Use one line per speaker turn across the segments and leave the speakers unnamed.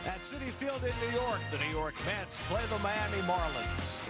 At Citi Field in New York, the New York Mets play the Miami Marlins.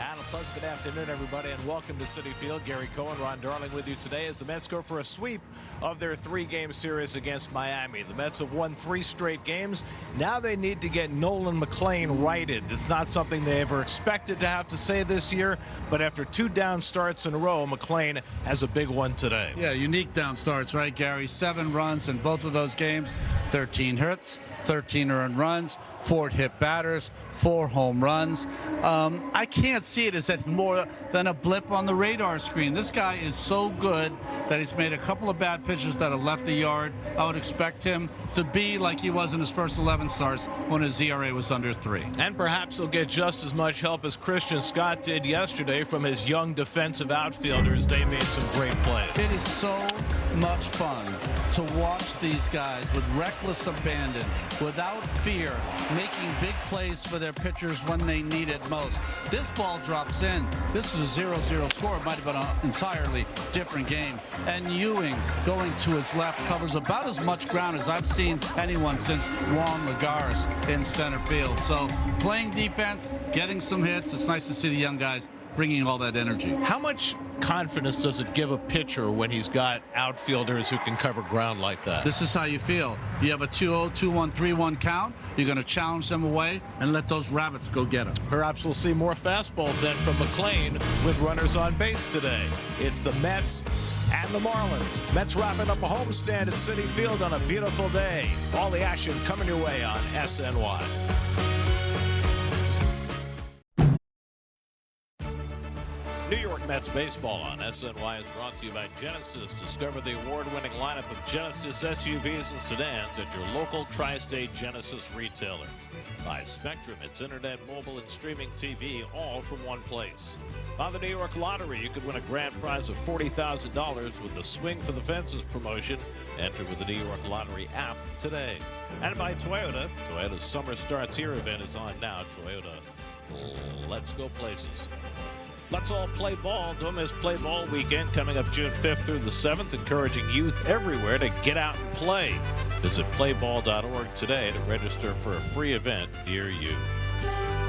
And a pleasant good afternoon, everybody, and welcome to Citi Field. Gary Cohen, Ron Darling with you today as the Mets go for a sweep of their three-game series against Miami. The Mets have won 3 straight games. Now they need to get Nolan McLean righted. It's not something they ever expected to have to say this year, but after 2 down starts in a row, McLean has a big one today.
Yeah, unique down starts, right, Gary? 7 runs in both of those games, 13 hits, 13 earned runs, 4 hit batters, 4 home runs. I can't see it as anything more than a blip on the radar screen. This guy is so good that he's made a couple of bad pitches that have left the yard. I would expect him to be like he was in his first 11 starts when his ERA was under 3.
And perhaps he'll get just as much help as Christian Scott did yesterday from his young defensive outfielders. They made some great plays.
It is so much fun to watch these guys with reckless abandon, without fear, making big plays for their pitchers when they need it most. This ball drops in. This is a 0-0 score. It might have been an entirely different game. And Ewing, going to his left, covers about as much ground as I've seen anyone since Juan Lagares in center field. So playing defense, getting some hits. It's nice to see the young guys bringing all that energy.
How much confidence does it give a pitcher when he's got outfielders who can cover ground like that?
This is how you feel. You have a 2-0, 2-1, 3-1 count. You're going to challenge them away and let those rabbits go get them.
Perhaps we'll see more fastballs then from McLean with runners on base today. It's the Mets and the Marlins. Mets wrapping up a homestand at Citi Field on a beautiful day. All the action coming your way on SNY. New York Mets baseball on SNY is brought to you by Genesis. Discover the award-winning lineup of Genesis SUVs and sedans at your local tri-state Genesis retailer. By Spectrum, it's internet, mobile, and streaming TV, all from one place. On the New York Lottery, you could win a grand prize of $40,000 with the Swing for the Fences promotion. Enter with the New York Lottery app today. And by Toyota. Toyota's Summer Starts Here event is on now. Toyota, let's go places. Let's all play ball. Don't miss Play Ball Weekend coming up June 5th through the 7th, encouraging youth everywhere to get out and play. Visit playball.org today to register for a free event near you.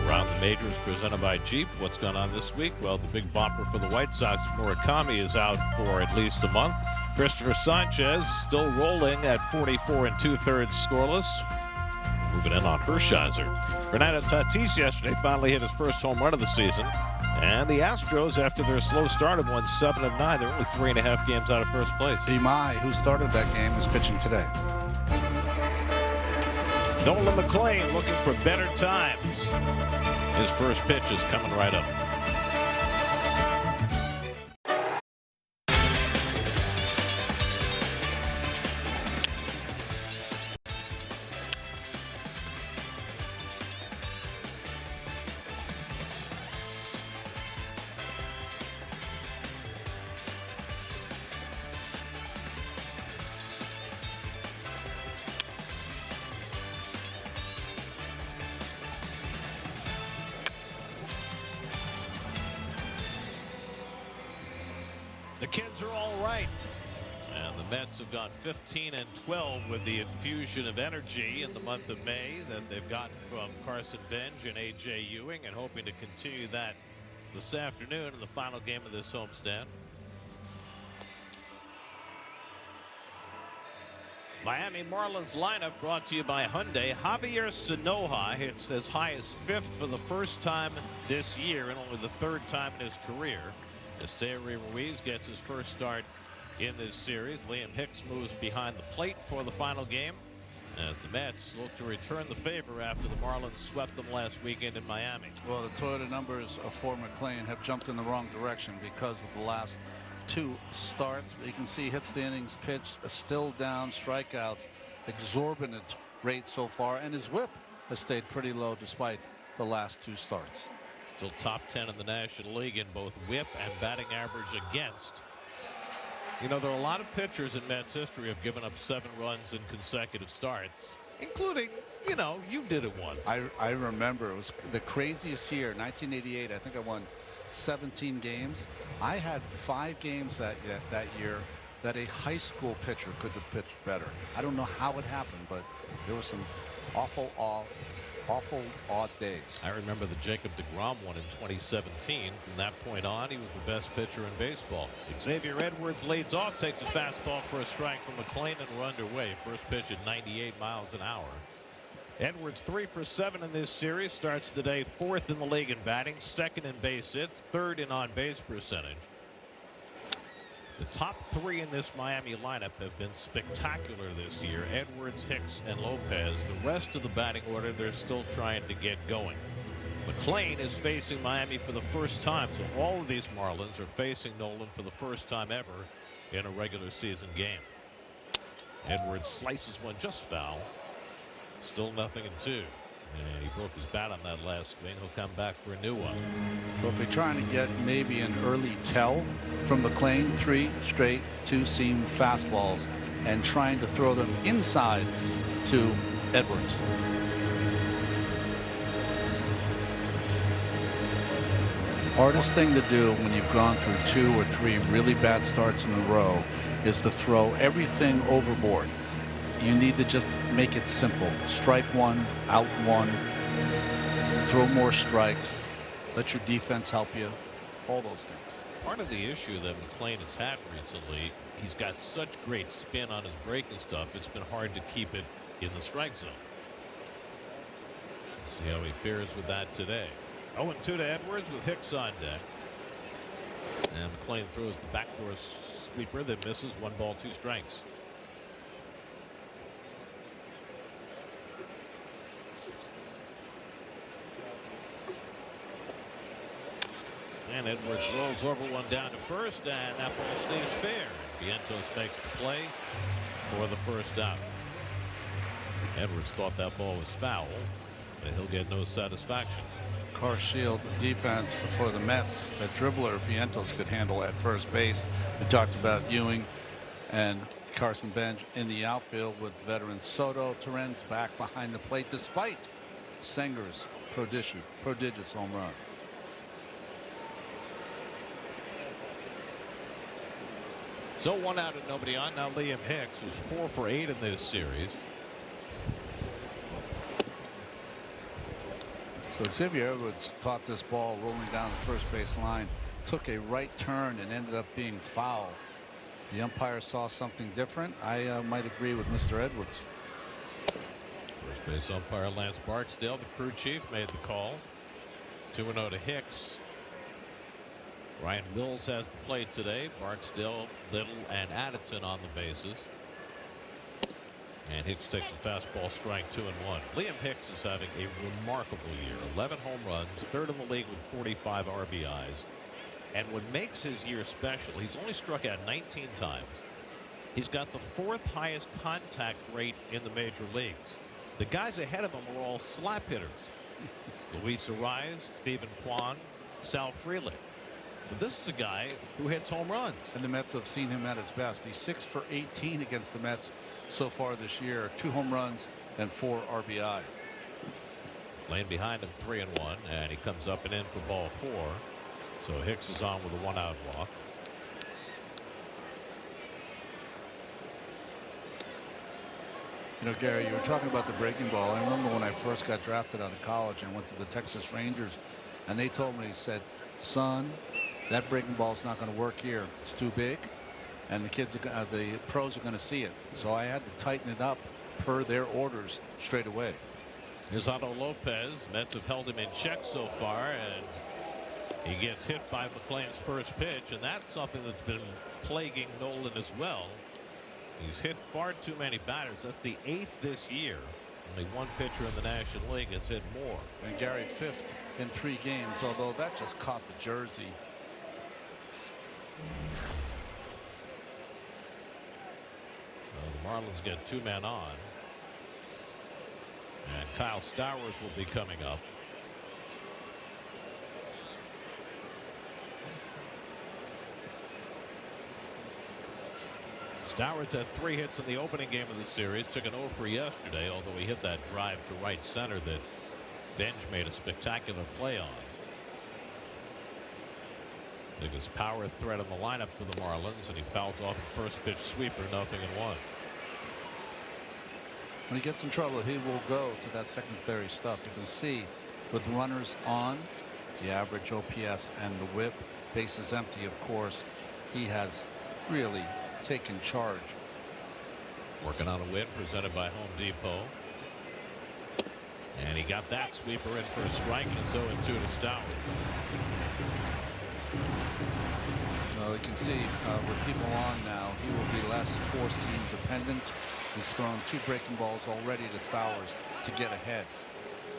Around the Majors presented by Jeep. What's gone on this week? Well, the big bopper for the White Sox, Murakami, is out for at least a month. Christopher Sanchez still rolling at 44 2/3 scoreless. Moving in on Hershiser. Fernando Tatis yesterday finally hit his first home run of the season. And the Astros, after their slow start, have won 7 of 9. They're only 3.5 games out of first place.
Imai, who started that game, is pitching today.
Nolan McLean looking for better times. His first pitch is coming right up. The kids are all right. And the Mets have gone 15-12 with the infusion of energy in the month of May that they've gotten from Carson Benj and A.J. Ewing, and hoping to continue that this afternoon in the final game of this homestand. Miami Marlins lineup brought to you by Hyundai. Javier Sanoja hits as high as 5th for the first time this year and only the 3rd time in his career. Esteury Ruiz gets his first start in this series. Liam Hicks moves behind the plate for the final game as the Mets look to return the favor after the Marlins swept them last weekend in Miami.
Well, the Toyota numbers for McLean have jumped in the wrong direction because of the last 2 starts. But you can see hits the innings pitched, still down, strikeouts, exorbitant rate so far, and his whip has stayed pretty low despite the last 2 starts.
Still top 10 in the National League in both whip and batting average against. You know, there are a lot of pitchers in Mets history who have given up 7 runs in consecutive starts, including, you know, you did it once.
I remember it was the craziest year, 1988. I think I won 17 games. I had 5 games that year that a high school pitcher could have pitched better. I don't know how it happened, but there were some awful odd days.
I remember the Jacob deGrom one in 2017. From that point on, he was the best pitcher in baseball. Xavier Edwards leads off, takes a fastball for a strike from McLean, and we're underway. First pitch at 98 miles an hour. Edwards 3 for 7 in this series. Starts the day 4th in the league in batting, 2nd in base hits, 3rd in on-base percentage. The top 3 in this Miami lineup have been spectacular this year: Edwards, Hicks, and Lopez. The rest of the batting order, they're still trying to get going. McLean is facing Miami for the first time, so all of these Marlins are facing Nolan for the first time ever in a regular season game. Edwards slices one just foul. Still 0-2. And he broke his bat on that last swing. He'll come back for a new one.
So if they're trying to get maybe an early tell from McLean, 3 straight 2-seam fastballs, and trying to throw them inside to Edwards. Hardest thing to do when you've gone through 2 or 3 really bad starts in a row is to throw everything overboard. You need to just make it simple. Strike 1, out 1, throw more strikes, let your defense help you, all those things.
Part of the issue that McLean has had recently, he's got such great spin on his breaking stuff, it's been hard to keep it in the strike zone. See how he fares with that today. 0-2 to Edwards with Hicks on deck. And McLean throws the backdoor sweeper that misses. 1 ball, 2 strikes. And Edwards rolls over one down to first, and that ball stays fair. Vientos makes the play for the first out. Edwards thought that ball was foul, but he'll get no satisfaction.
Car shield defense for the Mets. That dribbler Vientos could handle at first base. We talked about Ewing and Carson Bench in the outfield with veteran Soto. Torrens back behind the plate despite Senger's prodigious home run.
So 1 out and nobody on. Now Liam Hicks is 4 for 8 in this series.
So Xavier Edwards thought this ball rolling down the first base line took a right turn and ended up being foul. The umpire saw something different. I might agree with Mr. Edwards.
First base umpire Lance Barksdale, the crew chief, made the call. 2-0 to Hicks. Ryan Mills has the plate today. Barksdale, Little, and Addison on the bases. And Hicks takes a fastball strike, 2-1. Liam Hicks is having a remarkable year. 11 home runs, 3rd in the league with 45 RBIs. And what makes his year special, he's only struck out 19 times. He's got the 4th highest contact rate in the major leagues. The guys ahead of him are all slap hitters. Luis Ariz, Stephen Kwan, Sal Frelick. But this is a guy who hits home runs.
And the Mets have seen him at his best. He's 6 for 18 against the Mets so far this year. 2 home runs and 4 RBI.
Lane behind him, 3-1, and he comes up and in for ball 4. So Hicks is on with a 1-out walk.
You know, Gary, you were talking about the breaking ball. I remember when I first got drafted out of college and went to the Texas Rangers, and they told me, said, son, that breaking ball is not going to work here. It's too big, and the pros are going to see it. So I had to tighten it up per their orders straight away.
Here's Otto Lopez. Mets have held him in check so far, and he gets hit by McLean's first pitch, and that's something that's been plaguing Nolan as well. He's hit far too many batters. That's the 8th this year. Only one pitcher in the National League has hit more.
And Gary 5th in 3 games, although that just caught the jersey.
So the Marlins get 2 men on. And Kyle Stowers will be coming up. Stowers had 3 hits in the opening game of the series. Took an 0 for yesterday, although he hit that drive to right center that Denge made a spectacular play on. Biggest power threat in the lineup for the Marlins, and he fouls off the first pitch sweeper, 0-1.
When he gets in trouble, he will go to that secondary stuff. You can see with runners on, the average OPS and the whip, bases empty, of course, he has really taken charge.
Working on a win presented by Home Depot. And he got that sweeper in for a strike, and it's 0-2 to Stowers.
Well, you can see with people on now, he will be less four-seam dependent. He's thrown 2 breaking balls already to Stowers to get ahead.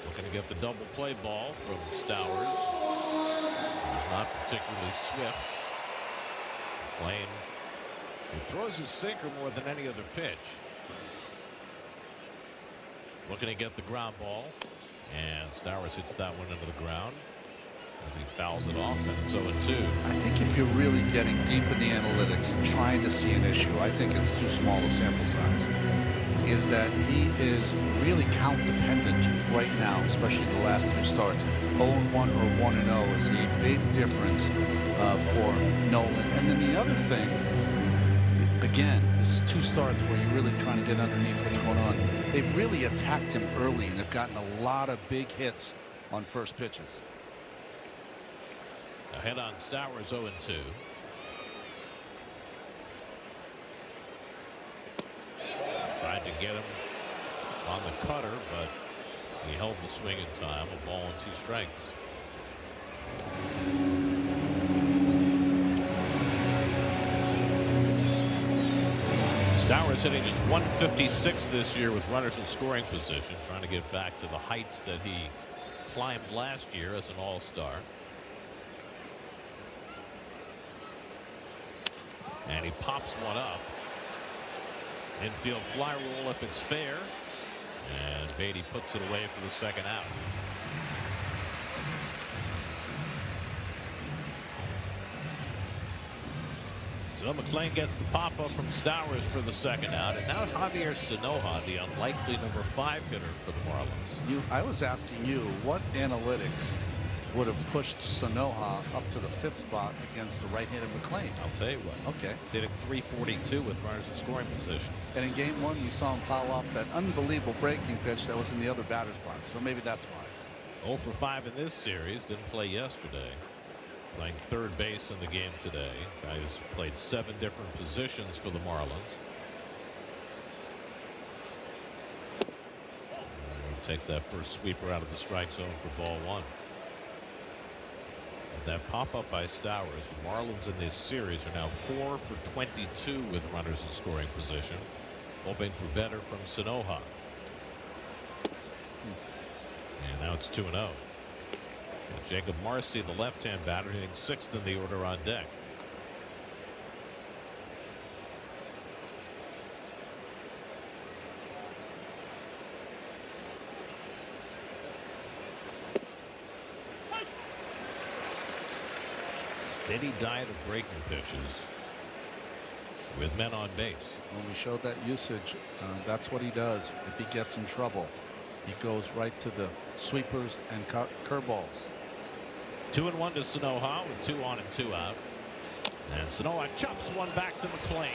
Looking to get the double play ball from Stowers. He's not particularly swift. McClain, he throws his sinker more than any other pitch. Looking to get the ground ball, and Stowers hits that one into the ground as he fouls it off, and it's 0-2.
I think if you're really getting deep in the analytics and trying to see an issue, I think it's too small a sample size, is that he is really count dependent right now, especially the last 2 starts. 0-1 or 1-0 is a big difference for Nolan. And then the other thing, again, this is 2 starts where you're really trying to get underneath what's going on. They've really attacked him early, and they've gotten a lot of big hits on first pitches.
Ahead on Stowers, 0-2. Tried to get him on the cutter, but he held the swing in time. A ball and 2 strikes. Stowers hitting just 156 this year with runners in scoring position, trying to get back to the heights that he climbed last year as an all-star. And he pops one up. Infield fly rule if it's fair. And Beatty puts it away for the second out. So McClain gets the pop up from Stowers for the second out. And now Javier Sanoja, the unlikely number 5 hitter for the Marlins.
I was asking you what analytics would have pushed Sanoja up to the 5th spot against the right-handed McClain.
I'll tell you what.
Okay.
He's hitting .342 with runners in scoring position.
And in game 1, you saw him foul off that unbelievable breaking pitch that was in the other batter's box. So maybe that's why.
0 for 5 in this series. Didn't play yesterday. Playing third base in the game today. Guy who's played 7 different positions for the Marlins. And takes that first sweeper out of the strike zone for ball 1. That pop-up by Stowers. The Marlins in this series are now 4 for 22 with runners in scoring position, hoping for better from Sanoja. And now it's 2-0. Jacob Marcy, the left-hand batter, hitting 6th in the order on deck. Steady diet of breaking pitches with men on base.
When we showed that usage, that's what he does. If he gets in trouble, he goes right to the sweepers and curveballs.
2-1 to Sanoja with 2 on and 2 out. And Sanoja chops one back to McClain.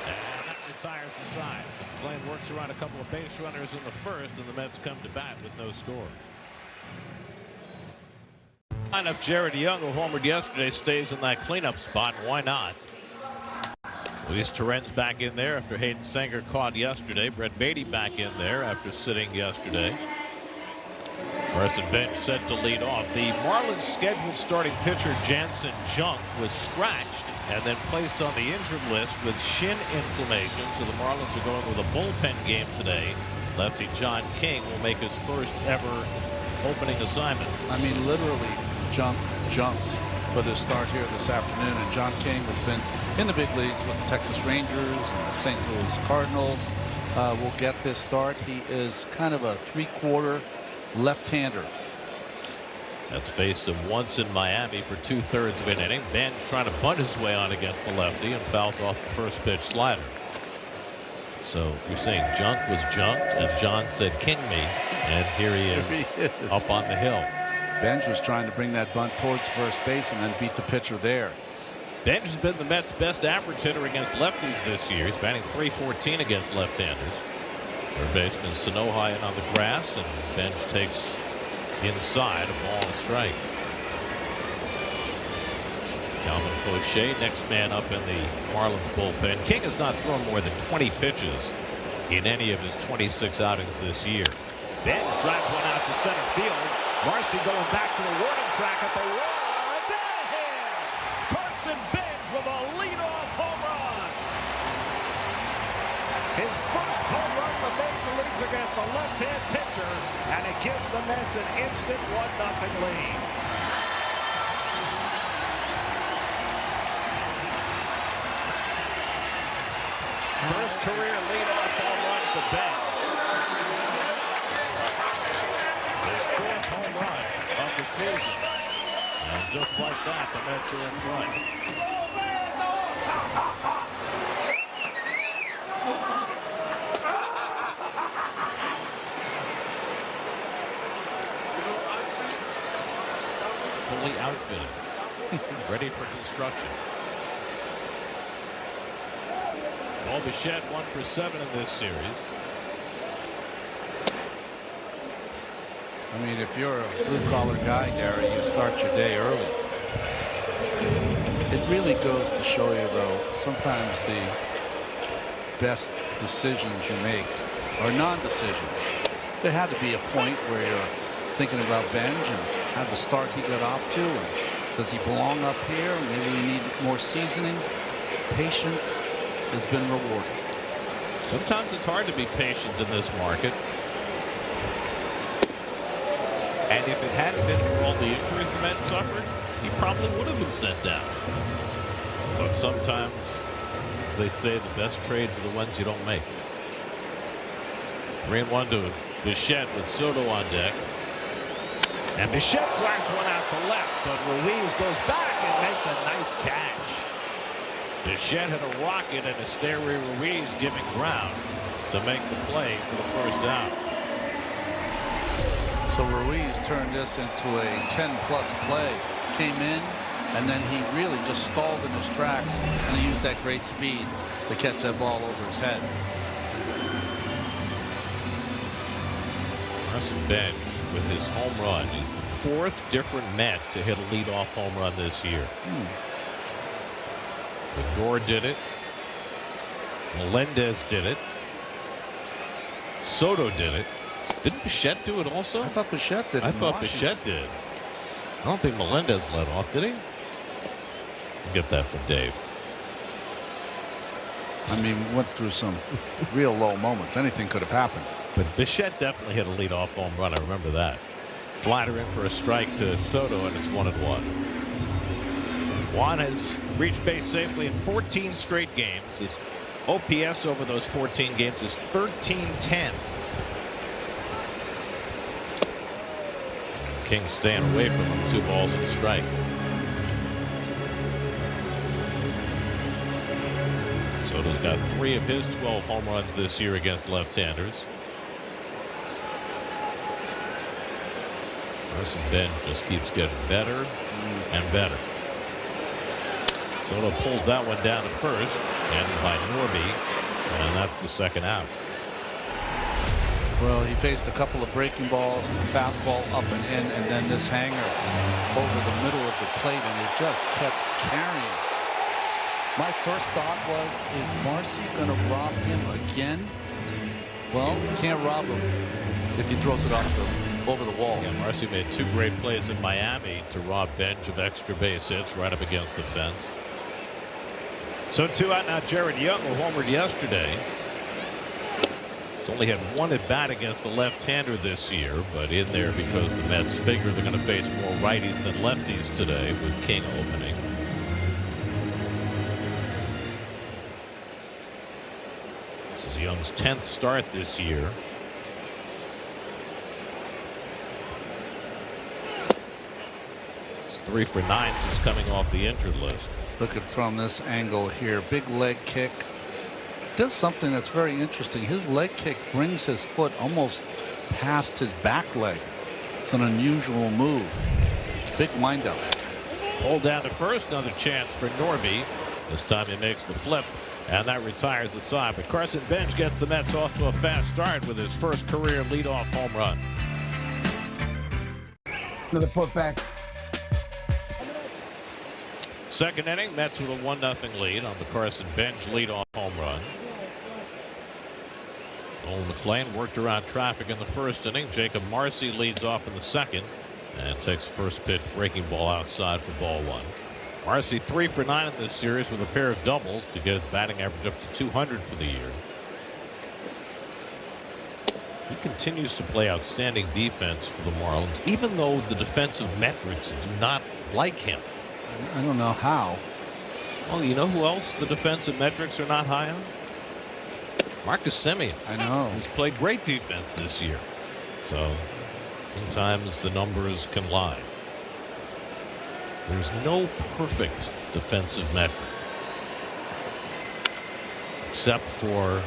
And that retires the side. So McClain works around a couple of base runners in the first, and the Mets come to bat with no score. Lineup Jared Young, who homered yesterday, stays in that cleanup spot. Why not? Luis Torrens back in there after Hayden Sanger caught yesterday. Brett Beatty back in there after sitting yesterday. Carson Bench set to lead off. The Marlins scheduled starting pitcher Jansen Junk was scratched and then placed on the injured list with shin inflammation. So the Marlins are going with a bullpen game today. Lefty John King will make his first ever opening assignment.
I mean, literally jumped for the start here this afternoon. And John King has been in the big leagues with the Texas Rangers and the St. Louis Cardinals. Will get this start. He is kind of a 3/4 left-hander.
That's faced him once in Miami for 2/3 of an inning. Bench trying to bunt his way on against the lefty and fouls off the first pitch slider. So you're saying Junk was junked, as John said, King me, and here he is up on the hill.
Benj was trying to bring that bunt towards first base and then beat the pitcher there.
Benj has been the Mets' best average hitter against lefties this year. He's batting .314 against left-handers. Third baseman Sanohai in on the grass, and Benj takes inside a ball and strike. Calvin Fauché, next man up in the Marlins bullpen. King has not thrown more than 20 pitches in any of his 26 outings this year. Benj drives one out to center field. Marcy going back to the warning track at the wall. It's out of here. Carson Benj with a leadoff home run. His first home run in the major leagues against a left-hand pitcher, and it gives the Mets an instant 1-0 lead. First career leadoff home run for Benj. His fourth home run of the season. And just like that, the Mets are in front. Fully outfitted. Ready for construction. Paul Bichette 1 for 7 in this series.
I mean, if you're a blue-collar guy, Gary, you start your day early. It really goes to show you, though, sometimes the best decisions you make are non-decisions. There had to be a point where you're thinking about Benj and how the start he got off to, and does he belong up here? Maybe we need more seasoning. Patience has been rewarded.
Sometimes it's hard to be patient in this market. And if it hadn't been for all the injuries the Mets suffered, he probably would have been sent down. But sometimes, as they say, the best trades are the ones you don't make. 3-1 to Bichette with Soto on deck. And Bichette drives one out to left, but Ruiz goes back and makes a nice catch. Bichette hit a rocket and Esteury Ruiz giving ground to make the play for the first down.
So Ruiz turned this into a 10-plus play. Came in, and then he really just stalled in his tracks, and he used that great speed to catch that ball over his head.
Carson Benj with his home run is the fourth different Met to hit a leadoff home run this year. Lindor did it. Melendez did it. Soto did it. Didn't Bichette do it also?
I thought Bichette did.
I thought Bichette did. I don't think Melendez led off, did he? We'll get that from Dave.
I mean, we went through some real low moments. Anything could have happened.
But Bichette definitely hit a leadoff home run. I remember that. Slider in for a strike to Soto, and it's 1-1. Juan has reached base safely in 14 straight games. His OPS over those 14 games is 1310. King staying away from him. 2 balls and a strike. Soto's got 3 of his 12 home runs this year against left-handers. Carson Benj just keeps getting better and better. Soto pulls that one down to first, handled by Norby, and that's the second out.
Well, he faced a couple of breaking balls, a fastball up and in, and then this hanger over the middle of the plate, and it just kept carrying. My first thought was, is Marcy going to rob him again? Well, you can't rob him if he throws it over the wall.
Yeah, Marcy made 2 great plays in Miami to rob Benj of extra base hits right up against the fence. So 2 out now. Jared Young, who homered yesterday. He's only had 1 at bat against a left-hander this year, but in there because the Mets figure they're going to face more righties than lefties today with King opening. This is Young's 10th start this year. He's 3 for 9 since coming off the injured list.
Look at from this angle here. Big leg kick. Does something that's very interesting. His leg kick brings his foot almost past his back leg. It's an unusual move. Big windup.
Pulled down to first. Another chance for Norby. This time he makes the flip, and that retires the side. But Carson Bench gets the Mets off to a fast start with his first career leadoff home run.
Another putback.
Second inning, Mets with a 1-0 lead on the Carson Bench leadoff home run. Nolan McLean worked around traffic in the first inning. Jacob Marcy leads off in the second and takes first pitch breaking ball outside for ball 1. Marcy 3 for 9 in this series with a pair of doubles to get his batting average up to 200 for the year. He continues to play outstanding defense for the Marlins, even though the defensive metrics do not like him.
I don't know how.
Well, you know who else the defensive metrics are not high on? Marcus Semien.
I know.
Who's played great defense this year. So sometimes the numbers can lie. There's no perfect defensive metric, except for,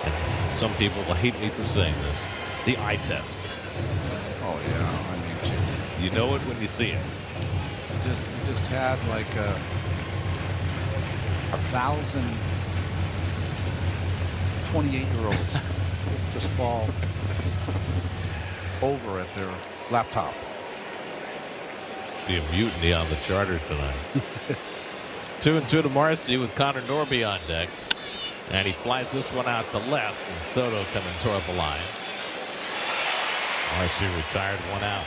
and some people will hate me for saying this, the eye test.
Oh yeah, I mean,
you know it when you see it.
You just had like 1,000 28-year-olds just fall over at their laptop.
Be a mutiny on the charter tonight. 2-2 to Marcy with Connor Norby on deck, and he flies this one out to left, and Soto coming toward the line. Marcy retired, 1 out.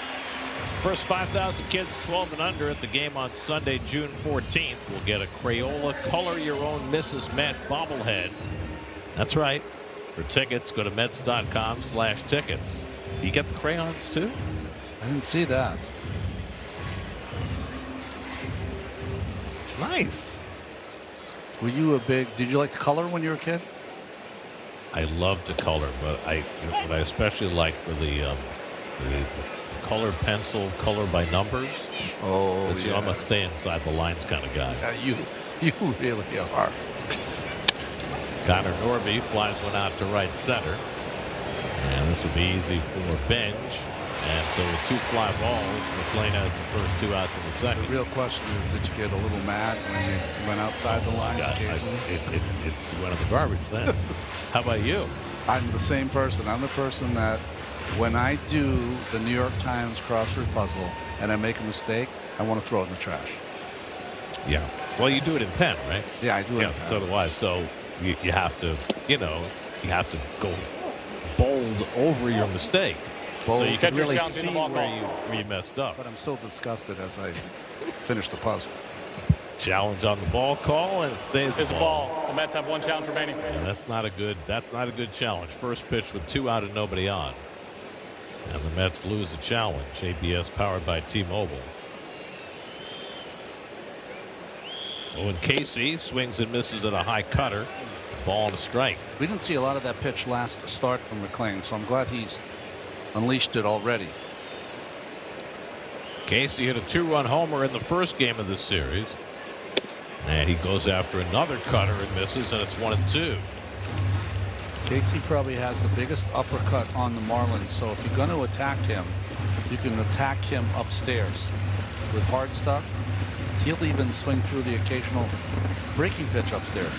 First 5,000 kids 12 and under at the game on Sunday, June 14th will get a Crayola Color Your Own Mrs. Met bobblehead. That's right. For tickets, go to Mets.com/tickets. Do you get the crayons too?
I didn't see that.
It's nice.
Were you did you like to color when you were a kid?
I love to color, but what I especially like were the color pencil, color by numbers.
Oh,
yes. I'm a stay inside the lines kind of guy.
You really are.
Connor Norby flies one out to right center, and this will be easy for Bench. And so with 2 fly balls, McLean has the first 2 outs in the second.
The real question is, did you get a little mad when you went outside the lines occasionally?
It went in the garbage then. How about you?
I'm the same person. I'm the person that when I do the New York Times crossword puzzle and I make a mistake, I want to throw it in the trash.
Yeah. Well, you do it in pen, right?
Yeah, I do it in pen.
So do I. So you have to, you have to go bold over your mistake. So you can really see where you messed up.
But I'm still disgusted as I finish the puzzle.
Challenge on the ball call, and it stays the ball.
The Mets have 1 challenge remaining.
And that's not a good challenge. First pitch with 2 out and nobody on. And the Mets lose the challenge. ABS powered by T-Mobile. Owen Casey swings and misses at a high cutter. Ball and a strike.
We didn't see a lot of that pitch last start from McLean, so I'm glad he's unleashed it already.
Casey hit a 2-run homer in the first game of this series, and he goes after another cutter and misses, and it's 1-2.
Casey probably has the biggest uppercut on the Marlins, so if you're going to attack him, you can attack him upstairs with hard stuff. He'll even swing through the occasional breaking pitch upstairs.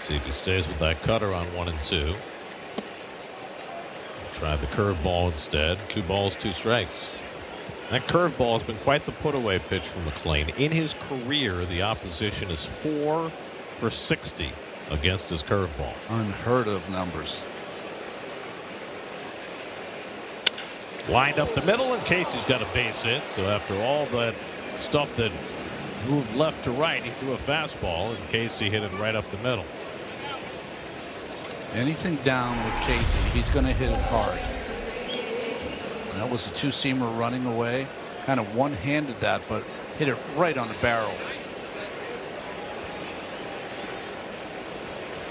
See if he stays with that cutter on 1-2. Tried the curveball instead. 2 balls, 2 strikes. That curveball has been quite the put-away pitch for McLean. In his career, the opposition is 4 for 60 against his curveball.
Unheard of numbers.
Lined up the middle, and Casey's got a base hit. So after all that stuff that moved left to right, he threw a fastball, and Casey hit it right up the middle.
Anything down with Casey, he's going to hit it hard. And that was a 2-seamer running away. Kind of one-handed that, but hit it right on the barrel.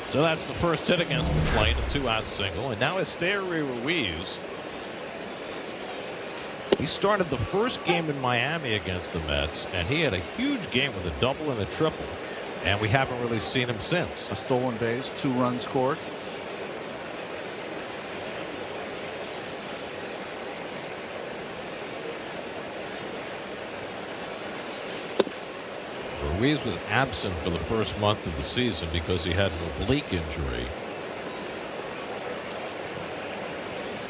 So that's the first hit against McLean, a 2-out single. And now Esteury Ruiz. He started the first game in Miami against the Mets, and he had a huge game with a double and a triple. And we haven't really seen him since.
A stolen base, 2 runs scored.
Ruiz was absent for the first month of the season because he had an oblique injury.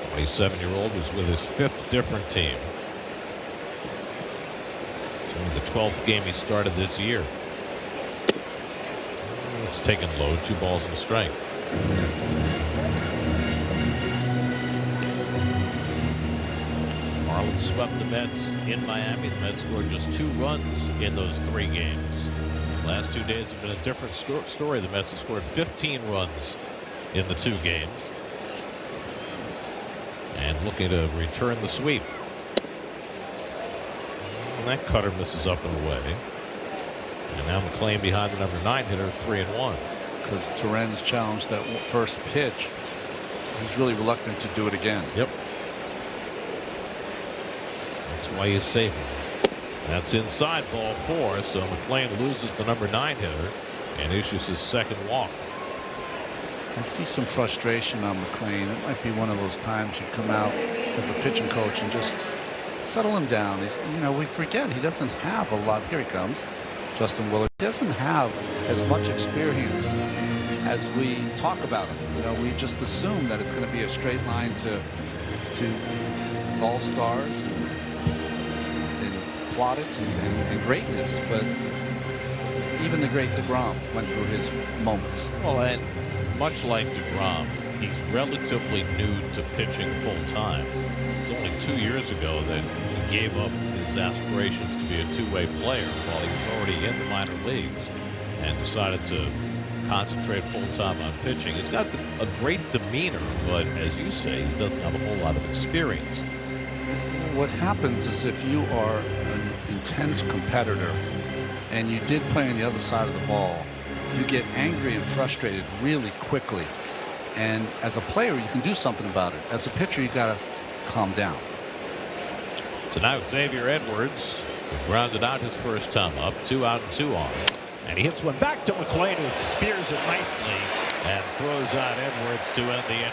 27-year-old was with his 5th different team. It's only the 12th game he started this year. It's taken low, 2 balls and a strike. Marlins swept the Mets in Miami. The Mets scored just 2 runs in those 3 games. Last 2 days have been a different story. The Mets have scored 15 runs in the 2 games. And looking to return the sweep. And that cutter misses up and away. And now McClain behind the number 9 hitter, 3-1.
Because Torrens challenged that first pitch. He's really reluctant to do it again.
Yep. That's why he's saving. That's inside, ball 4. So McClain loses the number 9 hitter and issues his 2nd walk.
I see some frustration on McClain. It might be one of those times you come out as a pitching coach and just settle him down. We forget he doesn't have a lot. Here he comes, Justin Willard. He doesn't have as much experience as we talk about him. We just assume that it's going to be a straight line to all-stars and plaudits and greatness. But even the great DeGrom went through his moments.
Well, and much like DeGrom, he's relatively new to pitching full-time. It's only 2 years ago that he gave up his aspirations to be a 2-way player while he was already in the minor leagues and decided to concentrate full-time on pitching. He's got a great demeanor, but as you say, he doesn't have a whole lot of experience.
What happens is if you are an intense competitor and you did play on the other side of the ball, you get angry and frustrated really quickly. And as a player, you can do something about it. As a pitcher, you got to calm down.
So now Xavier Edwards, who grounded out his first time up, 2 out and 2 on. And he hits one back to McClain, who spears it nicely and throws out Edwards to end the inning.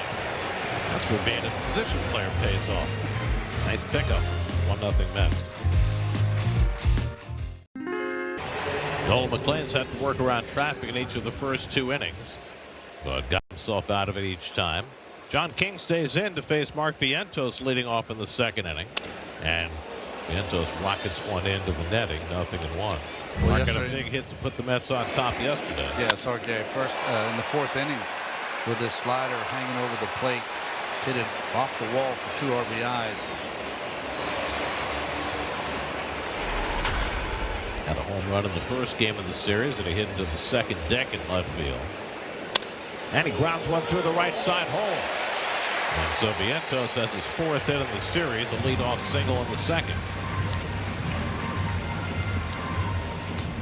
That's where being a position player pays off. Nice pickup. 1-0 Mets. Nolan McClain's had to work around traffic in each of the first 2 innings, but got himself out of it each time. John King stays in to face Mark Vientos leading off in the 2nd inning. And Vientos rockets one into the netting, 0-1. Mark got a big hit to put the Mets on top yesterday.
Yeah, Sergey, first in the 4th inning with his slider hanging over the plate, hit it off the wall for 2 RBIs.
Had a home run in the first game of the series, and he hit into the 2nd deck in left field. And he grounds one through the right side hole. And so Vientos has his 4th hit in the series, a leadoff single in the 2nd.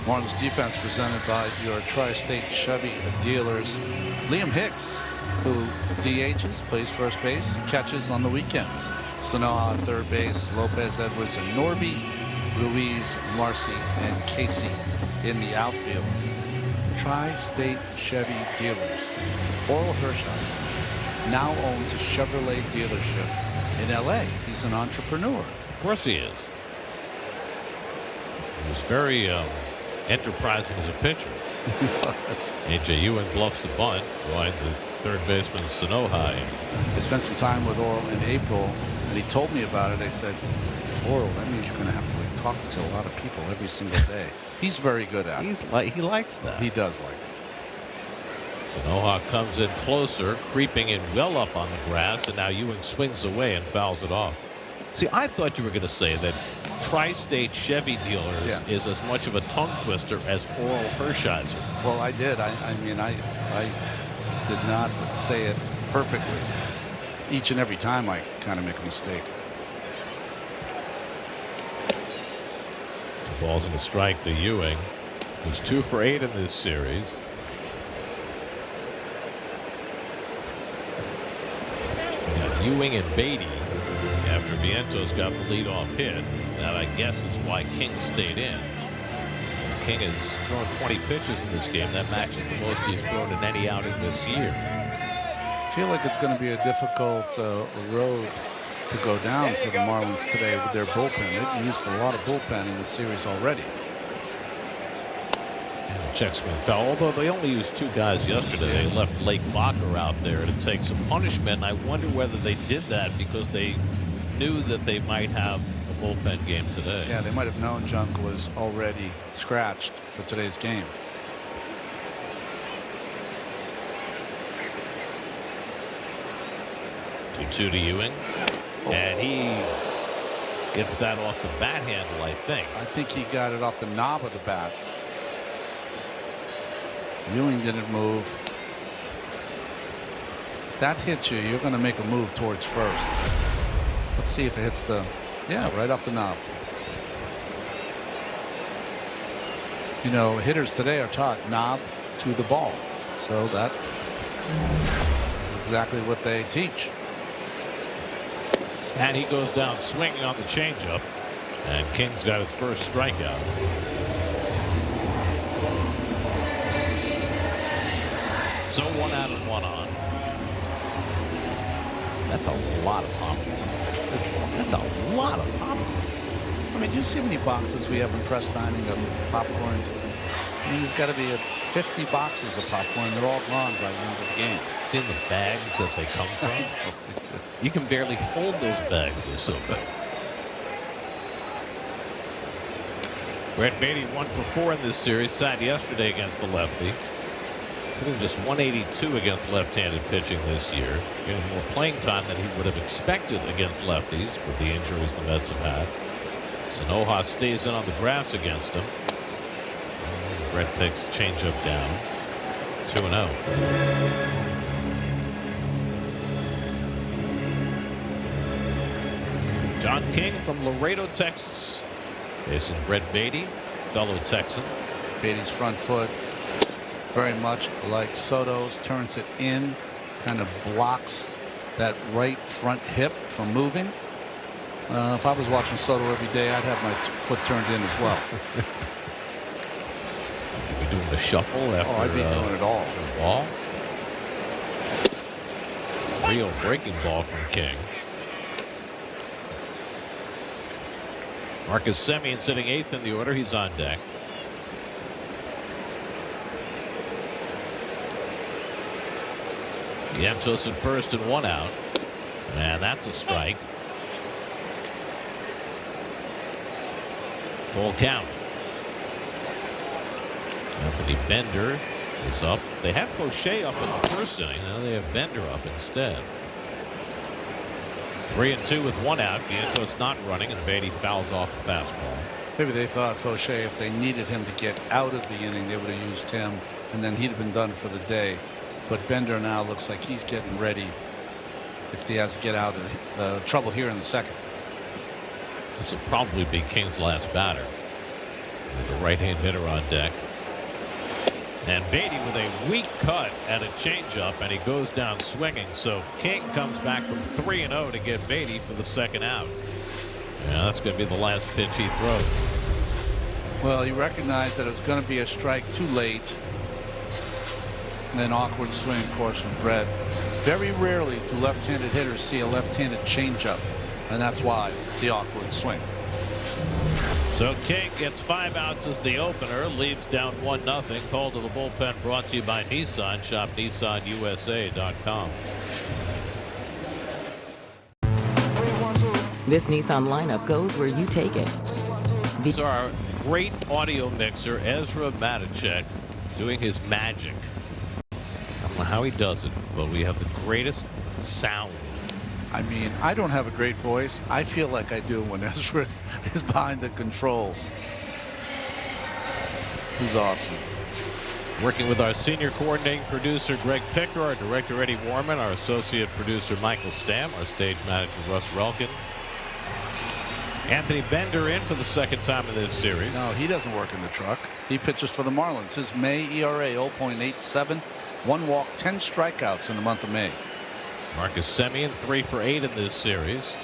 Marlins defense presented by your Tri-State Chevy dealers. Liam Hicks, who DHs, plays first base, catches on the weekends. Sanoa on 3rd base, Lopez, Edwards, and Norby. Ruiz, Marcy, and Casey in the outfield. Tri-State Chevy dealers. Oral Hershiser now owns a Chevrolet dealership in LA. He's an entrepreneur.
Of course he is. He was very enterprising as a pitcher. A.J. Ewing bluffs the bunt, joined the 3rd baseman Sanoa.
I spent some time with Oral in April, and he told me about it. I said, Oral, that means you're going to have to talk to a lot of people every single day. He's very good at it.
He likes that.
He does like it.
Sanoa comes in closer, creeping in well up on the grass, and now Ewing swings away and fouls it off. See, I thought you were going to say that Tri-State Chevy dealers is as much of a tongue twister as Oral Hershiser.
Well, I did. I mean, I did not say it perfectly. Each and every time I kind of make a mistake.
2 balls and a strike to Ewing, who's 2 for 8 in this series. We got Ewing and Beatty after Vientos got the leadoff hit. That, I guess, is why King stayed in. King has thrown 20 pitches in this game. That matches the most he's thrown in any outing this year.
I feel like it's going to be a difficult road to go down for the Marlins today with their bullpen. They've used a lot of bullpen in the series already.
Check swing foul. Although they only used 2 guys yesterday, they left Lake Bacher out there to take some punishment. I wonder whether they did that because they knew that they might have a bullpen game today.
Yeah, they might have known Junk was already scratched for today's game.
Two to Ewing, and he gets that off the bat handle. I think
he got it off the knob of the bat. Ewing didn't move. If that hits you, you're going to make a move towards first. Let's see if it hits the, right off the knob. You know, hitters today are taught knob to the ball, so that is exactly what they teach.
And he goes down swinging on the changeup, and King's got his first strikeout. So 1 out and 1 on. That's a lot of popcorn. That's a lot of popcorn.
I mean, do you see how many boxes we have in press dining of popcorn? I mean, there's got to be 50 boxes of popcorn. They're all gone by the end of the game.
Seen the bags that they come from? You can barely hold those bags. They're so big. Brett Beatty 1 for 4 in this series. Signed yesterday against the lefty. Hitting just 182 against left-handed pitching this year. Getting more playing time than he would have expected against lefties with the injuries the Mets have had. Sanoja stays in on the grass against him. Brett takes changeup down. 2-0. John King from Laredo, Texas, facing Brett Beatty, fellow Texan.
Beatty's front foot, very much like Soto's, turns it in, kind of blocks that right front hip from moving. If I was watching Soto every day, I'd have my foot turned in as well.
You'd be doing the shuffle after.
I'd be doing it all.
The ball. 3-0 breaking ball from King. Marcus Semien sitting 8th in the order. He's on deck. Vientos at first and 1 out. And that's a strike. Full count. Anthony Bender is up. They have Fauché up in the first inning. Now they have Bender up instead. 3-2 with 1 out. Vientos not running, and Beatty fouls off the fastball.
Maybe they thought Fauché, if they needed him to get out of the inning, they would have used him, and then he'd have been done for the day. But Bender now looks like he's getting ready if he has to get out of trouble here in the second.
This will probably be King's last batter. The right-hand hitter on deck. And Beatty with a weak cut and a changeup, and he goes down swinging. So King comes back from 3-0 to get Beatty for the second out. Yeah, that's going to be the last pitch he throws.
Well, he recognized that it was going to be a strike too late. An awkward swing, of course, from Brett. Very rarely do left-handed hitters see a left-handed changeup, and that's why the awkward swing.
So King gets 5 outs as the opener, leaves down 1-0. Call to the bullpen brought to you by Nissan. Shop NissanUSA.com.
This Nissan lineup goes where you take it.
These are our great audio mixer, Ezra Matichek, doing his magic. I don't know how he does it, but we have the greatest sound.
I mean, I don't have a great voice. I feel like I do when Ezra is behind the controls. He's awesome.
Working with our senior coordinating producer, Greg Picker, our director, Eddie Warman, our associate producer, Michael Stamm, our stage manager, Russ Relkin. Anthony Bender in for the second time in this series.
No, he doesn't work in the truck. He pitches for the Marlins. His May ERA 0.87, 1 walk, 10 strikeouts in the month of May.
Marcus Semien 3 for 8 in this series.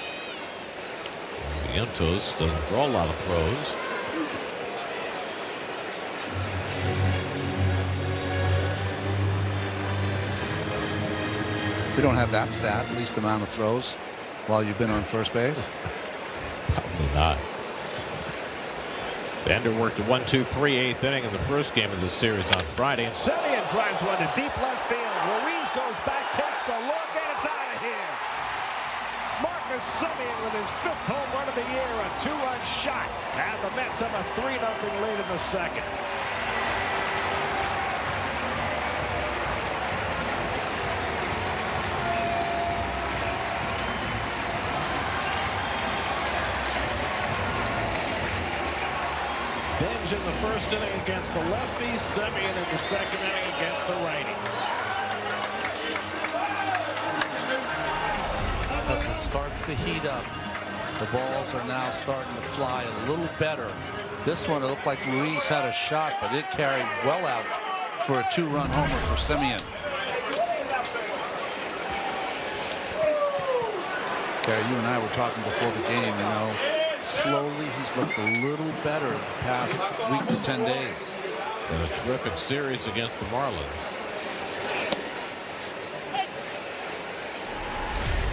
Vientos doesn't throw a lot of throws.
We don't have that stat, least amount of throws while you've been on first base.
Probably not. Bender worked a 1-2-3 8th inning in the first game of this series on Friday. And
Semien drives one to deep left field. Ruiz goes back, takes a look, and it's out of here. Marcus Semien with his 5th home run of the year, a 2-run shot. And the Mets have a 3-0 lead in the second. Benj in the first inning against the lefty. Semien in the second inning against the righty.
As it starts to heat up, the balls are now starting to fly a little better. This one, it looked like Ruiz had a shot, but it carried well out for a 2-run homer for Semien. Gary, you and I were talking before the game, you know. Slowly, he's looked a little better the past week to 10 days.
It's been a terrific series against the Marlins.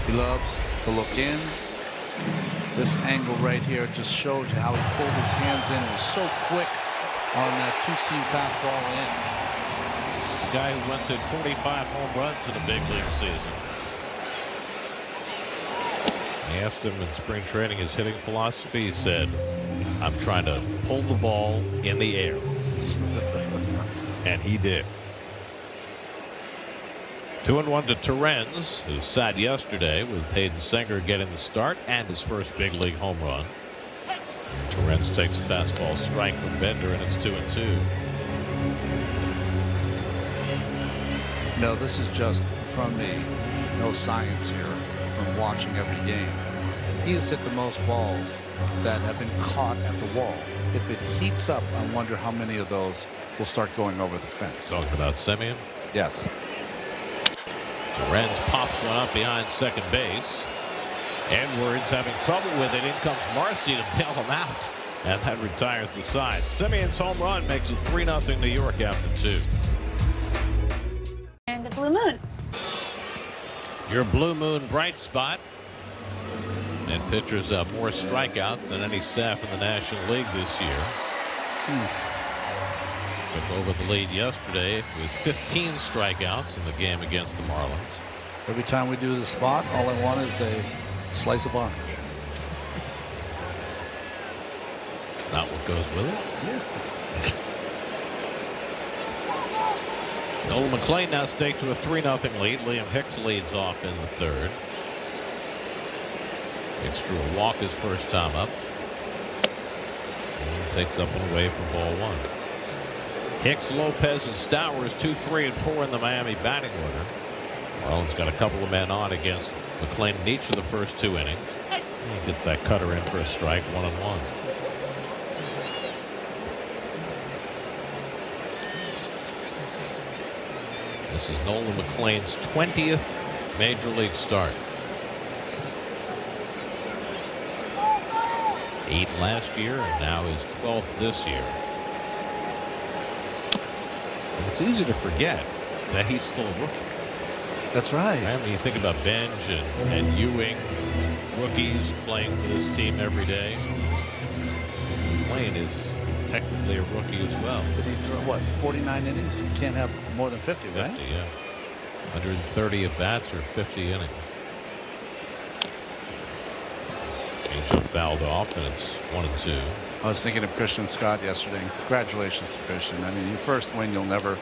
He loves to look in. This angle right here just shows you how he pulled his hands in. It was so quick on that 2-seam fastball in.
It's a guy who once hit 45 home runs in a big league season. I asked him in spring training his hitting philosophy. He said, I'm trying to pull the ball in the air. And he did. 2-1 to Torrens, who sat yesterday with Hayden Singer getting the start and his first big league home run. And Torrens takes a fastball strike from Bender, and it's 2-2.
No, this is just from me. No science here. From watching every game, he has hit the most balls that have been caught at the wall. If it heats up, I wonder how many of those will start going over the fence.
Talking about Semien?
Yes.
Torrens pops one up behind second base. Edwards having trouble with it. In comes Marcy to bail him out, and that retires the side. Semien's home run makes it 3-0 New York after 2.
And a blue moon.
Your blue moon bright spot. And pitchers have more strikeouts than any staff in the National League this year. Took over the lead yesterday with 15 strikeouts in the game against the Marlins.
Every time we do the spot, all I want is a slice of orange.
Not what goes with it?
Yeah.
Nolan McLean now staked to a 3-0 lead. Liam Hicks leads off in the third. Hicks drew a walk his first time up. And takes up and away for ball 1. Hicks, Lopez, and Stowers 2, 3, and 4 in the Miami batting order. Marlins got a couple of men on against McLean in each of the first 2 innings. He gets that cutter in for a strike, 1-1. This is Nolan McLean's 20th major league start. 8 last year and now his 12th this year. And it's easy to forget that he's still a rookie.
That's right.
I mean, you think about Benj and Ewing, rookies playing for this team every day. McLean is technically a rookie as well.
But he threw, what, 49 innings? You can't have more than 50, right?
50, yeah. 130 at bats or 50 innings. Changeup fouled off, and it's 1-2.
I was thinking of Christian Scott yesterday. Congratulations to Christian. I mean, your first win you'll never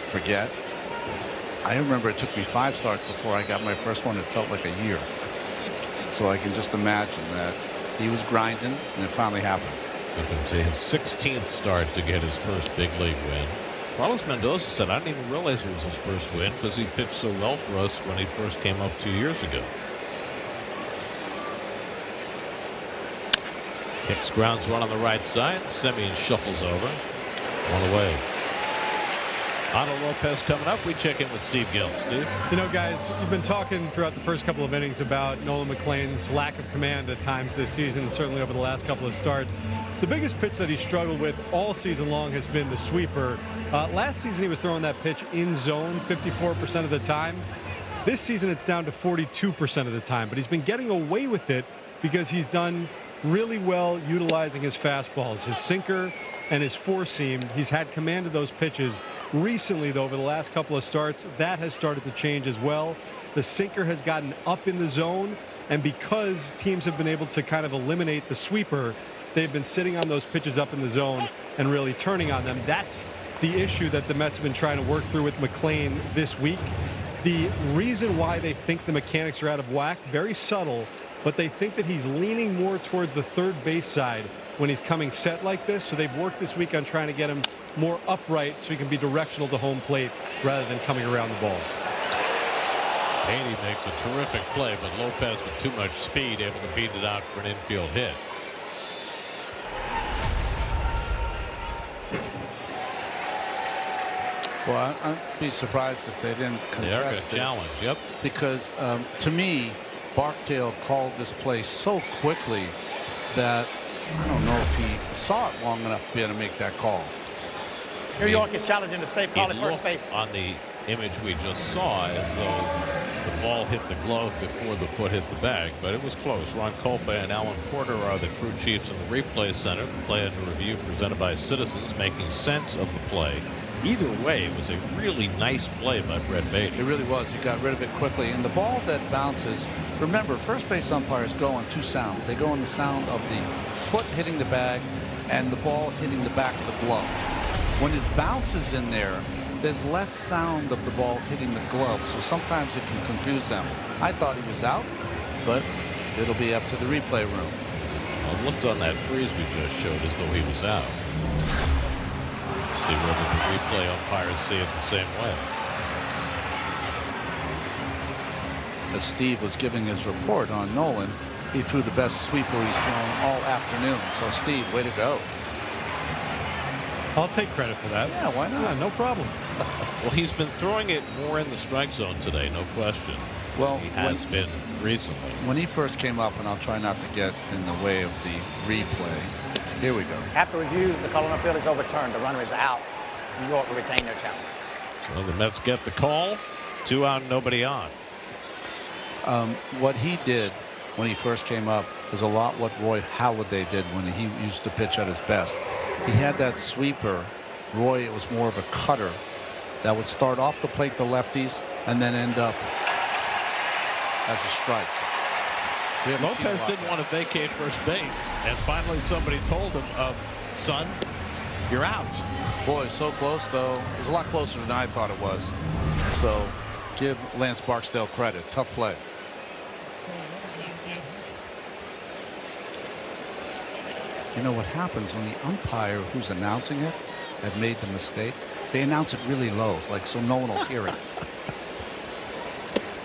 forget. I remember it took me 5 starts before I got my first one. It felt like a year. So I can just imagine that he was grinding, and it finally happened.
Took him to his 16th start to get his first big league win. Carlos Mendoza said, I didn't even realize it was his first win because he pitched so well for us when he first came up 2 years ago. Hicks grounds one on the right side. Semien shuffles over. One away. Otto Lopez coming up. We check in with Steve Gill. Steve?
You know, guys, you've been talking throughout the first couple of innings about Nolan McLean's lack of command at times this season, certainly over the last couple of starts. The biggest pitch that he struggled with all season long has been the sweeper. Last season, he was throwing that pitch in zone 54% of the time. This season, it's down to 42% of the time, but he's been getting away with it because he's done really well utilizing his fastballs, his sinker and his four-seam. He's had command of those pitches. Recently, though, over the last couple of starts, that has started to change as well. The sinker has gotten up in the zone, and because teams have been able to kind of eliminate the sweeper, they've been sitting on those pitches up in the zone and really turning on them. That's the issue that the Mets have been trying to work through with McClain this week. The reason why they think the mechanics are out of whack, very subtle, but they think that he's leaning more towards the third base side when he's coming set like this. So they've worked this week on trying to get him more upright so he can be directional to home plate rather than coming around the ball.
Haney makes a terrific play, but Lopez with too much speed able to beat it out for an infield hit.
Well, I'd be surprised if they didn't contest this.
Challenge, yep.
Because to me, Barksdale called this play so quickly that I don't know if he saw it long enough to be able to make that call.
New York is challenging the safe call at first base.
On the image we just saw, as though the ball hit the glove before the foot hit the bag, but it was close. Ron Colpa and Alan Porter are the crew chiefs in the replay center. The play under review presented by Citizens, making sense of the play. Either way, it was a really nice play by Brett Baty.
It really was. He got rid of it quickly. And the ball that bounces, remember, first base umpires go on two sounds. They go on the sound of the foot hitting the bag and the ball hitting the back of the glove. When it bounces in there, there's less sound of the ball hitting the glove, so sometimes it can confuse them. I thought he was out, but it'll be up to the replay room.
Well, it looked on that freeze we just showed as though he was out. See whether the replay umpires see it the same way.
As Steve was giving his report on Nolan, he threw the best sweeper he's thrown all afternoon. So, Steve, way to go.
I'll take credit for that.
Yeah, why not?
Yeah, no problem.
Well, he's been throwing it more in the strike zone today, no question.
Well,
he has been recently.
When he first came up, and I'll try not to get in the way of the replay. Here we go.
After review, the call on the field is overturned. The runner is out. New York will retain their challenge.
So the Mets get the call. 2 out, nobody on.
What he did when he first came up was a lot what Roy Halladay did when he used to pitch at his best. He had that sweeper. Roy, it was more of a cutter that would start off the plate to lefties and then end up as a strike.
Lopez didn't want to vacate first base, and finally somebody told him, son, you're out.
Boy, so close, though. It was a lot closer than I thought it was. So give Lance Barksdale credit. Tough play. You know what happens when the umpire who's announcing it had made the mistake? They announce it really low, like so no one will hear it.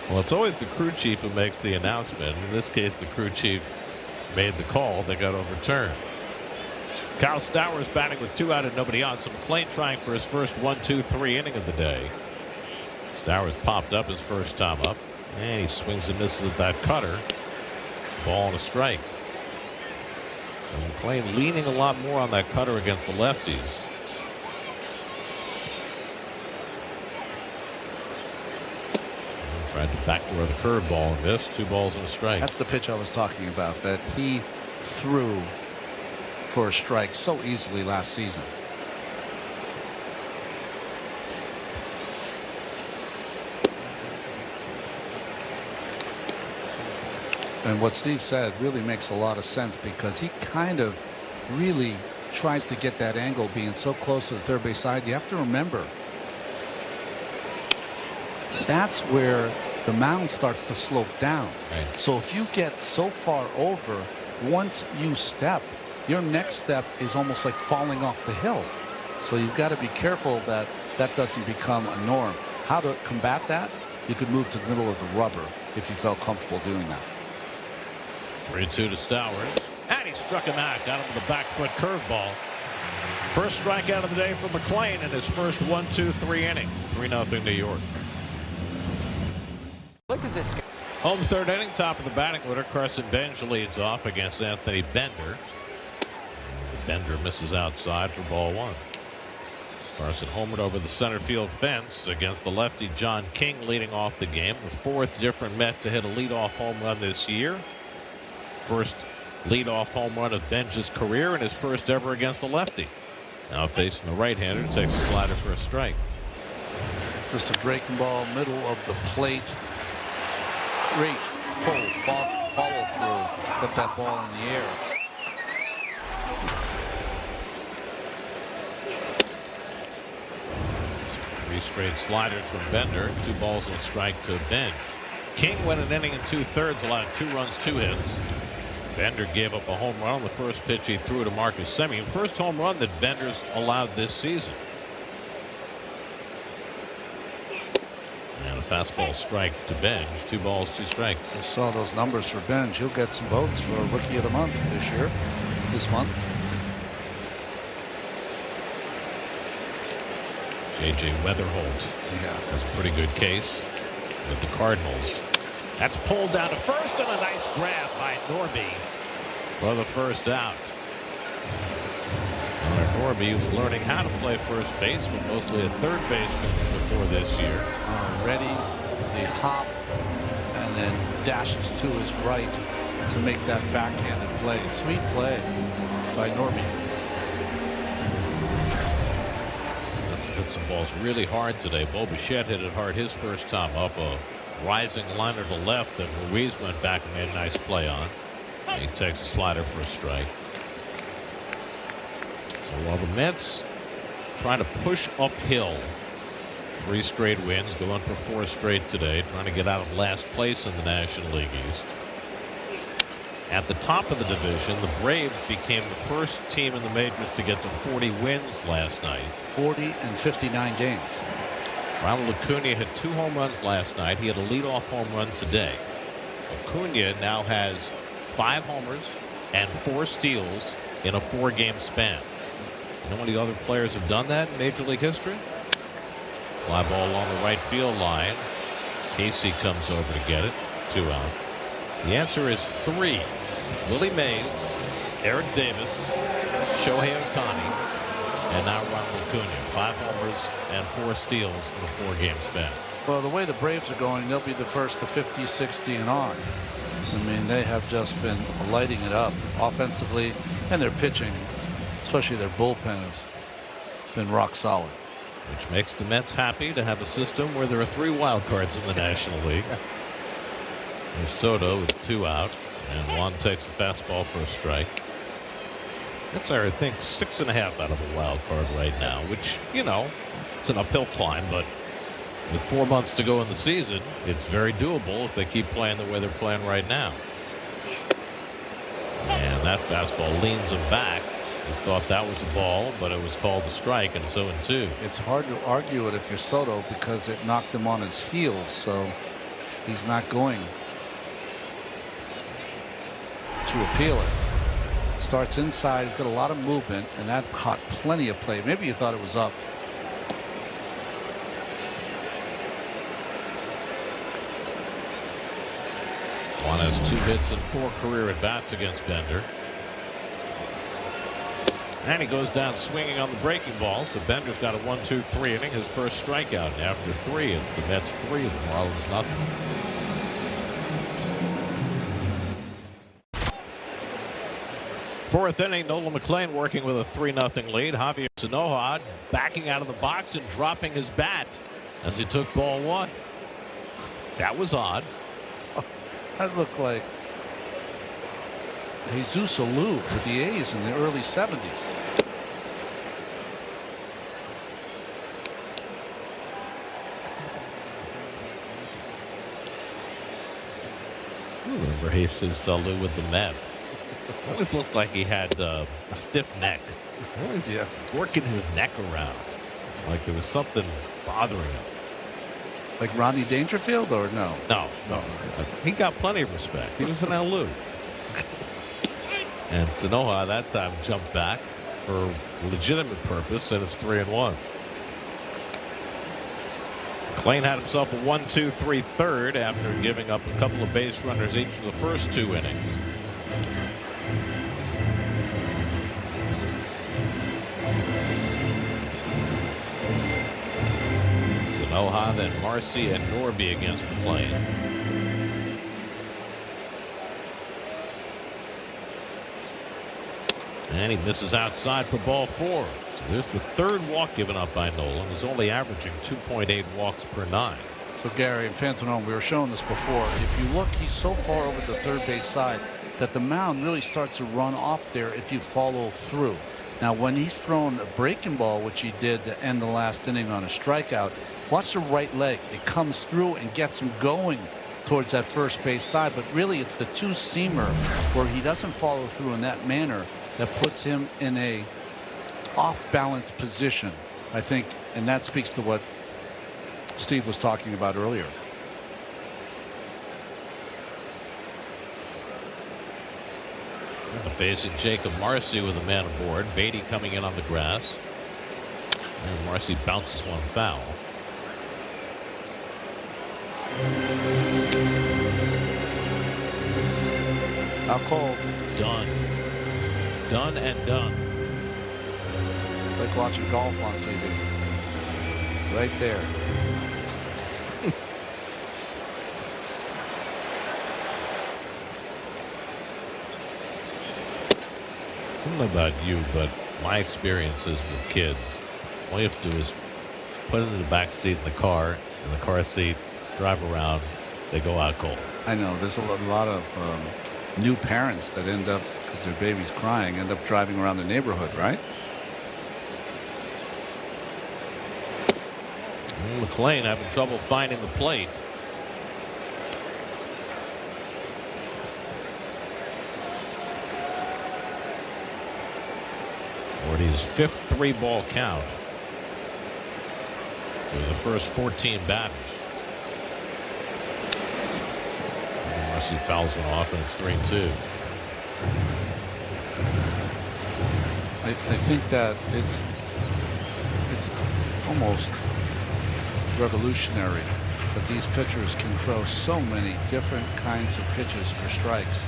Well, it's always the crew chief who makes the announcement. In this case, the crew chief made the call that got overturned. Kyle Stowers batting with 2 out and nobody on. So McClain trying for his first 1-2-3 inning of the day. Stowers popped up his first time up, and he swings and misses at that cutter. Ball and a strike. So McClain leaning a lot more on that cutter against the lefties. Tried to backdoor the curveball and missed. 2 balls and a strike.
That's the pitch I was talking about that he threw for a strike so easily last season. And what Steve said really makes a lot of sense because he kind of really tries to get that angle being so close to the third base side. You have to remember that's where the mound starts to slope down.
Right.
So if you get so far over, once you step, your next step is almost like falling off the hill. So you've got to be careful that that doesn't become a norm. How to combat that? You could move to the middle of the rubber if you felt comfortable doing that.
3-2 to Stowers, and he struck him out. Got him with the back foot curveball. First strikeout of the day for McClain in his first 1-2-3 inning. 3-0 New York.
Look at this guy.
Home third inning, top of the batting order. Carson Bench leads off against Anthony Bender. Bender misses outside for ball 1. Carson homered over the center field fence against the lefty John King, leading off the game. The 4th different Met to hit a leadoff home run this year. First leadoff home run of Benj's career and his first ever against a lefty. Now facing the right-hander, takes a slider for a strike.
Just a breaking ball, middle of the plate. Great full follow through. Put that ball in the air.
Three straight sliders from Bender. 2 balls and a strike to Benj. King went an inning and 2/3, allowed 2 runs, 2 hits. Bender gave up a home run on the first pitch he threw to Marcus Semien. First home run that Bender's allowed this season. And a fastball strike to Benj. 2 balls, 2 strikes.
I saw those numbers for Benj. He'll get some votes for Rookie of the Month this month.
J.J. Weatherholt has a pretty good case with the Cardinals. That's pulled down to first, and a nice grab by Norby for the first out. Norby was learning how to play first base, but mostly a third baseman before this year.
Ready, the hop, and then dashes to his right to make that backhanded play. Sweet play by Norby.
Let's hit some balls really hard today. Bo Bichette hit it hard his first time up. A rising liner to left that Ruiz went back and made a nice play on. And he takes a slider for a strike. So while the Mets trying to push uphill, 3 straight wins, going for 4 straight today, trying to get out of last place in the National League East. At the top of the division, the Braves became the first team in the majors to get to 40 wins last night.
40 and 59 games.
Ronald Acuna hit 2 home runs last night. He had a leadoff home run today. Acuna now has 5 homers and 4 steals in a 4-game span. You know how many other players have done that in Major League history? Fly ball along the right field line. Casey comes over to get it. 2 out. The answer is 3. Willie Mays, Eric Davis, Shohei Ohtani, and now Ronald Acuna. 5 homers and 4 steals in a 4-game span.
Well, the way the Braves are going, they'll be the first to 50, 60, and on. I mean, they have just been lighting it up offensively, and their pitching, especially their bullpen, has been rock solid.
Which makes the Mets happy to have a system where there are 3 wild cards in the National League. And Soto with 2 out, and Juan takes a fastball for a strike. That's, I think, 6.5 out of a wild card right now, which, you know, it's an uphill climb, but with 4 months to go in the season, it's very doable if they keep playing the way they're playing right now. And that fastball leans him back. He thought that was a ball, but it was called a strike, and it's 0-2.
It's hard to argue it if you're Soto because it knocked him on his heels, so he's not going to appeal it. Starts inside. He's got a lot of movement, and that caught plenty of play. Maybe you thought it was up.
Juan has 2 hits and 4 career at bats against Bender. And he goes down swinging on the breaking ball. So Bender's got a 1-2-3 inning, his first strikeout. And after 3, it's the Mets 3 and the Marlins nothing. Fourth inning, Nolan McLean working with a 3-0 lead. Javier Sanoja backing out of the box and dropping his bat as he took ball 1. That was odd.
That looked like Jesus Alou with the A's in the early 70s.
I remember Jesus Alou with the Mets. Always looked like he had a stiff neck. Always working his neck around like there was something bothering him.
Like Rodney Dangerfield, or no?
No. He got plenty of respect. He was an Alou. And Sanoja that time jumped back for a legitimate purpose, and it's 3-1. McLean had himself a 1-2-3 third after giving up a couple of base runners each of the first 2 innings. Sanoja, then Marcy and Norby against McLean. And he misses outside for ball 4. So there's the third walk given up by Nolan. He's only averaging 2.8 walks per 9.
So Gary and fans at home, we were showing this before. If you look, he's so far over the third base side that the mound really starts to run off there if you follow through. Now, when he's thrown a breaking ball, which he did to end the last inning on a strikeout, watch the right leg. It comes through and gets him going towards that first base side. But really, it's the two-seamer where he doesn't follow through in that manner that puts him in a off-balance position, I think. And that speaks to what Steve was talking about earlier.
Facing Jacob Marcy with a man aboard. Beatty coming in on the grass. And Marcy bounces one foul.
How cold?
Done. Done and done.
It's like watching golf on TV. Right there.
I don't know about you, but my experiences with kids, all you have to do is put them in the back seat in the car seat, drive around, they go out cold.
I know there's a lot of new parents that end up, because their baby's crying, end up driving around the neighborhood, right?
McLean having trouble finding the plate. Already his 5th 3-ball count to the first 14 batters. Marcy fouls one off, and it's 3-2.
I think that it's almost revolutionary that these pitchers can throw so many different kinds of pitches for strikes.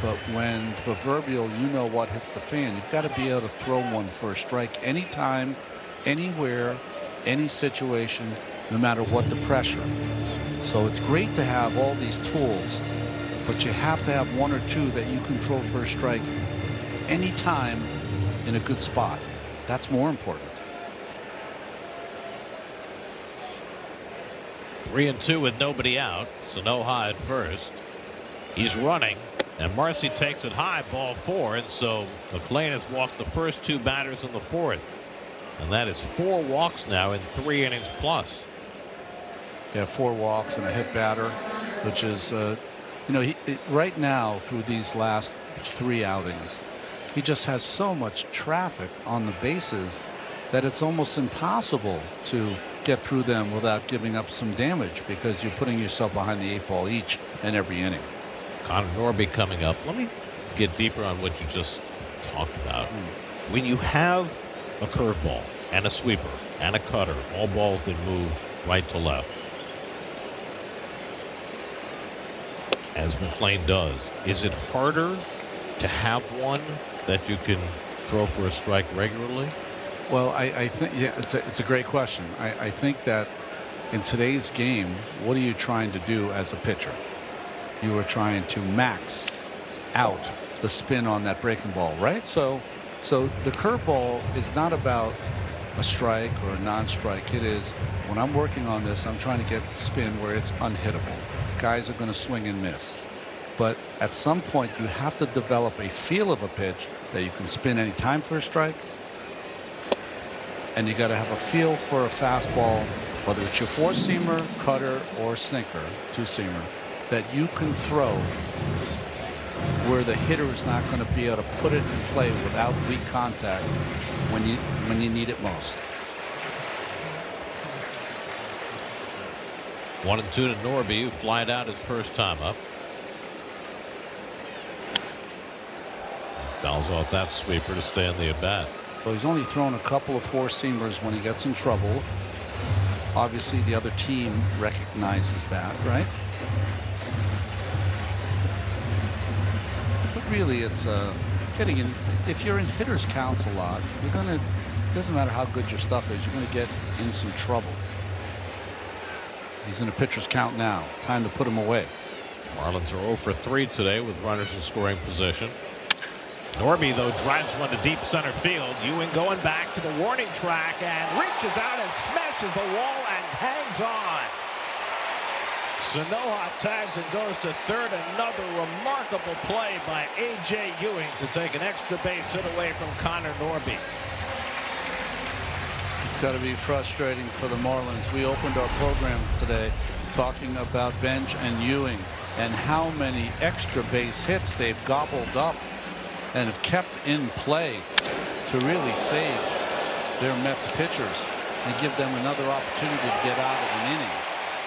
But when proverbial what hits the fan, you've got to be able to throw one for a strike anytime, anywhere, any situation, no matter what the pressure. So it's great to have all these tools, but you have to have one or two that you can throw for a strike anytime in a good spot. That's more important.
3-2 with nobody out. Sanoha at first. He's running. And Marcy takes it high, ball 4, and so McLean has walked the first 2 batters in the 4th. And that is 4 walks now in 3 innings plus.
Yeah, 4 walks and a hit batter, which is, right now through these last 3 outings, he just has so much traffic on the bases that it's almost impossible to get through them without giving up some damage, because you're putting yourself behind the 8 ball each and every inning.
Connor Norby coming up. Let me get deeper on what you just talked about. When you have a curveball and a sweeper and a cutter, all balls that move right to left, as McLean does, is it harder to have one that you can throw for a strike regularly?
Well, I think, yeah, it's a great question. I think that in today's game, what are you trying to do as a pitcher? You are trying to max out the spin on that breaking ball, right? So the curveball is not about a strike or a non-strike. It is, when I'm working on this, I'm trying to get spin where it's unhittable. Guys are going to swing and miss. But at some point, you have to develop a feel of a pitch that you can spin any time for a strike. And you got to have a feel for a fastball, whether it's your 4-seamer, cutter, or sinker, 2-seamer, that you can throw where the hitter is not going to be able to put it in play without weak contact when you need it most.
1-2 to Norby, who flied out his first time up. Fouls off that sweeper to stay in the at bat.
So he's only thrown a couple of 4-seamers when he gets in trouble. Obviously, the other team recognizes that, right? But really, it's getting in. If you're in hitters' counts a lot, you're gonna. It doesn't matter how good your stuff is, you're gonna get in some trouble. He's in a pitcher's count now. Time to put him away.
Marlins are 0 for 3 today with runners in scoring position. Norby, though, drives one to deep center field. Ewing going back to the warning track and reaches out and smashes the wall and hangs on. Sanoja tags and goes to third. Another remarkable play by A.J. Ewing to take an extra base hit away from Connor Norby.
It's got to be frustrating for the Marlins. We opened our program today talking about Bench and Ewing and how many extra base hits they've gobbled up and have kept in play to really save their Mets pitchers and give them another opportunity to get out of an inning.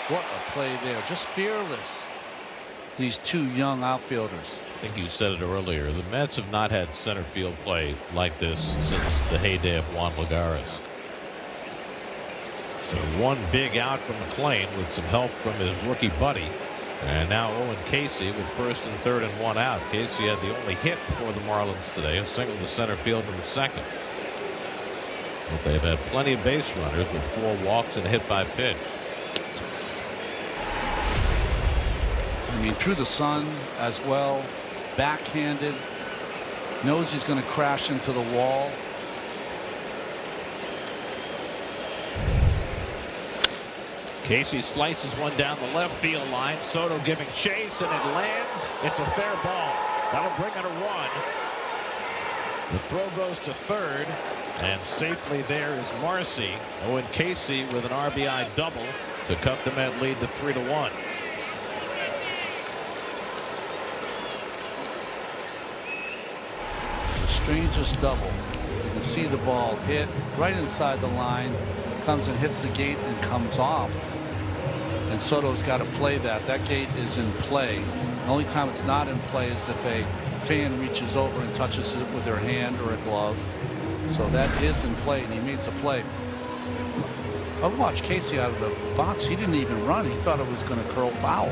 What a play there. Just fearless, these two young outfielders.
I think you said it earlier. The Mets have not had center field play like this since the heyday of Juan Lagares. So one big out from McLean with some help from his rookie buddy. And now Owen Casey with first and third and one out. Casey had the only hit for the Marlins today, a single to center field in the second. But they've had plenty of base runners with 4 walks and a hit by pitch.
I mean, through the sun as well, backhanded, knows he's going to crash into the wall.
Casey slices one down the left field line. Soto giving chase, and it lands. It's a fair ball. That'll bring it a run. The throw goes to third, and safely there is Marcy. Owen Casey with an RBI double to cut the Met lead to 3-1.
The strangest double. You can see the ball hit right inside the line, comes and hits the gate and comes off. And Soto's got to play that. That gate is in play. The only time it's not in play is if a fan reaches over and touches it with their hand or a glove. So that is in play, and he makes a play. I watched Casey out of the box. He didn't even run. He thought it was going to curl foul.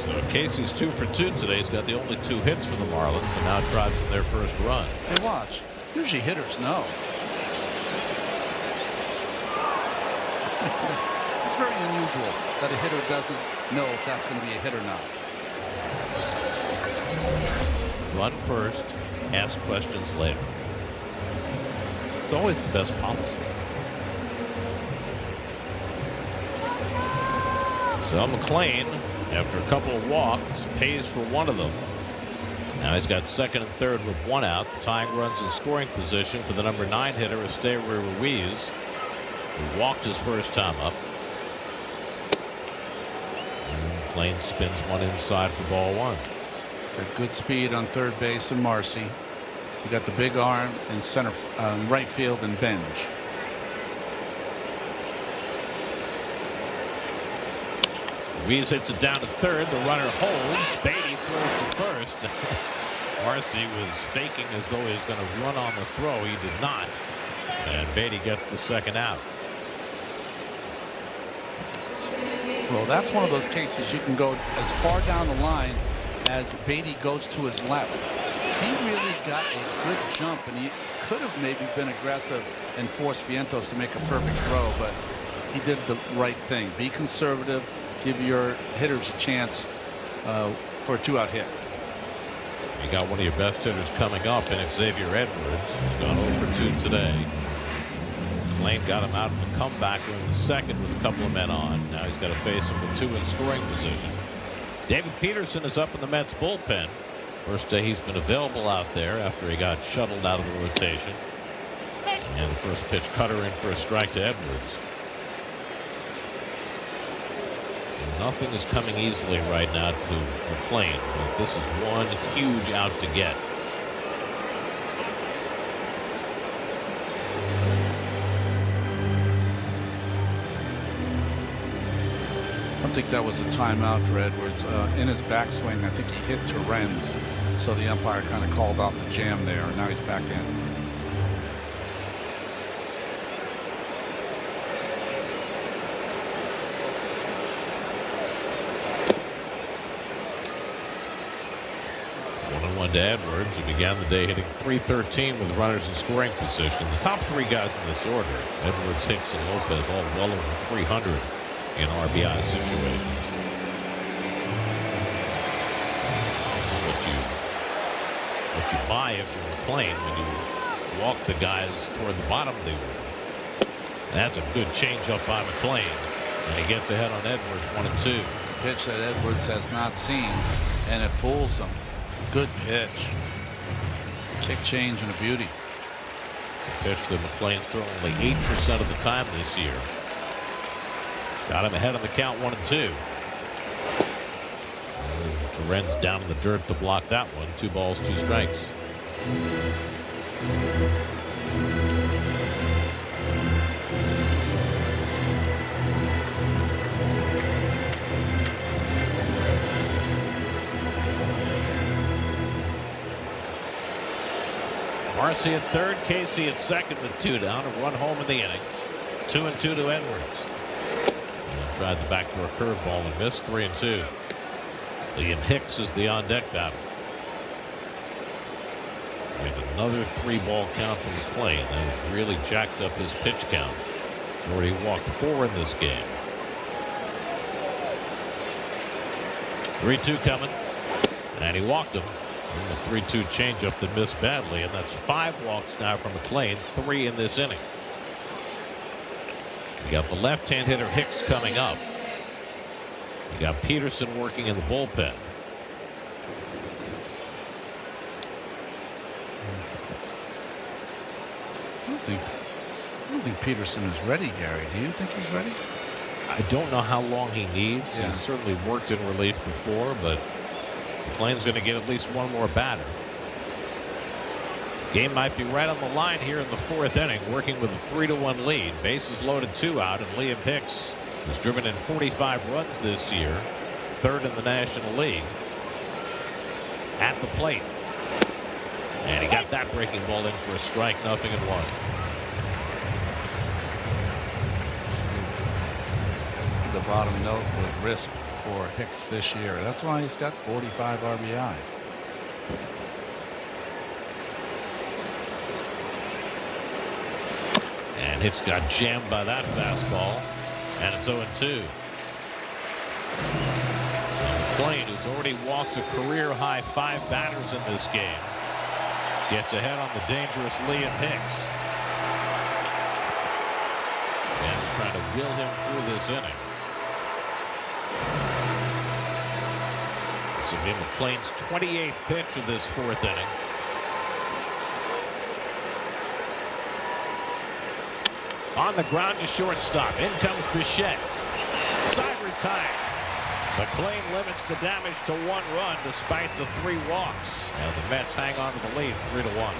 So Casey's 2 for 2 today. He's got the only 2 hits for the Marlins, and now drives in their first run.
Hey, watch. Usually hitters know. It's very unusual that a hitter doesn't know if that's going to be a hit or not.
Run first, ask questions later. It's always the best policy. So McLean, after a couple of walks, pays for one of them. Now he's got second and third with 1 out. The tying runs in scoring position for the number 9 hitter, Esteban Ruiz, who walked his first time up. McLean spins one inside for ball 1.
Got good speed on third base and Marcy. You got the big arm in center, right field and Bench.
Ruiz hits it down to third. The runner holds. Beatty throws to first. Marcy was faking as though he was going to run on the throw. He did not. And Beatty gets the second out.
Well, that's one of those cases you can go as far down the line as Beatty goes to his left. He really got a good jump, and he could have maybe been aggressive and forced Vientos to make a perfect throw, but he did the right thing. Be conservative, give your hitters a chance for a 2-out hit.
You got one of your best hitters coming up in Xavier Edwards, who's gone 0 for 2 today. Lane got him out in the comeback in the second with a couple of men on. Now he's got to face him with 2 in scoring position. David Peterson is up in the Mets bullpen. First day he's been available out there after he got shuttled out of the rotation. And the first pitch cutter in for a strike to Edwards. So nothing is coming easily right now to McLean. But this is one huge out to get.
I think that was a timeout for Edwards. In his backswing, I think he hit Torrens, so the umpire kind of called off the jam there. Now he's back in.
One to Edwards, who began the day hitting .313 with runners in scoring position. The top 3 guys in this order, Edwards, Hicks, and Lopez, all well over 300 in RBI situations. That's what you by if you're McLean when you walk the guys toward the bottom of the order. That's a good changeup by McLean, and he gets ahead on Edwards, 1-2.
It's a pitch that Edwards has not seen, and it fools him. Good pitch. Kick change and a beauty.
It's a pitch that McLean's thrown only 8% of the time this year. Got him ahead on the count, 1-2. Lorenz down in the dirt to block that one. 2 balls, 2 strikes. Marcy at third, Casey at second with 2 down, and 1 home in the inning. 2-2 to Edwards. And tried the backdoor curveball and missed. 3-2. Liam Hicks is the on-deck batter. And another 3-ball count from McLean. That has really jacked up his pitch count. He's already walked 4 in this game. 3-2 coming, and he walked him. And the 3-2 changeup that missed badly, and that's 5 walks now from McLean, 3 in this inning. You got the left-hand hitter Hicks coming up. You got Peterson working in the bullpen.
I don't think Peterson is ready, Gary. Do you think he's ready?
I don't know how long he needs.
Yeah.
He's certainly worked in relief before, but McLean's going to get at least 1 more batter. Game might be right on the line here in the 4th inning, working with a 3-1 lead. Bases loaded, 2 out, and Liam Hicks has driven in 45 runs this year, 3rd in the National League. At the plate, and he got that breaking ball in for a strike. 0-1.
The bottom note with risk for Hicks this year. That's why he's got 45 RBI.
And Hicks got jammed by that fastball, and it's 0-2. McLean, who's already walked a career-high 5 batters in this game, gets ahead on the dangerous Liam Hicks. And is trying to will him through this inning. This will be McLean's 28th pitch of this 4th inning. On the ground to shortstop. In comes Bichette. Side retired. McLean limits the damage to 1 run despite the 3 walks. And the Mets hang on to the lead 3-1.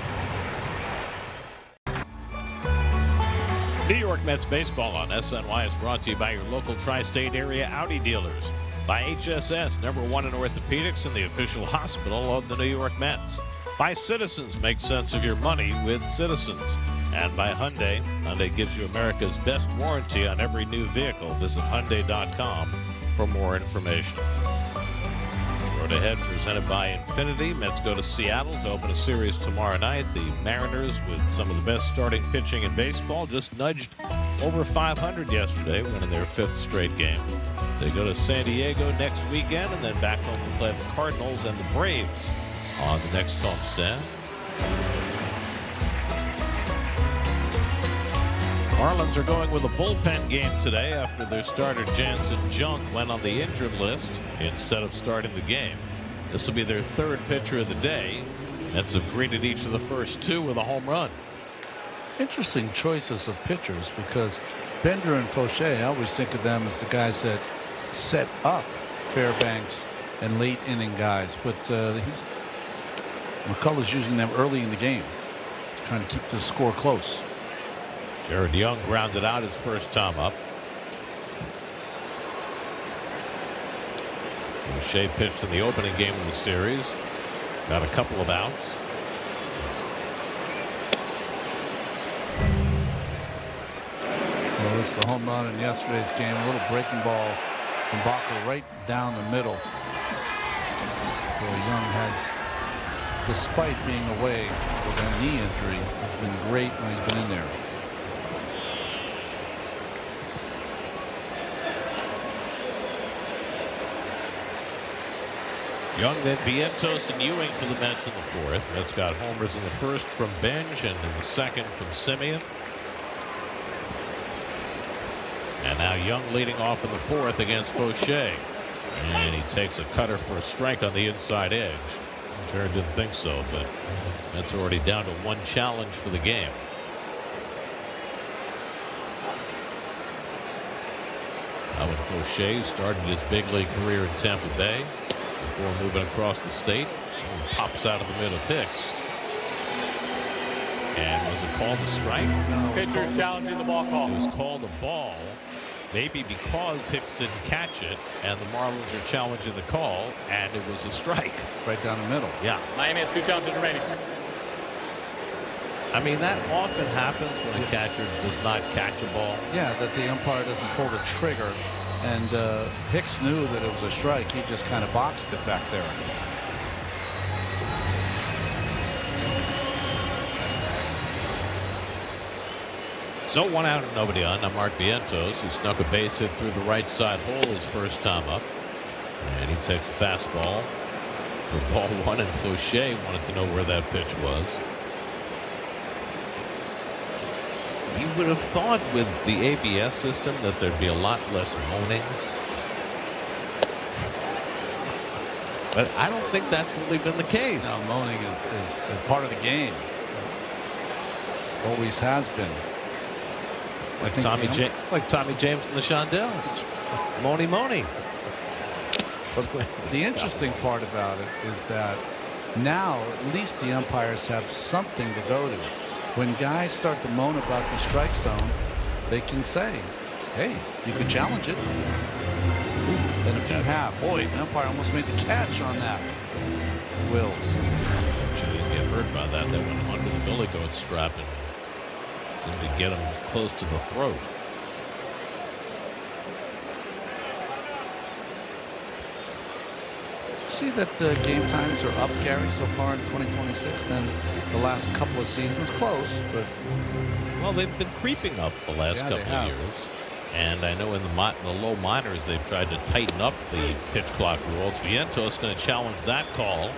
New York Mets baseball on SNY is brought to you by your local tri-state area Audi dealers. By HSS, #1 in orthopedics and the official hospital of the New York Mets. By Citizens, make sense of your money with Citizens. And by Hyundai. Hyundai gives you America's best warranty on every new vehicle. Visit Hyundai.com for more information. Road ahead presented by Infinity. Mets go to Seattle to open a series tomorrow night. The Mariners, with some of the best starting pitching in baseball, just nudged over 500 yesterday, winning their 5th straight game. They go to San Diego next weekend and then back home to play the Cardinals and the Braves on the next homestand. Marlins are going with a bullpen game today after their starter Jansen Junk went on the injured list instead of starting the game. This will be their 3rd pitcher of the day. Mets have greeted each of the first 2 with a home run.
Interesting choices of pitchers, because Bender and Fauché, I always think of them as the guys that set up Fairbanks and late inning guys, but McCullough's using them early in the game, trying to keep the score close.
Jared Young grounded out his first time up. O'Shea pitched in the opening game of the series. Got a couple of outs.
Well, it's the home run in yesterday's game. A little breaking ball from Baca right down the middle. Well, Young has, despite being away with a knee injury, has been great when he's been in there.
Young, then Vientos and Ewing for the Mets in the fourth. Mets got homers in the first from Benj and in the second from Simeon. And now Young leading off in the fourth against Fauché. And he takes a cutter for a strike on the inside edge. Turner didn't think so, but that's already down to one challenge for the game. Howard Fauché started his big league career in Tampa Bay before moving across the state. He pops out of the mid of Hicks. And was it called a strike?
No,
Pitcher challenging the ball call.
It was called a ball, maybe because Hicks didn't catch it, and the Marlins are challenging the call, and it was a strike.
right down the middle.
Yeah.
Miami has 2 challenges remaining.
I mean, that often happens when a catcher does not catch a ball.
Yeah, that the umpire doesn't pull the trigger. And Hicks knew that it was a strike. He just kind of boxed it back there.
So 1 out and nobody on. Now Mark Vientos, who snuck a base hit through the right side hole his first time up. And he takes a fastball for ball 1, and Fauché wanted to know where that pitch was. You would have thought with the ABS system that there'd be a lot less moaning. But I don't think that's really been the case.
Now, moaning is part of the game. Always has been.
Like Tommy James and the Shondells. Moany.
The interesting part about it is that now at least the umpires have something to go to. When guys start to moan about the strike zone, they can say, hey, you could challenge it. Ooh, and if you have, boy, the umpire almost made the catch on that. Wills.
She didn't get hurt by that. That went under the billy goat strap and seemed to get him close to the throat.
See that the game times are up, Gary, so far in 2026 than the last couple of seasons. Close, but
well, they've been creeping up the last couple of years. And I know in the low minors they've tried to tighten up the pitch clock rules. Vientos going to challenge that call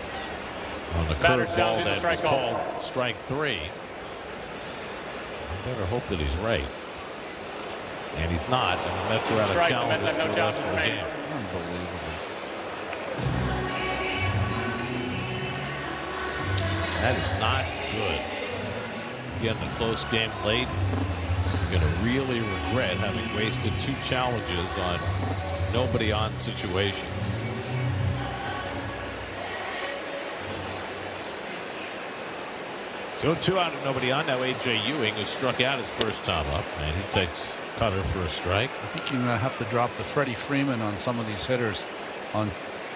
on the curveball that was called strike 3. I better hope that he's right. And he's not. And the Mets are out of challenges for the rest of the game.
unbelievable.
That is not good. Getting a close game late. You're going to really regret having wasted 2 challenges on nobody on situations. So 2 out and nobody on. Now A.J. Ewing, who struck out his first time up, and he takes cutter for a strike.
I think you're going to have to drop the Freddie Freeman on some of these hitters on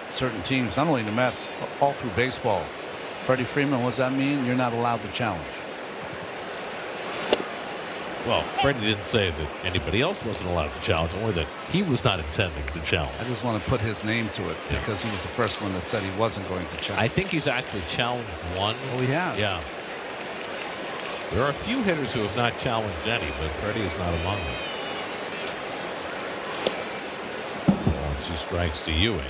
certain teams, not only the Mets, all through baseball. Freddie Freeman, what does that mean? You're not allowed to challenge.
Well, Freddie didn't say that anybody else wasn't allowed to challenge, or that he was not intending to challenge.
I just want to put his name to it because he was the first one that said he wasn't going to challenge.
I think he's actually challenged 1.
Oh, he has?
Yeah. There are a few hitters who have not challenged any, but Freddie is not among them. 2 strikes to Ewing.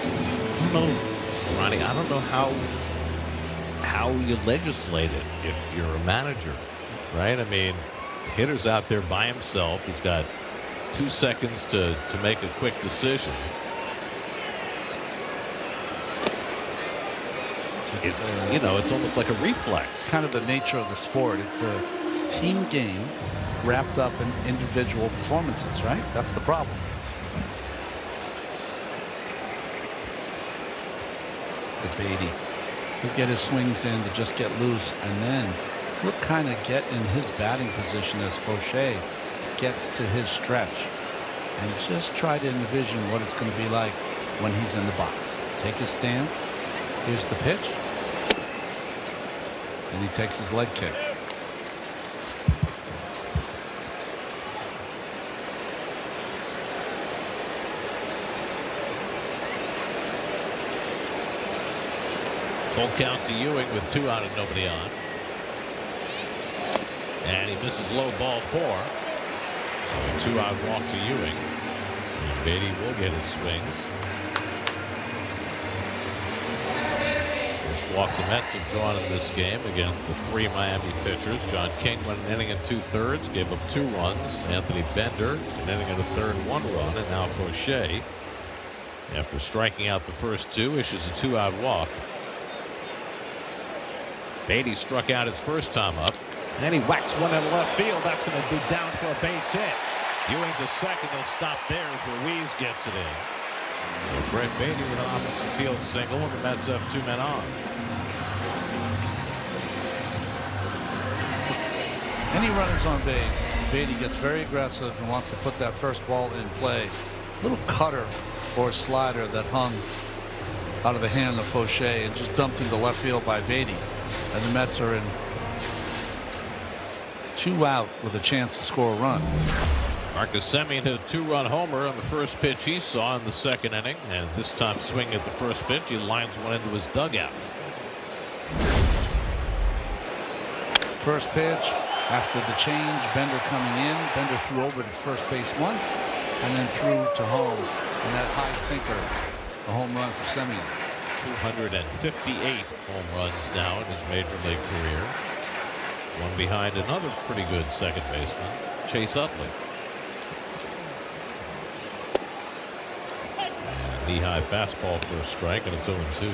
I don't know, Ronnie, I don't know how you legislate it if you're a manager, right? I mean, the hitter's out there by himself. He's got 2 seconds to make a quick decision. It's you know, it's almost like a reflex.
Kind of the nature of the sport. It's a team game wrapped up in individual performances, right? That's the problem. Beatty. He'll get his swings in to just get loose, and then he'll kind of get in his batting position as Fauché gets to his stretch, and just try to envision what it's going to be like when he's in the box. Take his stance. Here's the pitch, and he takes his leg kick.
Full count to Ewing with 2 out and nobody on. And he misses low ball 4. So a 2-out walk to Ewing. Beatty will get his swings. First walk the Mets have drawn in this game against the 3 Miami pitchers. John King went an inning and 2/3, gave up 2 runs. Anthony Bender, an inning and a third, 1 run, and now Fauché, after striking out the first 2, issues a 2-out walk. Beatty struck out his first time up.
And he whacks one in left field. That's going to be down for a base hit. Ewing to second. He'll stop there as Ruiz gets it in.
So Brett Beatty with an opposite field single, and the Mets have 2 men on.
Any runners on base, Beatty gets very aggressive and wants to put that first ball in play. Little cutter or slider that hung out of the hand of Fauché and just dumped into left field by Beatty. And the Mets are in 2 out with a chance to score a run.
Marcus Semien hit a 2-run homer on the first pitch he saw in the second inning, and this time swinging at the first pitch, he lines one into his dugout.
First pitch after the change, Bender coming in. Bender threw over to first base once and then threw to home, and that high sinker, a home run for Semien.
258 home runs now in his major league career. One behind another pretty good second baseman, Chase Utley. And knee-high fastball for a strike, and it's 0-2.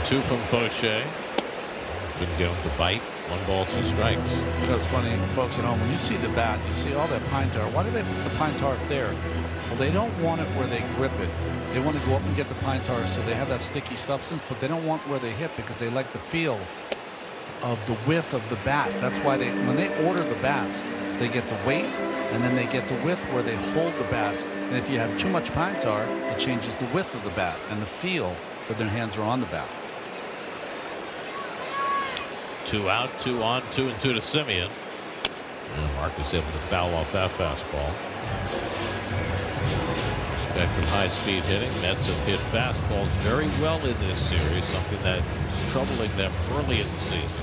Two from Fauché. Couldn't get him to bite. 1 ball, 2 strikes.
You know, it's funny, folks at home, when you see the bat, you see all that pine tar. Why do they put the pine tar up there? Well, they don't want it where they grip it. They want to go up and get the pine tar so they have that sticky substance, but they don't want where they hit because they like the feel of the width of the bat. That's why when they order the bats, they get the weight and then they get the width where they hold the bats. And if you have too much pine tar, it changes the width of the bat and the feel where their hands are on the bat.
2 out, 2 on, 2-2 to Semien. And Marcus able to foul off that fastball. Spectrum high-speed hitting. Mets have hit fastballs very well in this series, something that is troubling them early in the season.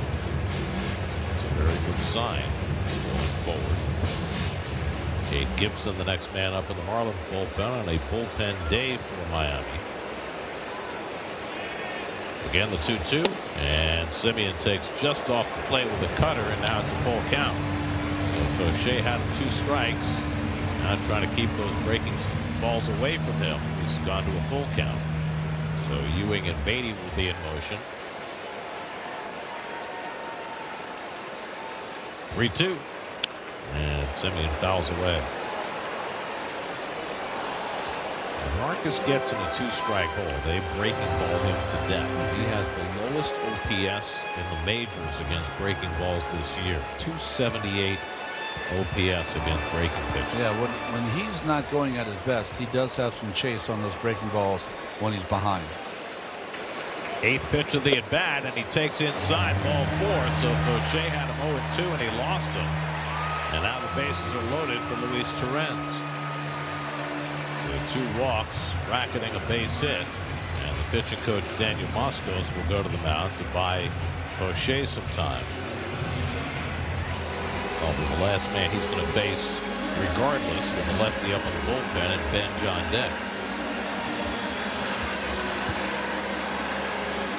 It's a very good sign going forward. Kate Gibson, the next man up in the Marlins bullpen, on a bullpen day for Miami. Again, the 2-2, and Semien takes just off the plate with a cutter, and now it's a full count. So Fauché had 2 strikes. Now trying to keep those breaking balls away from him. He's gone to a full count. So Ewing and Beatty will be in motion. 3-2, and Semien fouls away. Marcus gets in a 2-strike hole. They breaking ball him to death. He has the lowest OPS in the majors against breaking balls this year. 278 OPS against breaking pitches.
Yeah, when he's not going at his best, he does have some chase on those breaking balls when he's behind.
8th pitch of the at bat, and he takes inside, ball 4. So Fauché had him 0-2, and he lost him. And now the bases are loaded for Luis Torrens. 2 walks, bracketing a base hit, and the pitching coach Daniel Moskos will go to the mound to buy Fauché some time. Probably the last man he's going to face, regardless, with the lefty up in the bullpen, and Ben John Deck.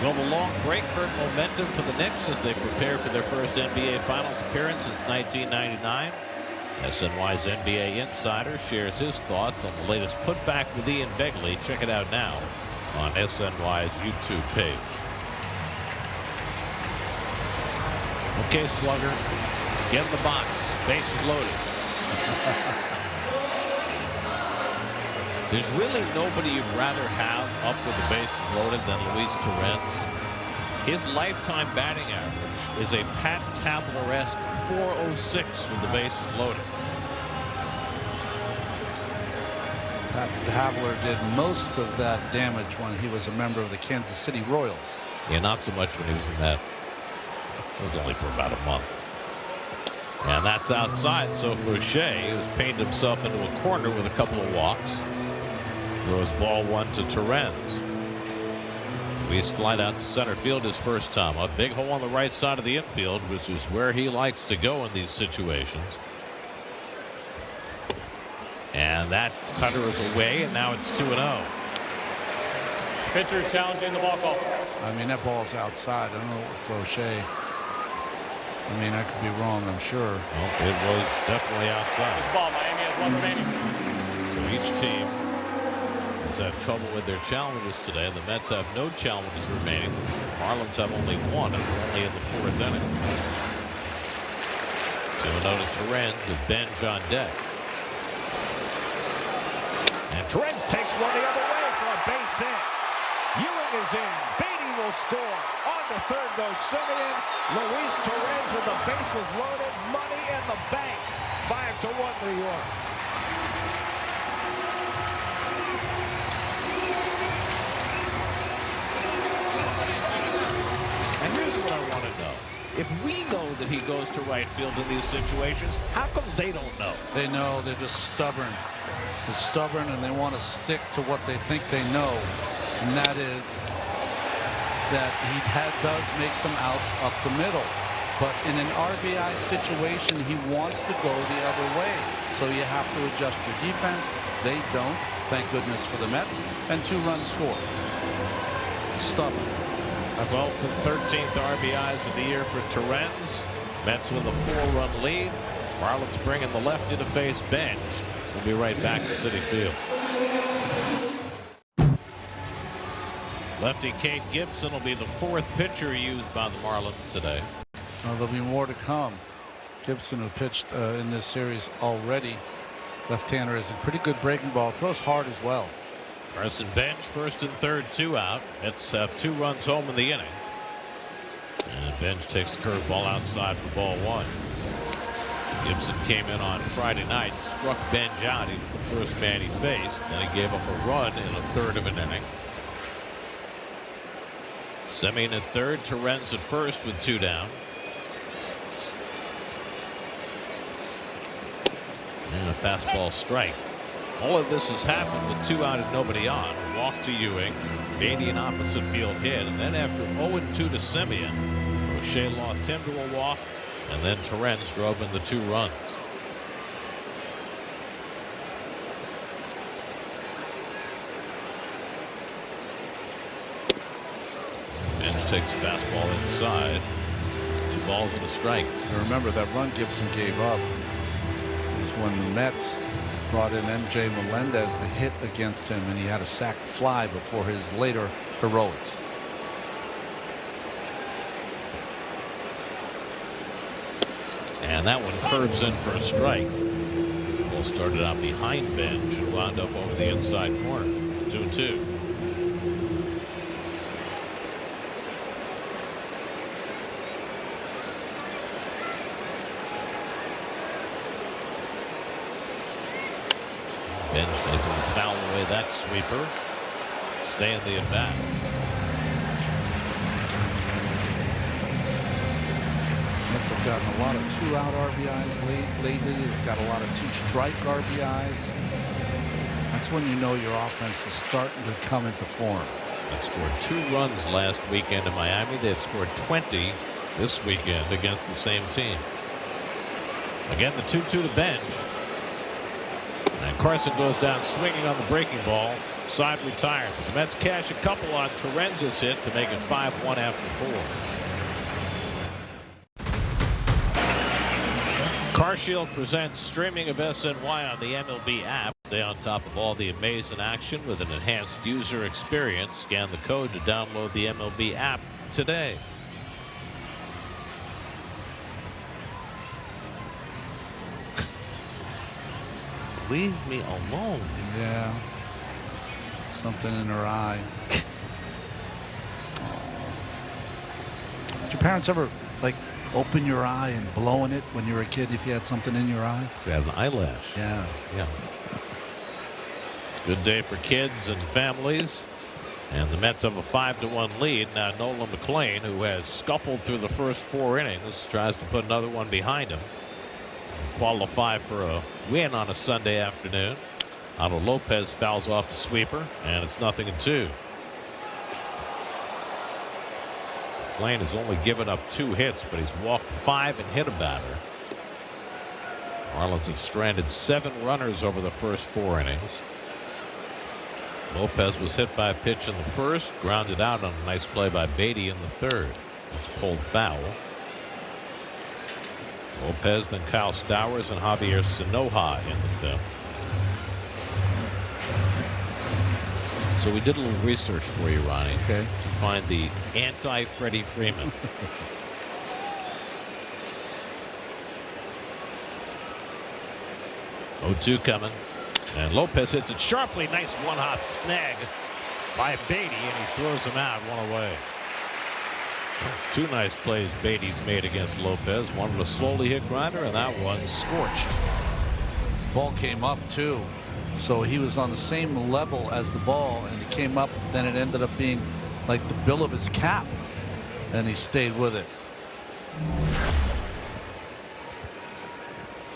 Well, the long break hurt momentum for the Knicks as they prepare for their first NBA Finals appearance since 1999. SNY's NBA insider shares his thoughts on the latest putback with Ian Begley. Check it out now on SNY's YouTube page. Okay, Slugger, get in the box. Bases loaded. There's really nobody you'd rather have up with the bases loaded than Luis Torrens. His lifetime batting average is a Pat Tabler-esque 406 with the bases loaded.
Pat Tabler did most of that damage when he was a member of the Kansas City Royals.
Yeah, not so much when he was in that. It was only for about a month. And that's outside. So Fauché has painted himself into a corner with a couple of walks. Throws ball 1 to Torrens. He's flied out to center field his first time. A big hole on the right side of the infield, which is where he likes to go in these situations. And that cutter is away, and now it's 2-0.
Pitcher is challenging the ball call.
I mean, that ball's outside. I don't know what for O'Shea. I mean, I could be wrong, I'm sure.
Well, it was definitely outside.
Ball, Miami has one remaining.
So each team has had trouble with their challenges today. The Mets have no challenges remaining. The Marlins have only one, and they're only in the 4th inning. 2-0 to Torrens with Benj on deck.
And Torrens takes one the other way for a base hit. Ewing is in. Beatty will score. On to third goes Simeon. Luis Torrens with the bases loaded. Money in the bank. 5-1 New York.
And here's what I want to know. If we know that he goes to right field in these situations, how come they don't know?
They know. They're just stubborn. They're stubborn, and they want to stick to what they think they know. And that is that he does make some outs up the middle. But in an RBI situation, he wants to go the other way. So you have to adjust your defense. They don't, thank goodness for the Mets, and 2 runs score. Stubborn.
That's 12th and 13th RBIs of the year for Torrens. Mets with a 4-run lead. Marlins bringing the lefty to face Benj. We'll be right back to Citi Field. Lefty Kate Gibson will be the 4th pitcher used by the Marlins today.
There'll be more to come. Gibson, who pitched in this series already, left-hander, is a pretty good breaking ball. Throws hard as well.
Carson Benj, 1st and 3rd, 2 out. Mets have 2 runs home in the inning. And Benj takes the curveball outside for ball 1. Gibson came in on Friday night, struck Benj out. He was the first man he faced. Then he gave up a run in a 3rd of an inning. Semien at 3rd, Torrens at 1st with 2 down. And a fastball strike. All of this has happened with 2 out and nobody on. Walk to Ewing, Beatty an opposite field hit, and then after 0-2 to Semien, O'Shea lost him to a walk, and then Torrens drove in the 2 runs. Benj takes a fastball inside. 2 balls and a strike.
And remember, that run Gibson gave up was when the Mets brought in M.J. Melendez to hit against him, and he had a sac fly before his later heroics.
And that one curves in for a strike. Ball started out behind Benj and wound up over the inside corner. 2-2. Benj able to foul away that sweeper. Stay in the at-bat.
Mets have gotten a lot of 2-out RBIs lately. They've got a lot of 2-strike RBIs. That's when you know your offense is starting to come into form.
They scored 2 runs last weekend in Miami. They've scored 20 this weekend against the same team. Again, the 2-2 to Benj. And Carson goes down swinging on the breaking ball. Side retired. But the Mets cash a couple on Torrens' hit to make it 5-1 after 4. CarShield presents streaming of SNY on the MLB app. Stay on top of all the amazing action with an enhanced user experience. Scan the code to download the MLB app today. Leave me alone.
Yeah. Something in her eye. Did your parents ever, like, open your eye and blow in it when you were a kid if you had something in your eye?
If you had an eyelash.
Yeah.
Yeah. Good day for kids and families. And the Mets have a 5-1 lead. Now Nolan McLean, who has scuffled through the first 4 innings, tries to put another one behind him. Qualify for a win on a Sunday afternoon. Otto Lopez fouls off a sweeper, and it's 0-2. McLean has only given up 2 hits, but he's walked 5 and hit a batter. Marlins have stranded 7 runners over the first 4 innings. Lopez was hit by a pitch in the first, grounded out on a nice play by Beatty in the third. It's pulled foul. Lopez, then Kyle Stowers and Javier Sinoja in the 5th. So we did a little research for you, Ronnie,
Okay.
to find the anti-Freddie Freeman. Oh-2 coming. And Lopez hits it sharply. Nice one-hop snag by Beatty, and he throws him out 1 away. 2 nice plays Beatty's made against Lopez. One with a slowly hit grinder, and that one scorched.
Ball came up too, so he was on the same level as the ball, and it came up. Then it ended up being like the bill of his cap, and he stayed with it.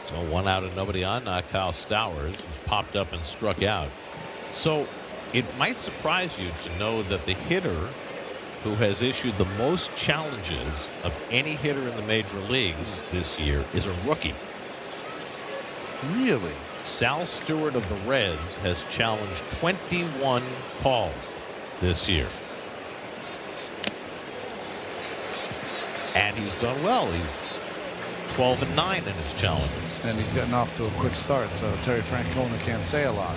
So 1 out and nobody on. Now Kyle Stowers was popped up and struck out. So it might surprise you to know that the hitter who has issued the most challenges of any hitter in the major leagues this year is a rookie.
Really?
Sal Stewart of the Reds has challenged 21 calls this year. And he's done well. He's 12-9 in his challenges.
And he's gotten off to a quick start, so Terry Francona can't say a lot.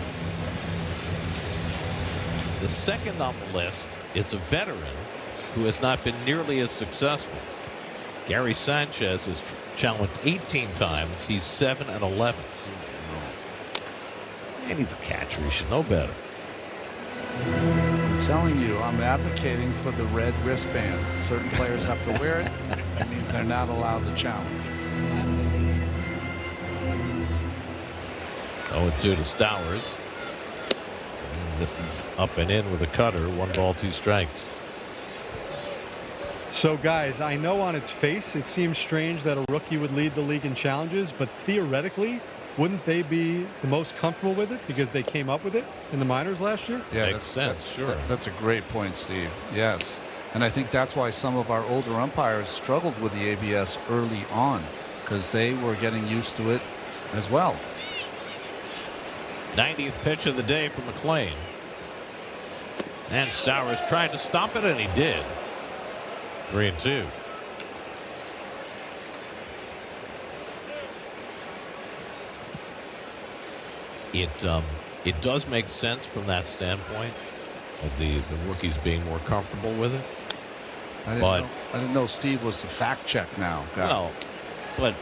The second on the list is a veteran who has not been nearly as successful. Gary Sanchez has challenged 18 times. He's 7-11. And he's a catcher. He should know better.
I'm telling you, I'm advocating for the red wristband. Certain players have to wear it. That means they're not allowed to challenge.
0-2 to Stowers. This is up and in with a cutter. 1 ball, 2 strikes.
So, guys, I know on its face it seems strange that a rookie would lead the league in challenges, but theoretically, wouldn't they be the most comfortable with it because they came up with it in the minors last year?
Yeah,
Makes sense, sure.
That's a great point, Steve. Yes. And I think that's why some of our older umpires struggled with the ABS early on, because they were getting used to it as well.
90th pitch of the day for McLean. And Stowers tried to stop it, and he did. 3-2. It does make sense from that standpoint of the rookies being more comfortable with it.
I didn't know Steve was the fact check now.
No, but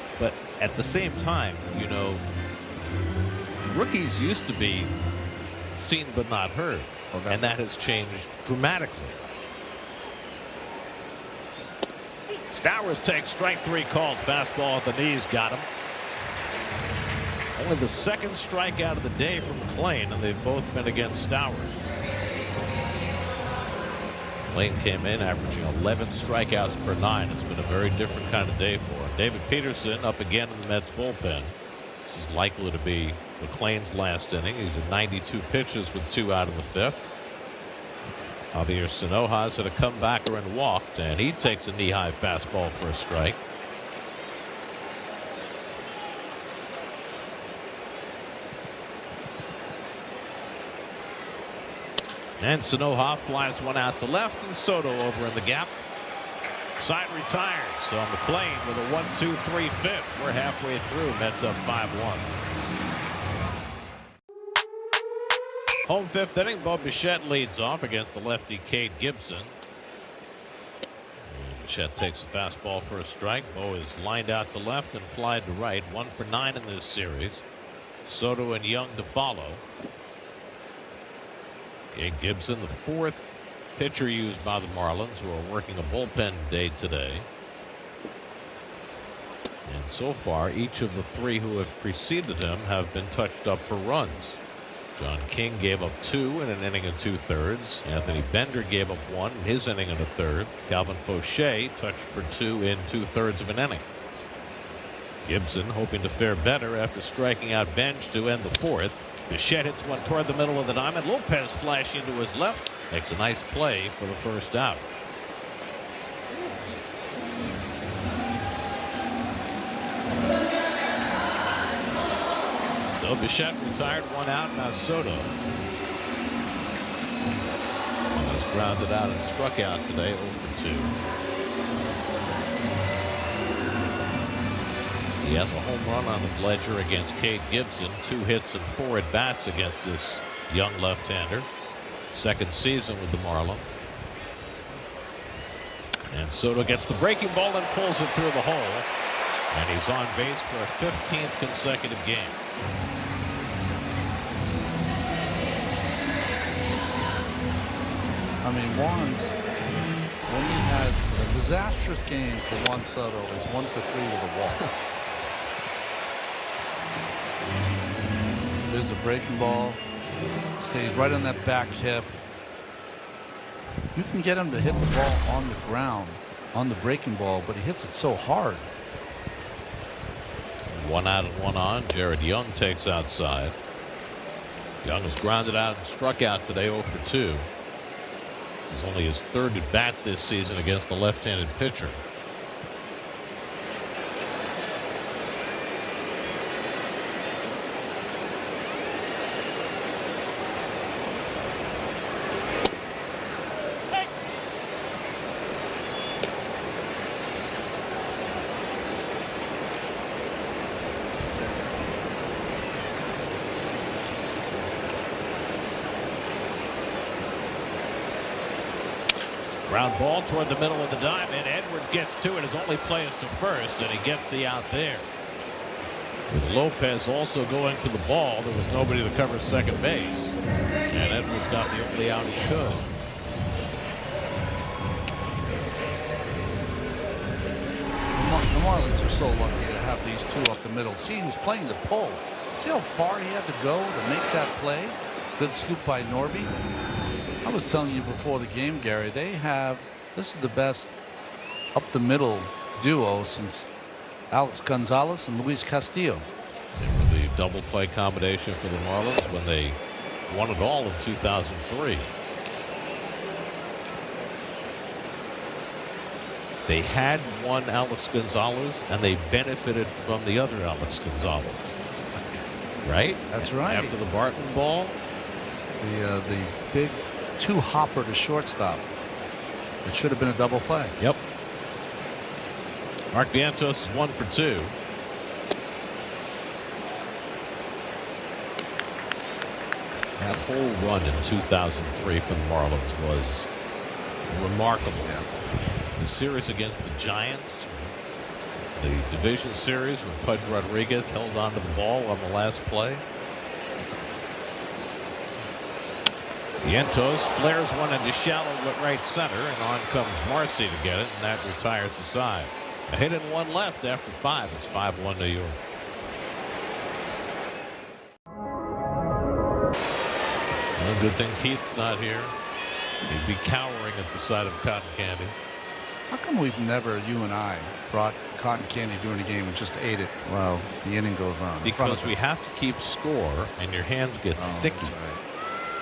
at the same time, you know, rookies used to be seen but not heard, and that has changed dramatically. Stowers takes strike 3 called. Fastball at the knees got him. Only the second strikeout of the day from McLean, and they've both been against Stowers. McLean came in averaging 11 strikeouts per 9. It's been a very different kind of day for him. David Peterson up again in the Mets bullpen. This is likely to be McLean's last inning. He's at 92 pitches with 2 out in the 5th. Javier Sinoja's hit a comebacker and walked, and he takes a knee-high fastball for a strike. And Sinoja flies one out to left, and Soto over in the gap. Side retired. So McLean with a 1-2-3-5. We're halfway through. Mets up 5-1. Home 5th inning. Bo Bichette leads off against the lefty Cade Gibson. And Bichette takes a fastball for a strike. Bo is lined out to left and flied to right. 1 for 9 in this series. Soto and Young to follow. Cade Gibson, the 4th pitcher used by the Marlins, who are working a bullpen day today. And so far, each of the 3 who have preceded him have been touched up for runs. John King gave up 2 in an inning and 2/3. Anthony Bender gave up 1 in his inning and a 1/3. Calvin Fauché touched for 2 in 2/3 of an inning. Gibson hoping to fare better after striking out Bench to end the 4th. Bichette hits one toward the middle of the diamond. Lopez flashing to his left. Makes a nice play for the first out. So Bichette retired, 1 out. Now Soto was grounded out and struck out today, 0 for 2. He has a home run on his ledger against Cade Gibson, 2 hits and 4 at bats against this young left-hander. Second season with the Marlins. And Soto gets the breaking ball and pulls it through the hole. And he's on base for a 15th consecutive game.
I mean, Juan's, when he has a disastrous game for Juan Soto, is 1 for 3 with a walk. There's a breaking ball. Stays right on that back hip. You can get him to hit the ball on the ground on the breaking ball, but he hits it so hard.
1 out and 1 on. Jared Young takes outside. Young is grounded out and struck out today, 0 for 2. This is only his 3rd at bat this season against the left-handed pitcher. Ground ball toward the middle of the diamond. Edward gets to it. His only play is to first, and he gets the out there. With Lopez also going for the ball, there was nobody to cover second base. And Edwards got the only out he could.
The Marlins are so lucky to have these two up the middle. See, who's playing the pull. See how far he had to go to make that play? Good scoop by Norby. I was telling you before the game, Gary, this is the best up the middle duo since Alex Gonzalez and Luis Castillo.
They were the double play combination for the Marlins when they won it all in 2003. They had one Alex Gonzalez and they benefited from the other Alex Gonzalez. Right?
That's right.
After the Barton ball.
The big 2-hopper to shortstop. It should have been a double play.
Yep. Mark Vientos is 1 for 2. That whole run in 2003 for the Marlins was remarkable.
Yeah.
The series against the Giants, the division series when Pudge Rodriguez held onto the ball on the last play. Vientos flares one into shallow right center, and on comes Marcy to get it, and that retires the side. A hit and 1 left after 5. It's 5-1 New York. Well, good thing Heath's not here. He'd be cowering at the sight of cotton candy.
How come we've never, you and I, brought cotton candy during a game and just ate it while the inning goes on?
Because we have to keep score, and your hands get sticky.
That's right.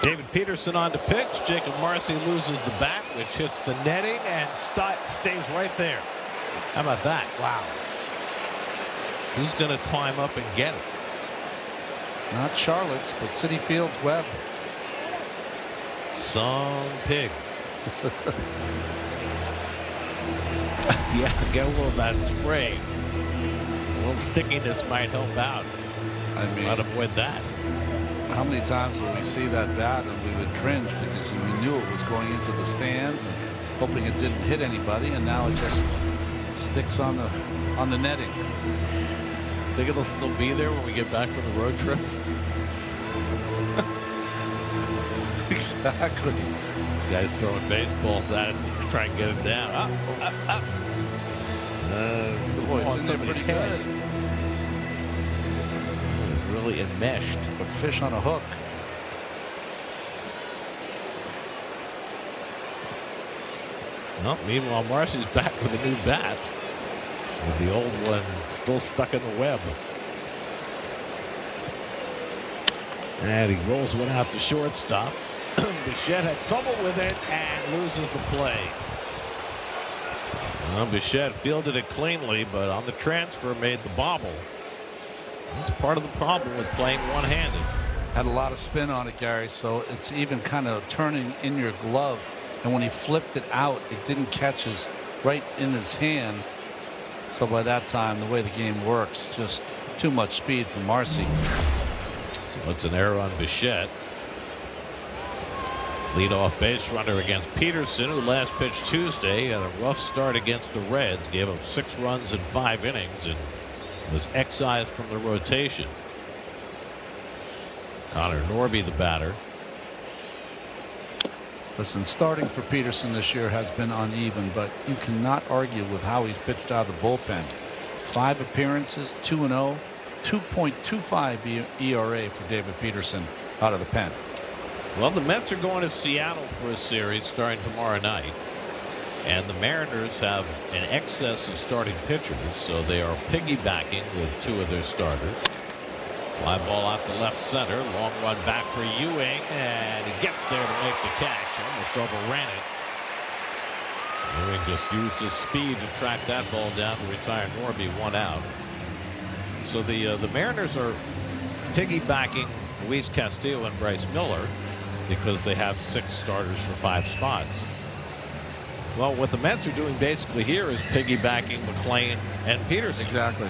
David Peterson on to pitch. Jacob Marcy loses the bat, which hits the netting and stays right there. How about that?
Wow.
Who's going to climb up and get it?
Not Charlotte's, but Citi Field's Webb.
Some pig. Yeah, get a little of that spray. A little stickiness might help out.
I mean,
might avoid that.
How many times will we see that bat and we would cringe because we knew it was going into the stands and hoping it didn't hit anybody, and now it just sticks on the netting.
Think it'll still be there when we get back from the road trip?
Exactly.
Guys throwing baseballs at it to try and get it down. It's going to go on somebody's head. It's really enmeshed.
A fish on a hook.
Well, meanwhile, Marcy's back with a new bat, with the old one still stuck in the web. And he rolls one out to shortstop. Bichette had trouble with it and loses the play. Bichette fielded it cleanly, but on the transfer made the bobble. That's part of the problem with playing one-handed.
Had a lot of spin on it, Gary, so it's even kind of turning in your glove. And when he flipped it out, it didn't catch right in his hand. So by that time, the way the game works, just too much speed for Marcy.
So it's an error on Bichette. Leadoff base runner against Peterson, who last pitched Tuesday had a rough start against the Reds, gave up 6 runs in 5 innings and was excised from the rotation. Connor Norby, the batter.
Listen, starting for Peterson this year has been uneven, but you cannot argue with how he's pitched out of the bullpen. 5 appearances, 2-0, 2.25 ERA for David Peterson out of the pen.
Well, the Mets are going to Seattle for a series starting tomorrow night. And the Mariners have an excess of starting pitchers, so they are piggybacking with 2 of their starters. Fly ball out to left center. Long run back for Ewing, and he gets there to make the catch. Almost overran it. Ewing just used his speed to track that ball down to retire Norby, 1 out. So the Mariners are piggybacking Luis Castillo and Bryce Miller because they have 6 starters for 5 spots. Well, what the Mets are doing basically here is piggybacking McClain and Peterson.
Exactly.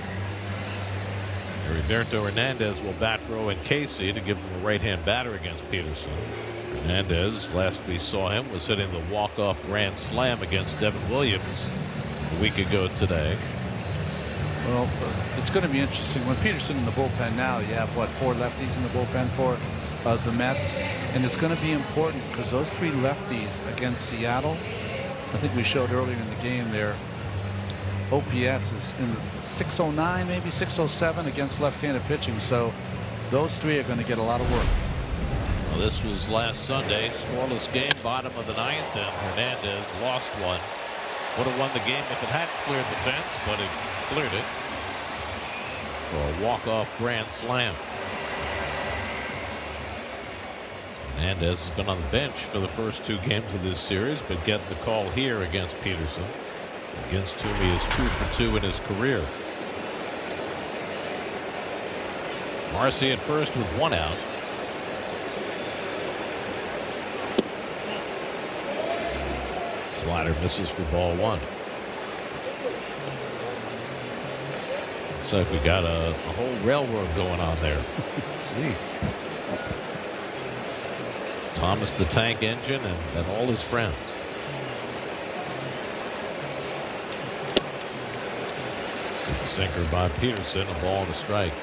Roberto Hernandez will bat for Owen Casey to give him a right-hand batter against Peterson. Hernandez, last we saw him, was hitting the walk-off grand slam against Devin Williams a week ago today.
Well, it's going to be interesting when Peterson in the bullpen now. You have what, 4 lefties in the bullpen for the Mets, and it's going to be important because those 3 lefties against Seattle. I think we showed earlier in the game there. OPS is in the 609, maybe 607 against left-handed pitching. So those 3 are going to get a lot of work.
Well, this was last Sunday, scoreless game, bottom of the 9th, and Hernandez lost one. Would have won the game if it hadn't cleared the fence, but it cleared it for a walk-off grand slam. Hernandez has been on the bench for the first 2 games of this series, but getting the call here against Peterson, against whom he is 2 for 2 in his career. Marcy at first with 1 out. Slider misses for ball 1. Looks like we got a whole railroad going on there.
See.
It's Thomas the Tank Engine and all his friends. Sinker by Peterson, a ball and a strike.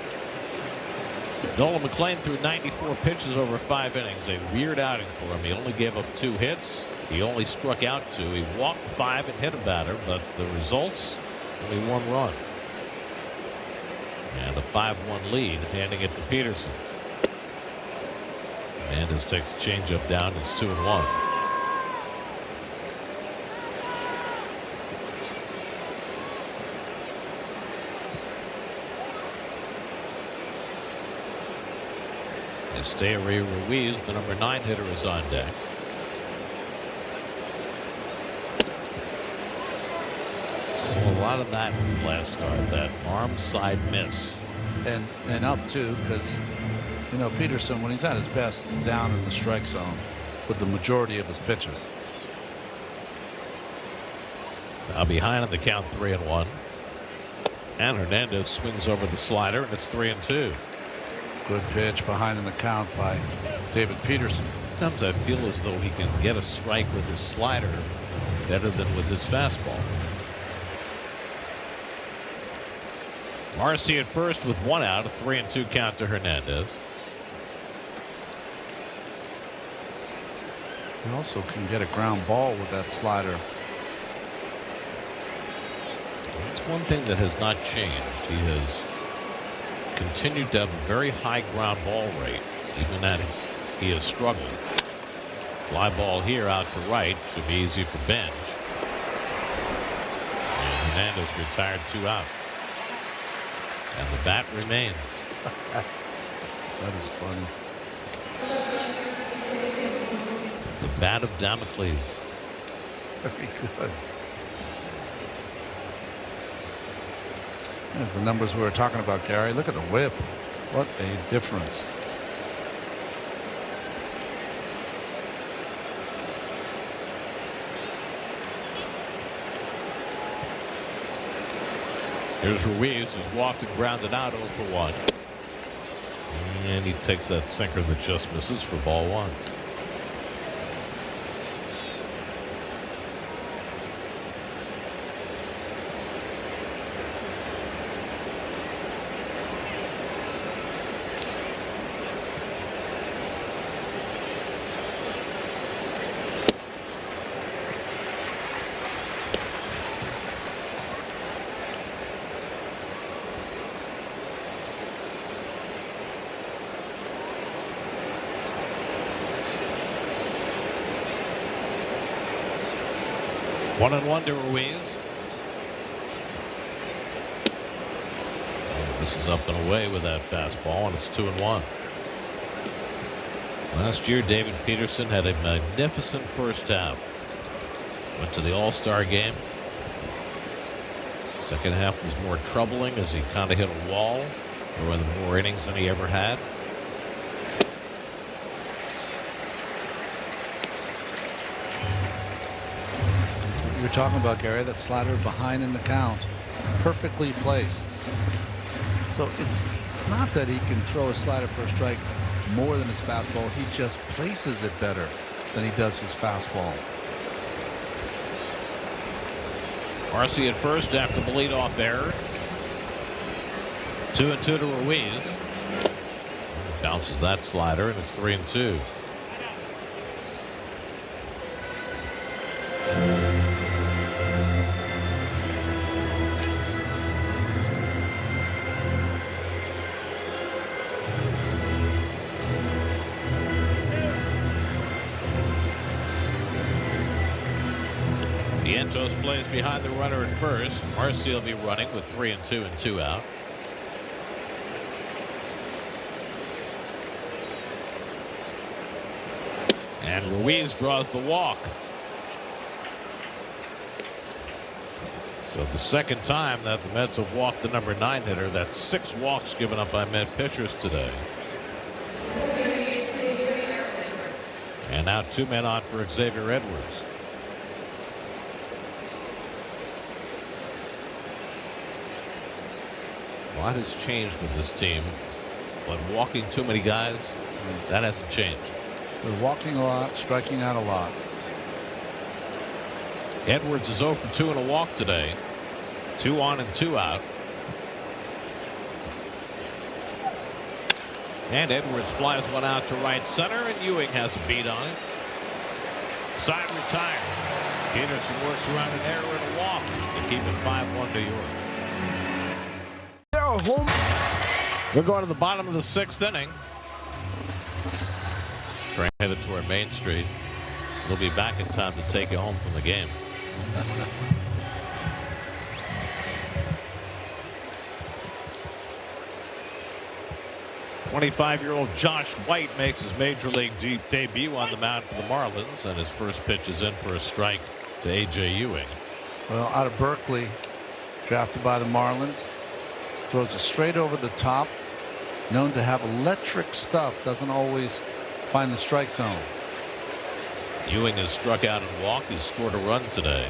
Nolan McClain threw 94 pitches over 5 innings. A weird outing for him. He only gave up 2 hits. He only struck out 2. He walked 5 and hit a batter, but the results, only 1 run. And a 5-1 lead, handing it to Peterson. Hernandez takes the changeup down. It's 2-1. Esteury Ruiz, the number 9 hitter, is on deck. So a lot of that was last start, that arm side miss.
And up too, because you know Peterson, when he's at his best, is down in the strike zone with the majority of his pitches.
Now behind on the count, 3-1. And Hernandez swings over the slider, and it's 3-2.
Good pitch behind in the count by David Peterson.
Sometimes I feel as though he can get a strike with his slider better than with his fastball. Marcy at first with 1 out, a 3-2 count to Hernandez.
He also can get a ground ball with that slider.
That's one thing that has not changed. He has continued to have a very high ground ball rate, even as he has struggled. Fly ball here out to right, should be easy for Bench. And Hernandez retired 2 out. And the bat remains.
That is funny.
The bat of Damocles.
Very good. There's the numbers we were talking about, Gary. Look at the whip. What a difference.
Here's Ruiz, who's walked and grounded out 0 for 1. And he takes that sinker that just misses for ball 1. One and one to Ruiz. This is up and away with that fastball, and it's 2-1. Last year, David Peterson had a magnificent first half. Went to the All-Star game. Second half was more troubling as he kind of hit a wall, throwing more innings than he ever had.
You're talking about, Gary, that slider behind in the count, perfectly placed. So it's not that he can throw a slider for a strike more than his fastball. He just places it better than he does his fastball.
Marcy at first after the leadoff error. 2-2 to Ruiz. Bounces that slider, and it's 3-2. Vientos plays behind the runner at first. Marcy will be running with 3-2 and 2 out. And Ruiz draws the walk. So the second time that the Mets have walked the number 9 hitter. That's 6 walks given up by Met pitchers today. And now 2 men on for Xavier Edwards. A lot has changed with this team, but walking too many guys, that hasn't changed.
They're walking a lot, striking out a lot.
Edwards is 0 for 2 in a walk today. 2 on and 2 out. And Edwards flies one out to right center, and Ewing has a beat on it. Side retired. Peterson works around an error and a walk to keep it 5-1 New York. We're going to the bottom of the 6th inning. Train headed toward Main Street. We'll be back in time to take you home from the game. '25-year-old Josh White makes his major league debut on the mound for the Marlins, and his first pitch is in for a strike to A.J. Ewing.
Well, out of Berkeley, drafted by the Marlins. Throws it straight over the top. Known to have electric stuff. Doesn't always find the strike zone.
Ewing has struck out and walked. He scored a run today.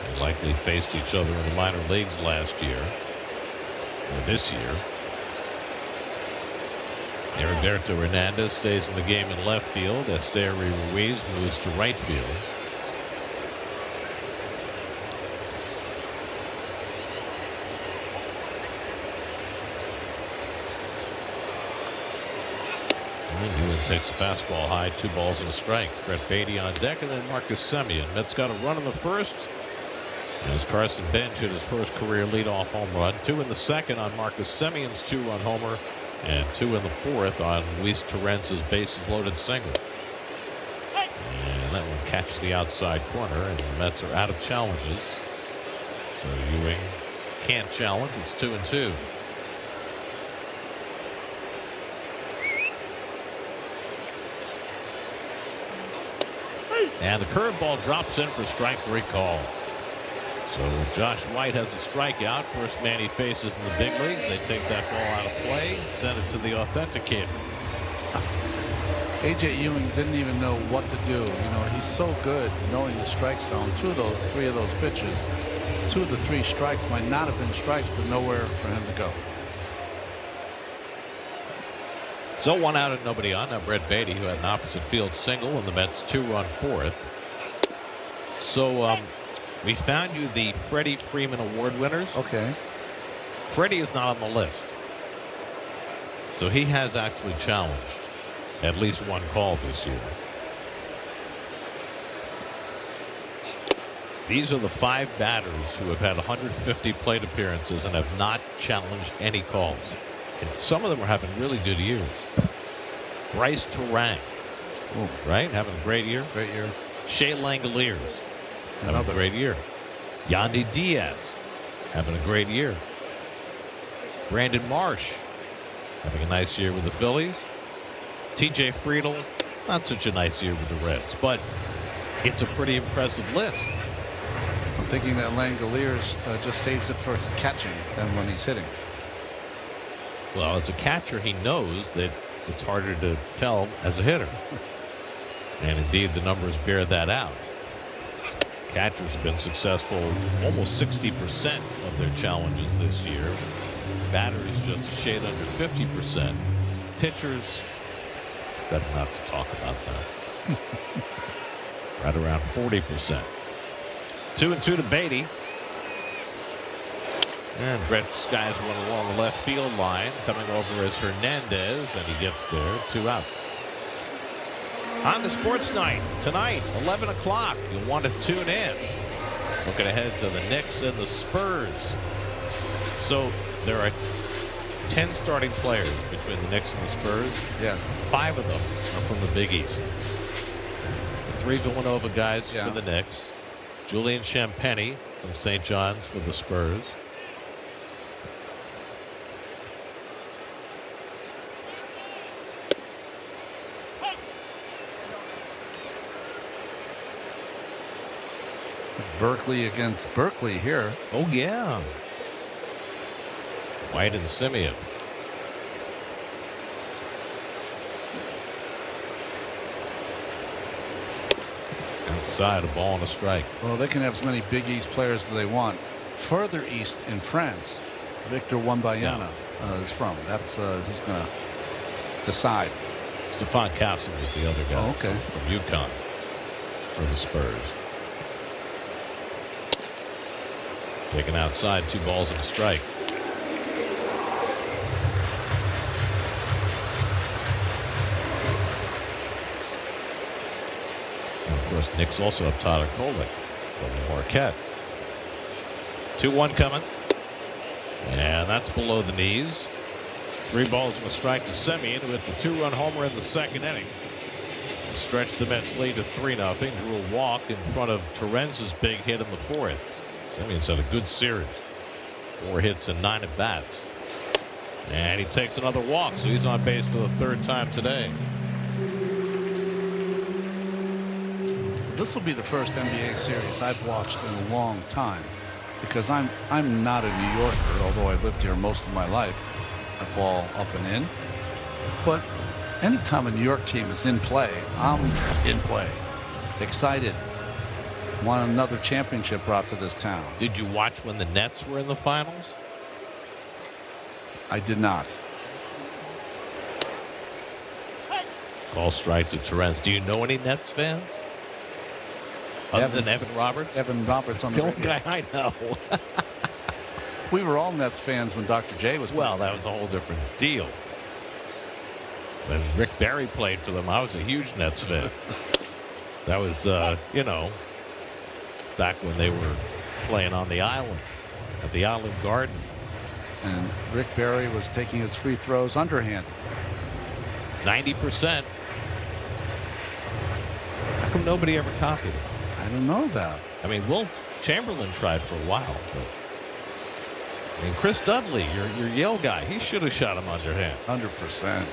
They likely faced each other in the minor leagues last year, or this year. Heriberto Hernandez stays in the game in left field. Esteury Ruiz moves to right field. Ewing takes a fastball high, 2 balls and a strike. Brett Beatty on deck, and then Marcus Semien. Mets got a run in the first as Carson Bench hit his first career leadoff home run. 2 in the second on Marcus Semien's 2-run homer, and 2 in the fourth on Luis Torrens's bases loaded single. And that one catches the outside corner, and the Mets are out of challenges. So Ewing can't challenge. It's 2-2. And the curveball drops in for strike 3 call. So Josh White has a strikeout. First man he faces in the big leagues. They take that ball out of play, send it to the authenticator.
A.J. Ewing didn't even know what to do. You know, he's so good knowing the strike zone. Three of those pitches, 2 of the 3 strikes might not have been strikes, but nowhere for him to go.
So 1 out and nobody on. Now Brett Beatty, who had an opposite field single in the Mets 2-run 4th. So we found you the Freddie Freeman Award winners.
Okay.
Freddie is not on the list. So he has actually challenged at least 1 call this year. These are the 5 batters who have had 150 plate appearances and have not challenged any calls. And some of them are having really good years. Bryce Terang, right? Having a great year.
Great year.
Shea Langoliers, having a great year. Yandy Diaz, having a great year. Brandon Marsh, having a nice year with the Phillies. TJ Friedel, not such a nice year with the Reds, but it's a pretty impressive list.
I'm thinking that Langoliers just saves it for his catching than when he's hitting.
Well, as a catcher, he knows that it's harder to tell as a hitter. And indeed, the numbers bear that out. Catchers have been successful almost 60% of their challenges this year. Batters just a shade under 50%. Pitchers, better not to talk about that. Right around 40%. 2-2 to Beatty. And Brett skies one along the left field line. Coming over is Hernandez, and he gets there. 2 out. On the sports night tonight, 11 o'clock. You'll want to tune in. Looking ahead to the Knicks and the Spurs. So there are 10 starting players between the Knicks and the Spurs.
Yes.
5 of them are from the Big East. The 3 Villanova guys for the Knicks. Julian Champagny from St. John's for the Spurs.
It's Berkeley against Berkeley here.
Oh, yeah. White and Simeon. Outside, a ball and a strike.
Well, they can have as many Big East players as they want. Further east in France, Victor Wembanyama is from. That's who's going to decide.
Stephon Castle was the other guy.
Oh, okay.
From UConn for the Spurs. Taken outside, 2 balls and a strike. And of course, Knicks also have Tyler Kolek from Marquette. 2-1 coming. And that's below the knees. 3 balls and a strike to Simeon with the 2-run homer in the 2nd inning to stretch the Mets lead to 3-0. Drew a walk in front of Terenz's big hit in the 4th. Simeon's had a good series. 4 hits and 9 at bats. And he takes another walk, so he's on base for the 3rd time today.
So this will be the first NBA series I've watched in a long time, because I'm not a New Yorker, although I've lived here most of my life. I ball up and in. But anytime a New York team is in play, I'm in play. Excited. Want another championship brought to this town.
Did you watch when the Nets were in the finals?
I did not.
Call strike to Terence. Do you know any Nets fans? Other than Evan Roberts?
Evan Roberts on
the
the
only guy I know.
We were all Nets fans when Dr. J was playing.
Well, that was a whole different deal. When Rick Barry played for them, I was a huge Nets fan. That was, you know, back when they were playing on the island, at the Island Garden.
And Rick Barry was taking his free throws underhanded.
90%. How come nobody ever copied it?
I don't know that.
I mean, Wilt Chamberlain tried for a while, but I mean, Chris Dudley, your Yale guy, he should have shot him underhand.
100%.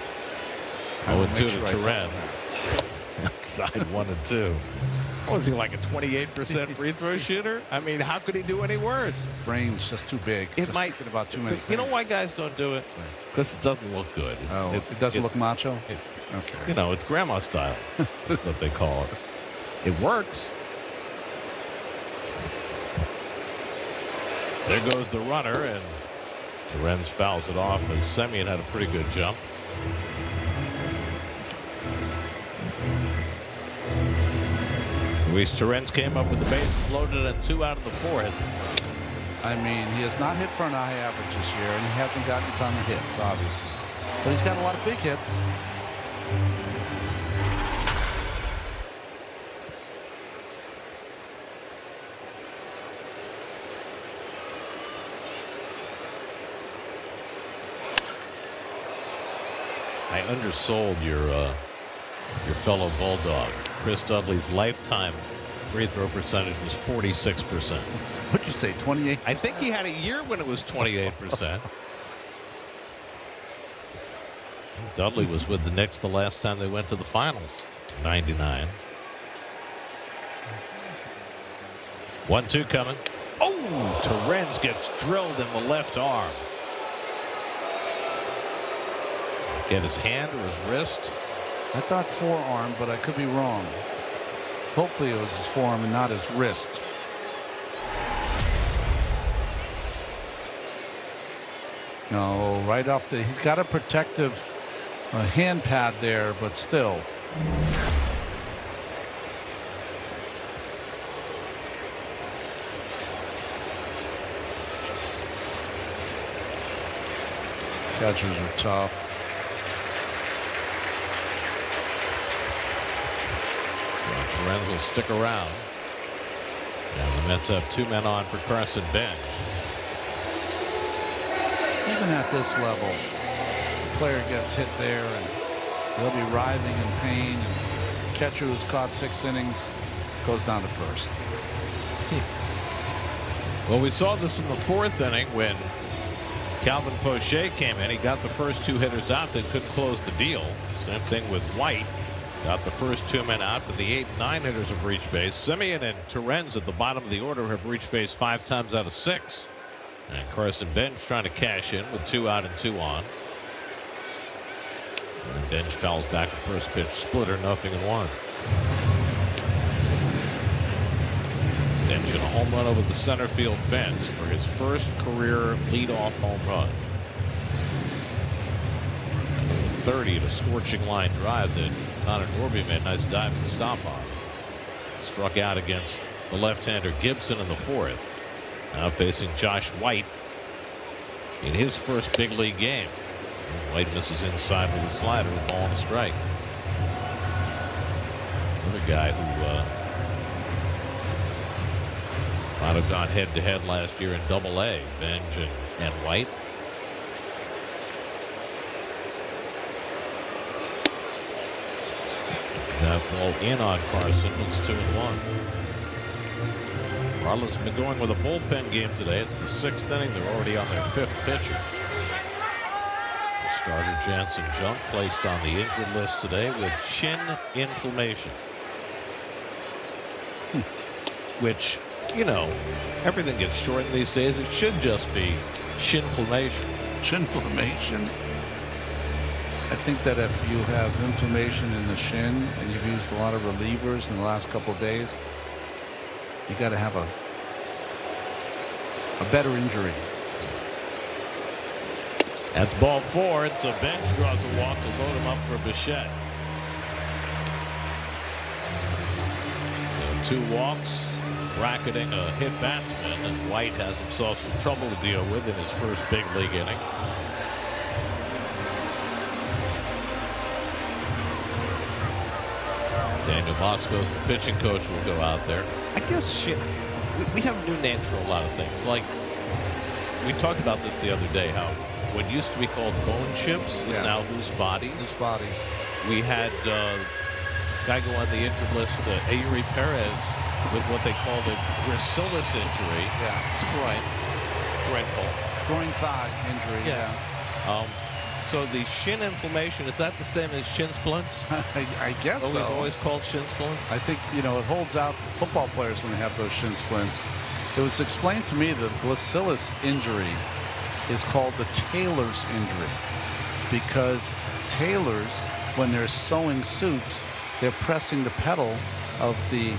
0-2 to Terence. Outside 1-2. Was he like a 28% free throw shooter? I mean, how could he do any worse?
Brain's just too big.
It
just
might.
thinking about too many
You know
things.
why guys don't do it? Because it doesn't look good.
It doesn't look macho? Okay.
You know, it's grandma style. That's what they call it. It works. There goes the runner, and Torrens fouls it off as Semien had a pretty good jump. Luis Torrens came up with the bases loaded and 2 out of the 4th.
I mean, he has not hit for an high average this year, and he hasn't gotten a ton of hits, obviously. But he's got a lot of big hits.
I undersold your fellow Bulldog. Chris Dudley's lifetime free throw percentage was 46%.
What'd you say, 28?
I think he had a year when it was 28%. Dudley was with the Knicks the last time they went to the finals, 99. 1-2 coming. Oh, Torrens gets drilled in the left arm. Get his hand or his wrist.
I thought forearm, but I could be wrong. Hopefully it was his forearm and not his wrist. No, right off the. He's got a protective hand pad there, but still. Catchers are tough.
Torrens will stick around. And the Mets have 2 men on for Carson Bench.
Even at this level, the player gets hit there and they'll be writhing in pain. And catcher who's caught 6 innings goes down to first.
Well, we saw this in the 4th inning when Calvin Fauché came in. He got the first 2 hitters out that couldn't close the deal. Same thing with White. Got the first 2 men out, but the 8 and 9 hitters have reached base. Semien and Torrens at the bottom of the order have reached base 5 times out of 6. And Carson Bench trying to cash in with 2 out and 2 on. And Bench fouls back the first pitch splitter, 0-1. Bench in a home run over the center field fence for his first career leadoff home run. 30 at a scorching line drive that Connor Norby made a nice diving stop on. Struck out against the left-hander Gibson in the 4th. Now facing Josh White in his first big league game. White misses inside with a slider, a ball and a strike. Another guy who might have gone head-to-head last year in Double-A, Bench and White. That ball in on Carson. It's 2-1. Marlins have been going with a bullpen game today. It's the 6th inning. They're already on their 5th pitcher. Starter Jansen Junk placed on the injured list today with shin inflammation. Which, you know, everything gets shortened these days. It should just be shinflammation.
Shinflammation. I think that if you have inflammation in the shin and you've used a lot of relievers in the last couple of days, you got to have a better injury.
That's ball 4. It's a Bench draws a walk to load him up for Bichette. So 2 walks, bracketing a hit batsman, and White has himself some trouble to deal with in his first big league inning. Daniel Moscos, the pitching coach, will go out there. I guess we have new names for a lot of things. Like, we talked about this the other day, how what used to be called bone chips is now loose bodies.
Loose bodies.
We had a guy go on the injured list, Ayuri Perez, with what they called a gracilis injury.
Yeah.
It's a groin pull.
Groin thigh injury.
Yeah. So the shin inflammation, is that the same as shin splints?
I guess so.
Always called shin splints?
I think, it holds out football players when they have those shin splints. It was explained to me that the gracilis injury is called the tailor's injury because tailors, when they're sewing suits, they're pressing the pedal of these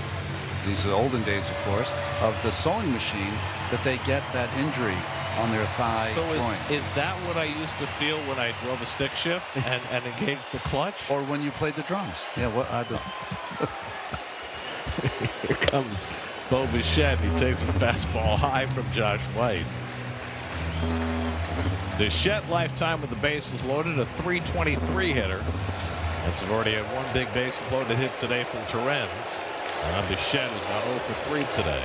are the olden days, of course, of the sewing machine, that they get that injury on their thigh groin.
Is that what I used to feel when I drove a stick shift and engaged the clutch?
Or when you played the drums. Yeah,
Here comes Bo Bichette. He takes a fastball high from Josh White. Bichette lifetime with the bases loaded, a .323 hitter. That's already had one big bases loaded hit today from Torrens. Bichette is now 0 for 3 today.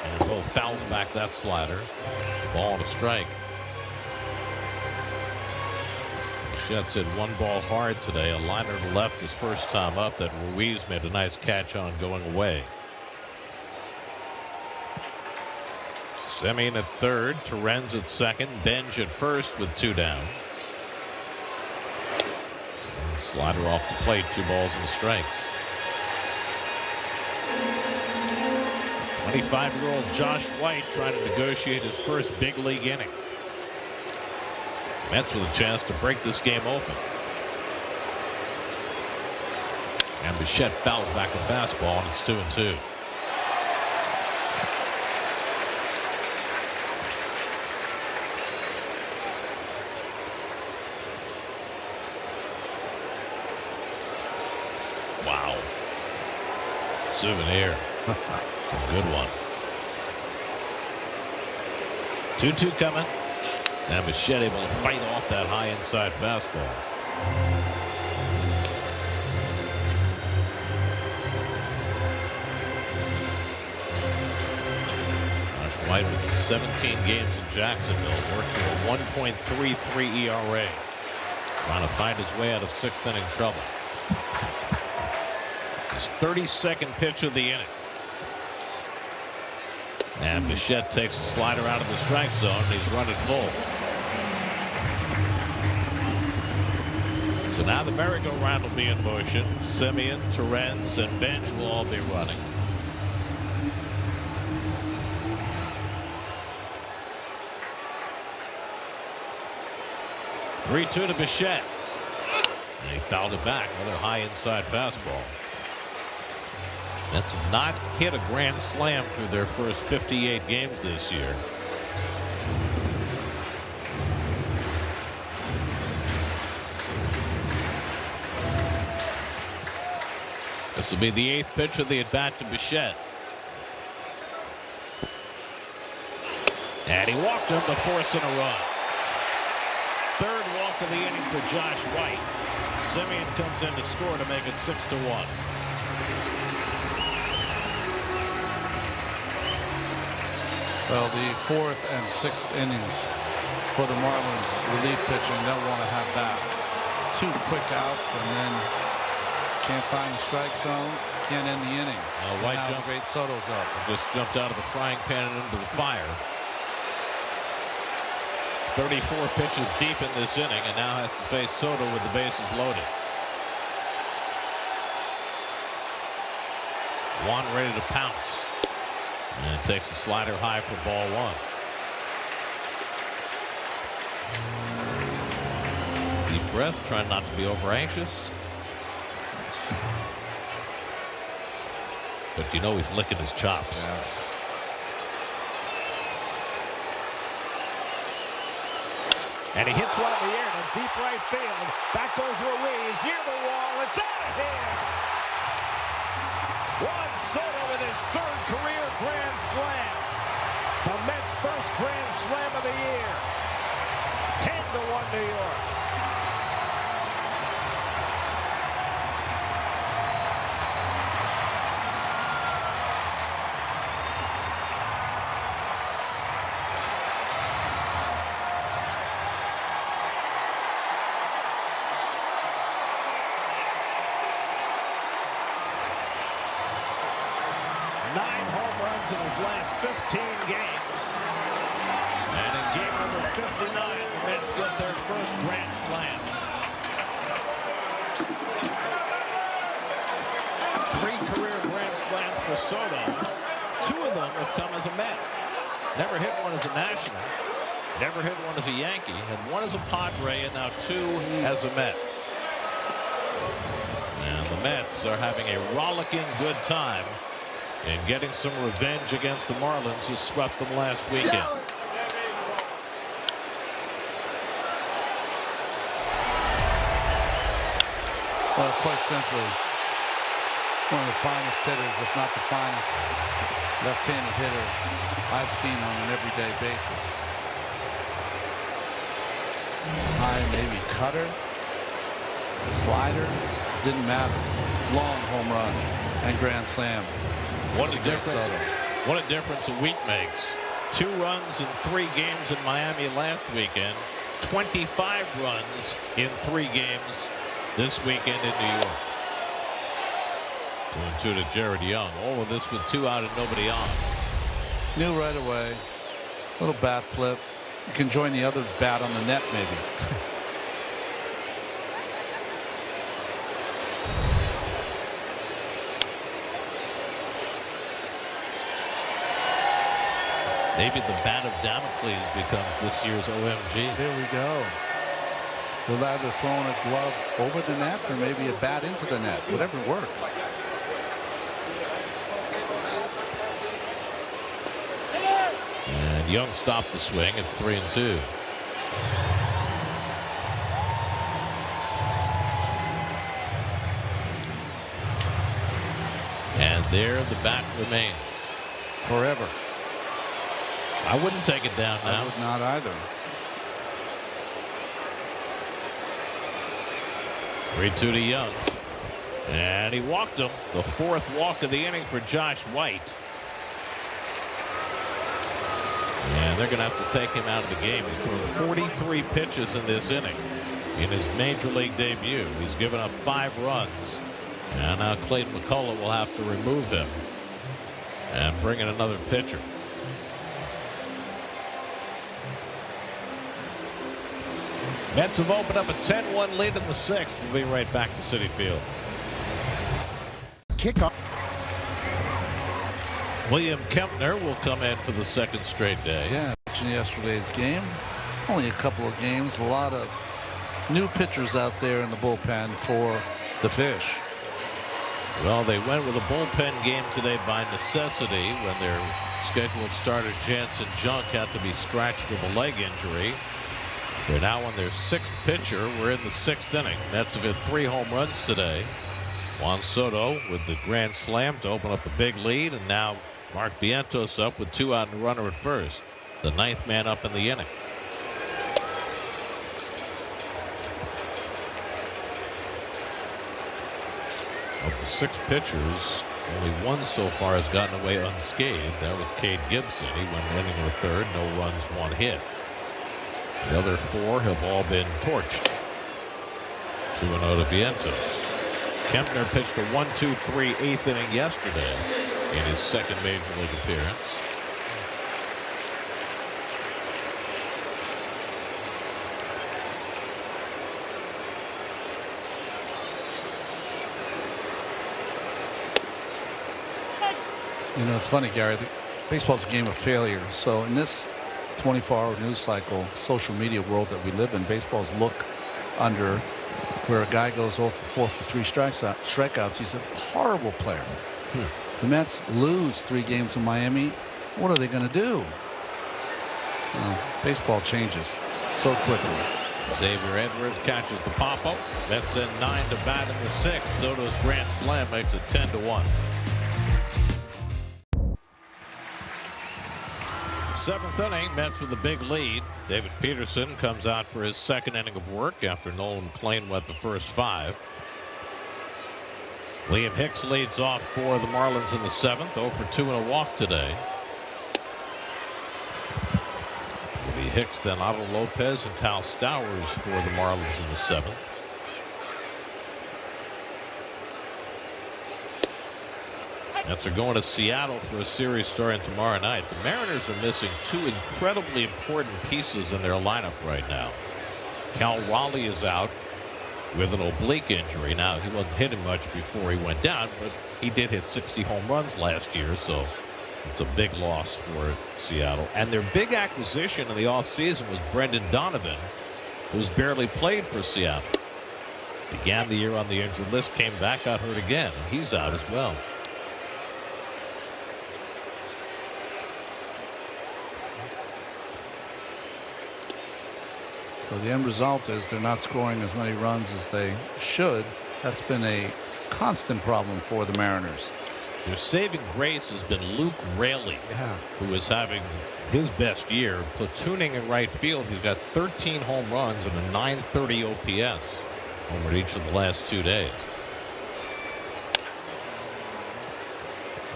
And Bo fouls back that slider. Ball and a strike. Bichette's hit one ball hard today. A liner to left his first time up that Ruiz made a nice catch on going away. Semien at third, Torrens at second, Benj at first with 2 down. And slider off the plate, 2 balls and a strike. 25-year-old Josh White trying to negotiate his first big league inning. Mets with a chance to break this game open. And Bichette fouls back a fastball, and it's 2-2. Wow. Souvenir. It's a good one. 2-2 coming. And Bichette able to fight off that high inside fastball. Josh White was in 17 games in Jacksonville, working a 1.33 ERA. Trying to find his way out of 6th inning trouble. His 32nd pitch of the inning. And Bichette takes the slider out of the strike zone, and he's running full. So now the merry-go-round will be in motion. Semien, Torrens, and Benj will all be running. (3-2) to Bichette. And he fouled it back. Another high inside fastball. Mets have not hit a grand slam through their first 58 games this year. This will be the 8th pitch of the at-bat to Bichette. And he walked him to force in a run. 3rd walk of the inning for Josh White. Semien comes in to score to make it 6-1.
Well, the 4th and 6th innings for the Marlins relief pitching, they'll want to have back. 2 quick outs, and then can't find the strike zone, can't end the inning.
White jumped.
Great Soto's up.
Just jumped out of the frying pan and into the fire. 34 pitches deep in this inning, and now has to face Soto with the bases loaded. Juan ready to pounce. And takes a slider high for ball 1. Deep breath, trying not to be over anxious. But you know he's licking his chops.
Yes.
And he hits one in the air to deep right field. Back goes Ruiz near the wall. It's out of here. Juan Soto with his 3rd career grand slam. The Mets' first grand slam of the year. 10-1 New York. In his last 15 games.
And in game number 59, the Mets get their first grand slam. 3 career grand slams for Soto. 2 of them have come as a Met. Never hit one as a National. Never hit one as a Yankee. And 1 as a Padre, and now 2 as a Met. And the Mets are having a rollicking good time in getting some revenge against the Marlins, who swept them last weekend.
Well, quite simply, one of the finest hitters, if not the finest, left-handed hitter I've seen on an everyday basis. High, maybe cutter, slider, didn't matter. Long home run and grand slam.
What a difference a week makes. 2 runs in 3 games in Miami last weekend. 25 runs in 3 games this weekend in New York. 2-2 to Jared Young. All of this with 2 out and nobody on.
Knew right away. Little bat flip. You can join the other bat on the net, maybe.
Maybe the bat of Damocles becomes this year's OMG.
There we go. We'll either throwing a glove over the net or maybe a bat into the net. Whatever works.
And Young stopped the swing. It's 3-2. And there the bat remains.
Forever.
I wouldn't take it down now.
I would not either.
3-2 to Young. And he walked him. The 4th walk of the inning for Josh White. And they're going to have to take him out of the game. He's thrown 43 pitches in this inning in his major league debut. He's given up 5 runs. And now Clayton McCullough will have to remove him and bring in another pitcher. Mets have opened up a 10-1 lead in the 6th. We'll be right back to Citi Field.
Kickoff.
William Kempner will come in for the 2nd straight day.
Yeah, watching yesterday's game. Only a couple of games. A lot of new pitchers out there in the bullpen for the Fish.
Well, they went with a bullpen game today by necessity when their scheduled starter Jansen Junk had to be scratched with a leg injury. They're now on their 6th pitcher. We're in the 6th inning. Mets have hit 3 home runs today. Juan Soto with the grand slam to open up a big lead, and now Mark Vientos up with 2 out and a runner at first. The 9th man up in the inning. Of the 6 pitchers, only 1 so far has gotten away unscathed. That was Cade Gibson. He went inning the 3rd, no runs, 1 hit. The other 4 have all been torched. 2-0 to Vientos. Kempner pitched a 1-2-3 8th inning yesterday in his 2nd major league appearance.
You know, it's funny, Gary. Baseball's a game of failure. So in this 24-hour news cycle, social media world that we live in, baseball's look under where a guy goes 0 for 4 for 3 strikeouts. He's a horrible player. The Mets lose 3 games in Miami. What are they going to do? Baseball changes so quickly.
Xavier Edwards catches the pop-up. Mets in 9 to bat in the 6th. Soto's grand slam makes it 10-1. 7th inning, Mets with a big lead. David Peterson comes out for his 2nd inning of work after Nolan McLean went the first 5. Liam Hicks leads off for the Marlins in the 7th. 0 for 2 and a walk today. It'll be Hicks, then Otto Lopez and Kyle Stowers for the Marlins in the 7th. Mets are going to Seattle for a series starting tomorrow night. The Mariners are missing two incredibly important pieces in their lineup right now. Cal Raleigh is out with an oblique injury. Now, he wasn't hitting much before he went down, but he did hit 60 home runs last year, so it's a big loss for Seattle. And their big acquisition in the offseason was Brendan Donovan, who's barely played for Seattle. Began the year on the injured list, came back, got hurt again, and he's out as well.
So the end result is they're not scoring as many runs as they should. That's been a constant problem for the Mariners.
Their saving grace has been Luke Raley, who is having his best year platooning in right field. He's got 13 home runs and a .930 OPS over each of the last 2 days.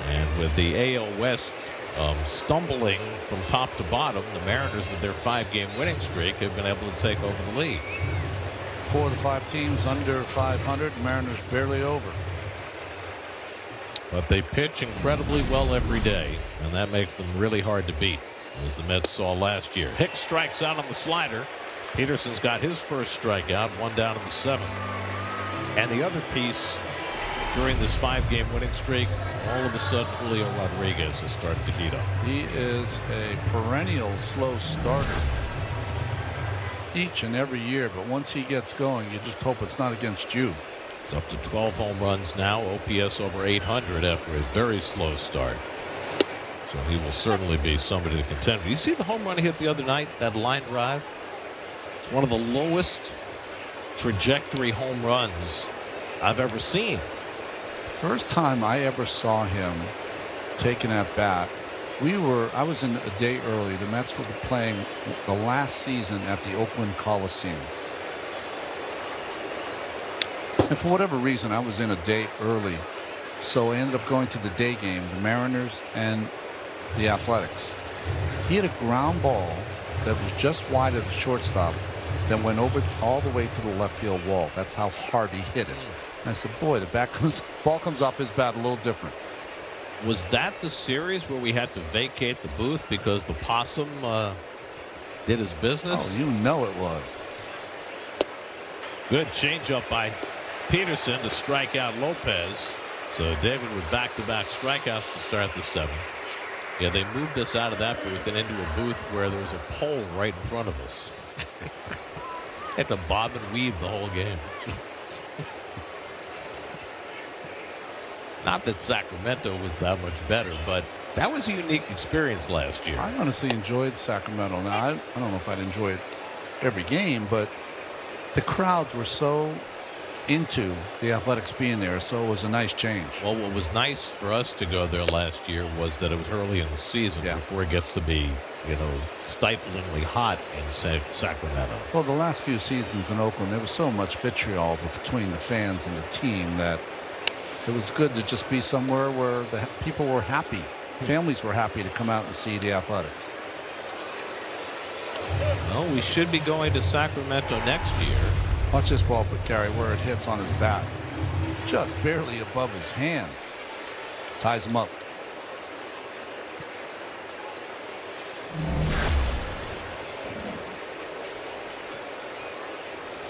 And with the AL West stumbling from top to bottom, the Mariners, with their 5-game winning streak, have been able to take over the league.
4 of the 5 teams under 500. Mariners barely over.
But they pitch incredibly well every day, and that makes them really hard to beat, as the Mets saw last year. Hicks strikes out on the slider. Peterson's got his first strikeout, 1 down in the 7th. And the other piece during this 5-game winning streak, all of a sudden Julio Rodriguez has started to heat up.
He is a perennial slow starter each and every year, but once he gets going, you just hope it's not against you.
It's up to 12 home runs now, OPS over 800 after a very slow start. So he will certainly be somebody to contend with. You see the home run he hit the other night, that line drive? It's one of the lowest trajectory home runs I've ever seen.
First time I ever saw him taking at bat, I was in a day early. The Mets were playing the last season at the Oakland Coliseum. And for whatever reason, I was in a day early. So I ended up going to the day game, the Mariners and the Athletics. He had a ground ball that was just wide of the shortstop that went over all the way to the left field wall. That's how hard he hit it. And I said, boy, ball comes off his bat a little different.
Was that the series where we had to vacate the booth because the possum did his business?
Oh, you know it was.
Good changeup by Peterson to strike out Lopez. So David with back-to-back strikeouts to start the 7th. Yeah, they moved us out of that booth and into a booth where there was a pole right in front of us. Had to bob and weave the whole game. Not that Sacramento was that much better, but that was a unique experience last year.
I honestly enjoyed Sacramento. Now, I don't know if I'd enjoy it every game, but the crowds were so into the Athletics being there, so it was a nice change.
Well, what was nice for us to go there last year was that it was early in the season before it gets to be, stiflingly hot in Sacramento.
Well, the last few seasons in Oakland, there was so much vitriol between the fans and the team that it was good to just be somewhere where the people were happy. Families were happy to come out and see the Athletics.
Well, we should be going to Sacramento next year.
Watch this ball, but Gary, where it hits on his bat. Just barely above his hands. Ties him up.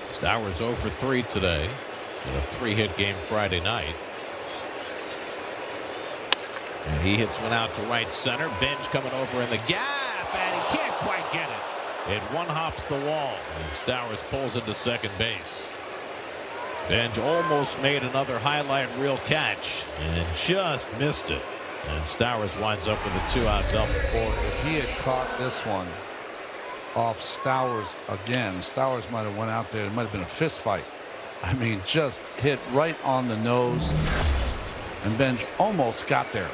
Stowers 0 for 3 today in a 3-hit game Friday night. And he hits one out to right center. Bench coming over in the gap, and he can't quite get it. It one-hops the wall, and Stowers pulls into second base. Bench almost made another highlight reel catch and just missed it. And Stowers winds up with a 2-out double.
Boy, if he had caught this one off Stowers again, Stowers might have went out there. It might have been a fist fight. I mean, just hit right on the nose, and Bench almost got there.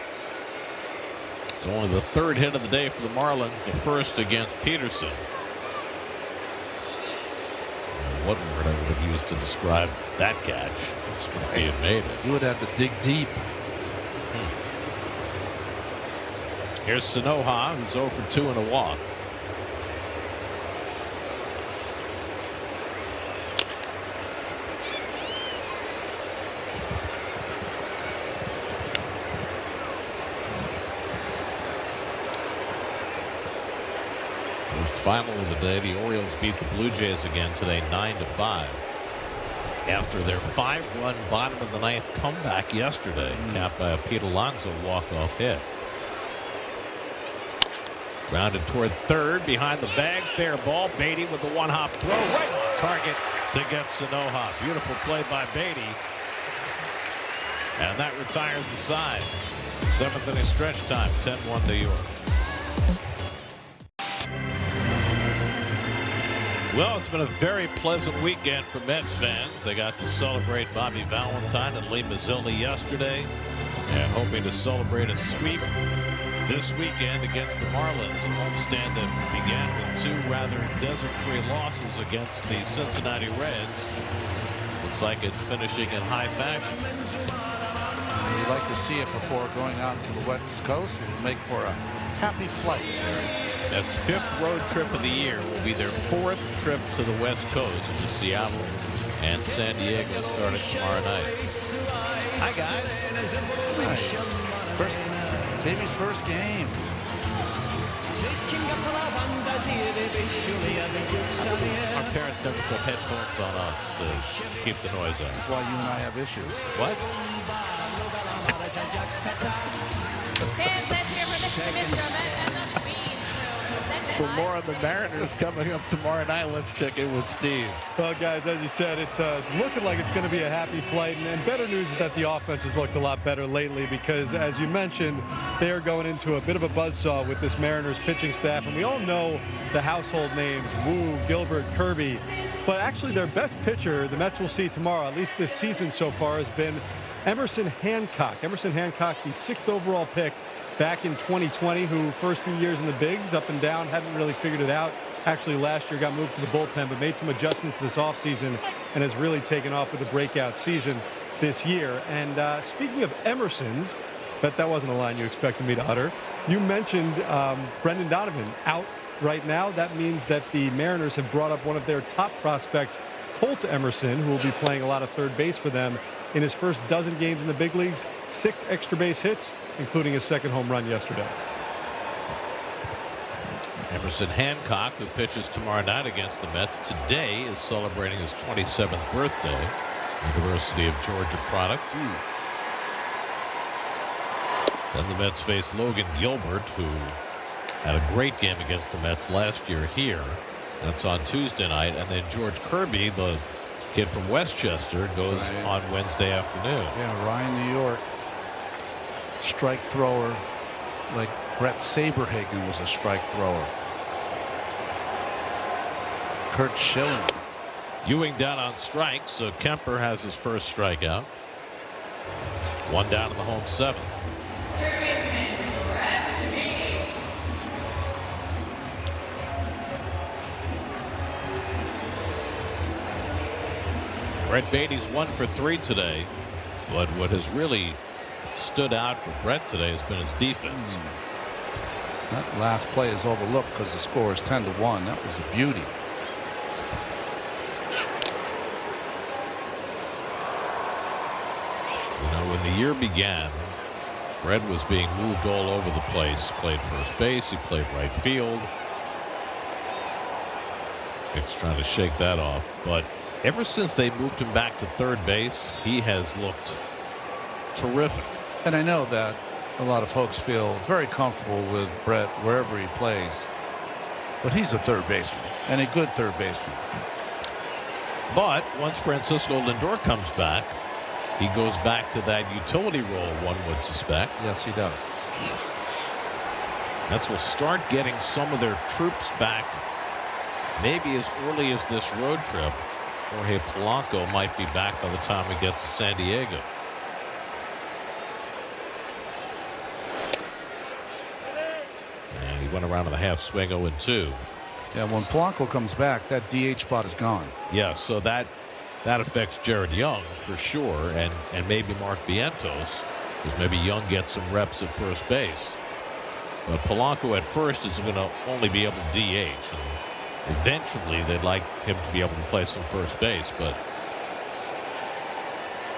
It's only the 3rd hit of the day for the Marlins, the first against Peterson. What word I would have used to describe that catch if he had made it.
You would have to dig deep.
Here's Sanoha, who's 0 for 2 and a walk. First final of the day. The Orioles beat the Blue Jays again today 9-5. After their 5-run bottom of the ninth comeback yesterday, capped by a Pete Alonso walk-off hit. Grounded toward third, behind the bag, fair ball. Beatty with the one-hop throw, right on target to get Sanoha. Beautiful play by Beatty. And that retires the side. 7th inning stretch time, 10-1 New York. Well, it's been a very pleasant weekend for Mets fans. They got to celebrate Bobby Valentine and Lee Mazzilli yesterday, and hoping to celebrate a sweep this weekend against the Marlins, a homestand that began with 2 rather desultory losses against the Cincinnati Reds. Looks like it's finishing in high fashion.
We'd like to see it before going out to the West Coast and make for a happy flight, Jerry.
That's 5th road trip of the year. Will be their 4th trip to the West Coast, to Seattle and San Diego, starting tomorrow night. Hi, guys.
Nice. Baby's first game.
Our parents never put headphones on us to keep the noise out.
That's why you and I have issues.
What? For more on the Mariners coming up tomorrow night, let's check in with Steve.
Well, guys, as you said, it's looking like it's going to be a happy flight. And better news is that the offense has looked a lot better lately because, as you mentioned, they are going into a bit of a buzzsaw with this Mariners pitching staff. And we all know the household names, Wu, Gilbert, Kirby. But actually their best pitcher the Mets will see tomorrow, at least this season so far, has been Emerson Hancock. Emerson Hancock, the 6th overall pick back in 2020, who first few years in the bigs, up and down, hadn't really figured it out. Actually, last year got moved to the bullpen, but made some adjustments this offseason and has really taken off with a breakout season this year. And speaking of Emerson's, bet that wasn't a line you expected me to utter. You mentioned Brendan Donovan out right now. That means that the Mariners have brought up one of their top prospects, Colt Emerson, who will be playing a lot of third base for them in his first dozen games in the big leagues. 6 extra base hits, including his 2nd home run yesterday.
Emerson Hancock, who pitches tomorrow night against the Mets, today is celebrating his 27th birthday. University of Georgia product. Then the Mets face Logan Gilbert, who had a great game against the Mets last year here. That's on Tuesday night. And then George Kirby, the kid from Westchester, goes on Wednesday afternoon.
Yeah, Ryan, New York. Strike thrower, like Brett Saberhagen was a strike thrower. Kurt Schilling.
Ewing down on strikes, so Kemper has his first strikeout. 1 down in the home 7th. Brett Beatty's 1 for 3 today, but what has really stood out for Brett today has been his defense.
That last play is overlooked because the score is 10-1. That was a beauty.
You know, when the year began, Brett was being moved all over the place. Played first base, he played right field. It's trying to shake that off, but ever since they moved him back to third base, he has looked terrific.
And I know that a lot of folks feel very comfortable with Brett wherever he plays, but he's a third baseman and a good third baseman.
But once Francisco Lindor comes back, he goes back to that utility role, one would suspect.
Yes, he does.
Mets will start getting some of their troops back maybe as early as this road trip. Jorge Polanco might be back by the time we get to San Diego. And he went around in the half swing 0-2.
Yeah, when Polanco comes back, that DH spot is gone.
Yeah, so that affects Jared Young for sure, and maybe Mark Vientos, because maybe Young gets some reps at first base. But Polanco at first is going to only be able to DH. And eventually, they'd like him to be able to play some first base, but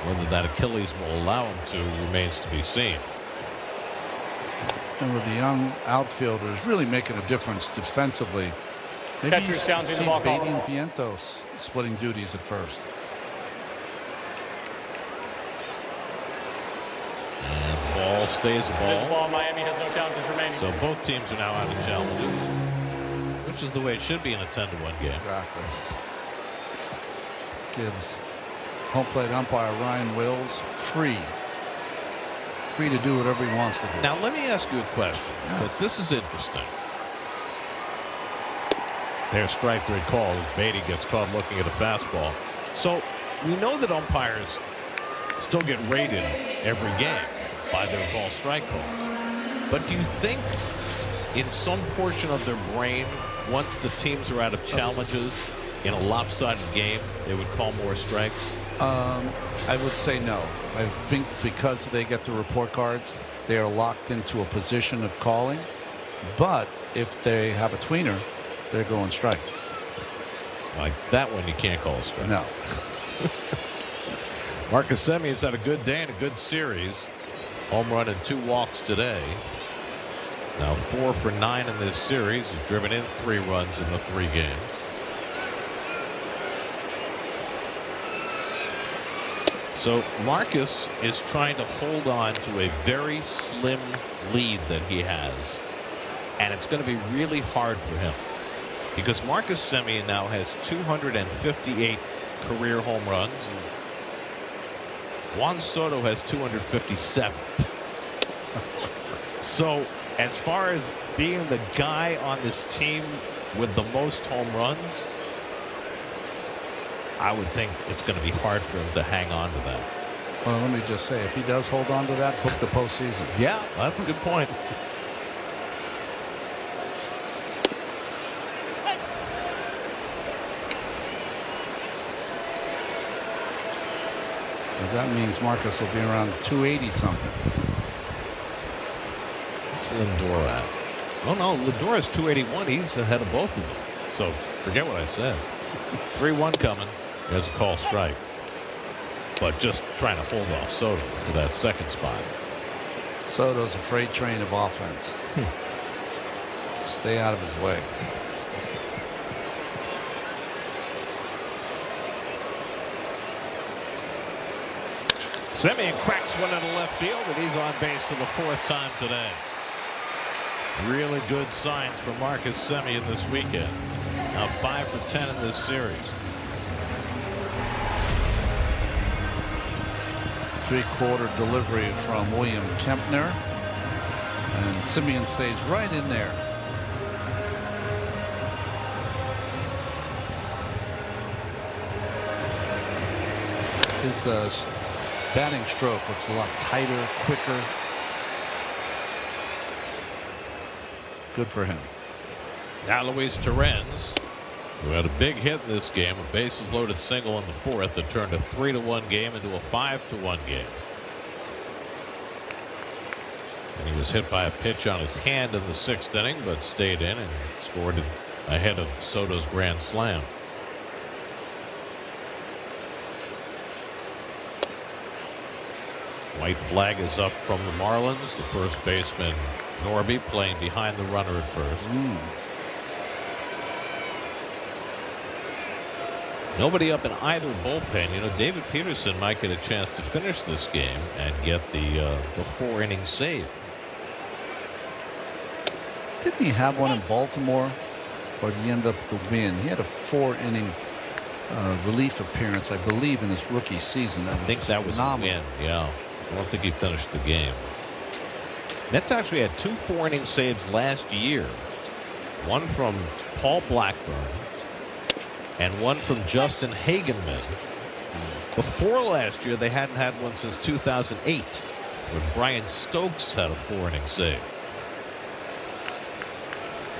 whether that Achilles will allow him to remains to be seen.
And with the young outfielders really making a difference defensively Maybe you
Catcher's challenging
see
the ball
Beatty
call.
and Vientos splitting duties at first.
And the ball stays a
Pitch
ball.
ball. Miami has no challenges remaining.
So both teams are now out of challenges, which is the way it should be in a 10-1 game.
Exactly. This gives home plate umpire Ryan Wills free to do whatever he wants to do.
Now let me ask you a question, because this is interesting. There's strike three call. Beatty gets caught looking at a fastball. So we know that umpires still get rated every game by their ball strike calls. But do you think in some portion of their brain, once the teams are out of challenges in a lopsided game, they would call more strikes?
I would say no. I think because they get the report cards, they are locked into a position of calling. But if they have a tweener, they're going strike.
Like that one, you can't call a strike.
No.
Marcus Semion's had a good day and a good series. Home run and 2 walks today. He's now 4 for 9 in this series. He's driven in 3 runs in the 3 games. So Marcus is trying to hold on to a very slim lead that he has. And it's going to be really hard for him, because Marcus Semien now has 258 career home runs. Juan Soto has 257. So as far as being the guy on this team with the most home runs, I would think it's going to be hard for him to hang on to that.
Well, let me just say, if he does hold on to that, book the postseason.
Yeah, that's a good point.
Because that means Marcus will be around 280 something.
What's Lindor at? Oh no, Lindor is 281. He's ahead of both of them. So forget what I said. 3-1 coming. There's a call strike. But just trying to hold off Soto for that second spot.
Soto's a freight train of offense. Stay out of his way.
Semien cracks one into left field, and he's on base for the 4th time today. Really good signs for Marcus Semien this weekend. Now 5 for 10 in this series.
3/4 delivery from William Kempner, and Semien stays right in there. His batting stroke looks a lot tighter, quicker. Good for him.
Now Luis Torrens, who had a big hit in this game, a bases loaded single in the 4th that turned a 3-1 game into a 5-1 game. And he was hit by a pitch on his hand in the 6th inning, but stayed in and scored ahead of Soto's grand slam. White flag is up from the Marlins. The first baseman Norby playing behind the runner at first. Nobody up in either bullpen. You know, David Peterson might get a chance to finish this game and get the 4-inning save.
Didn't he have one in Baltimore, or did he end up the win? He had a 4-inning relief appearance, I believe, in his rookie season.
I think that was a win. Yeah, I don't think he finished the game. Mets actually had 2 4-inning saves last year. One from Paul Blackburn and one from Justin Hagenman. Before last year, they hadn't had one since 2008, when Brian Stokes had a 4-inning save.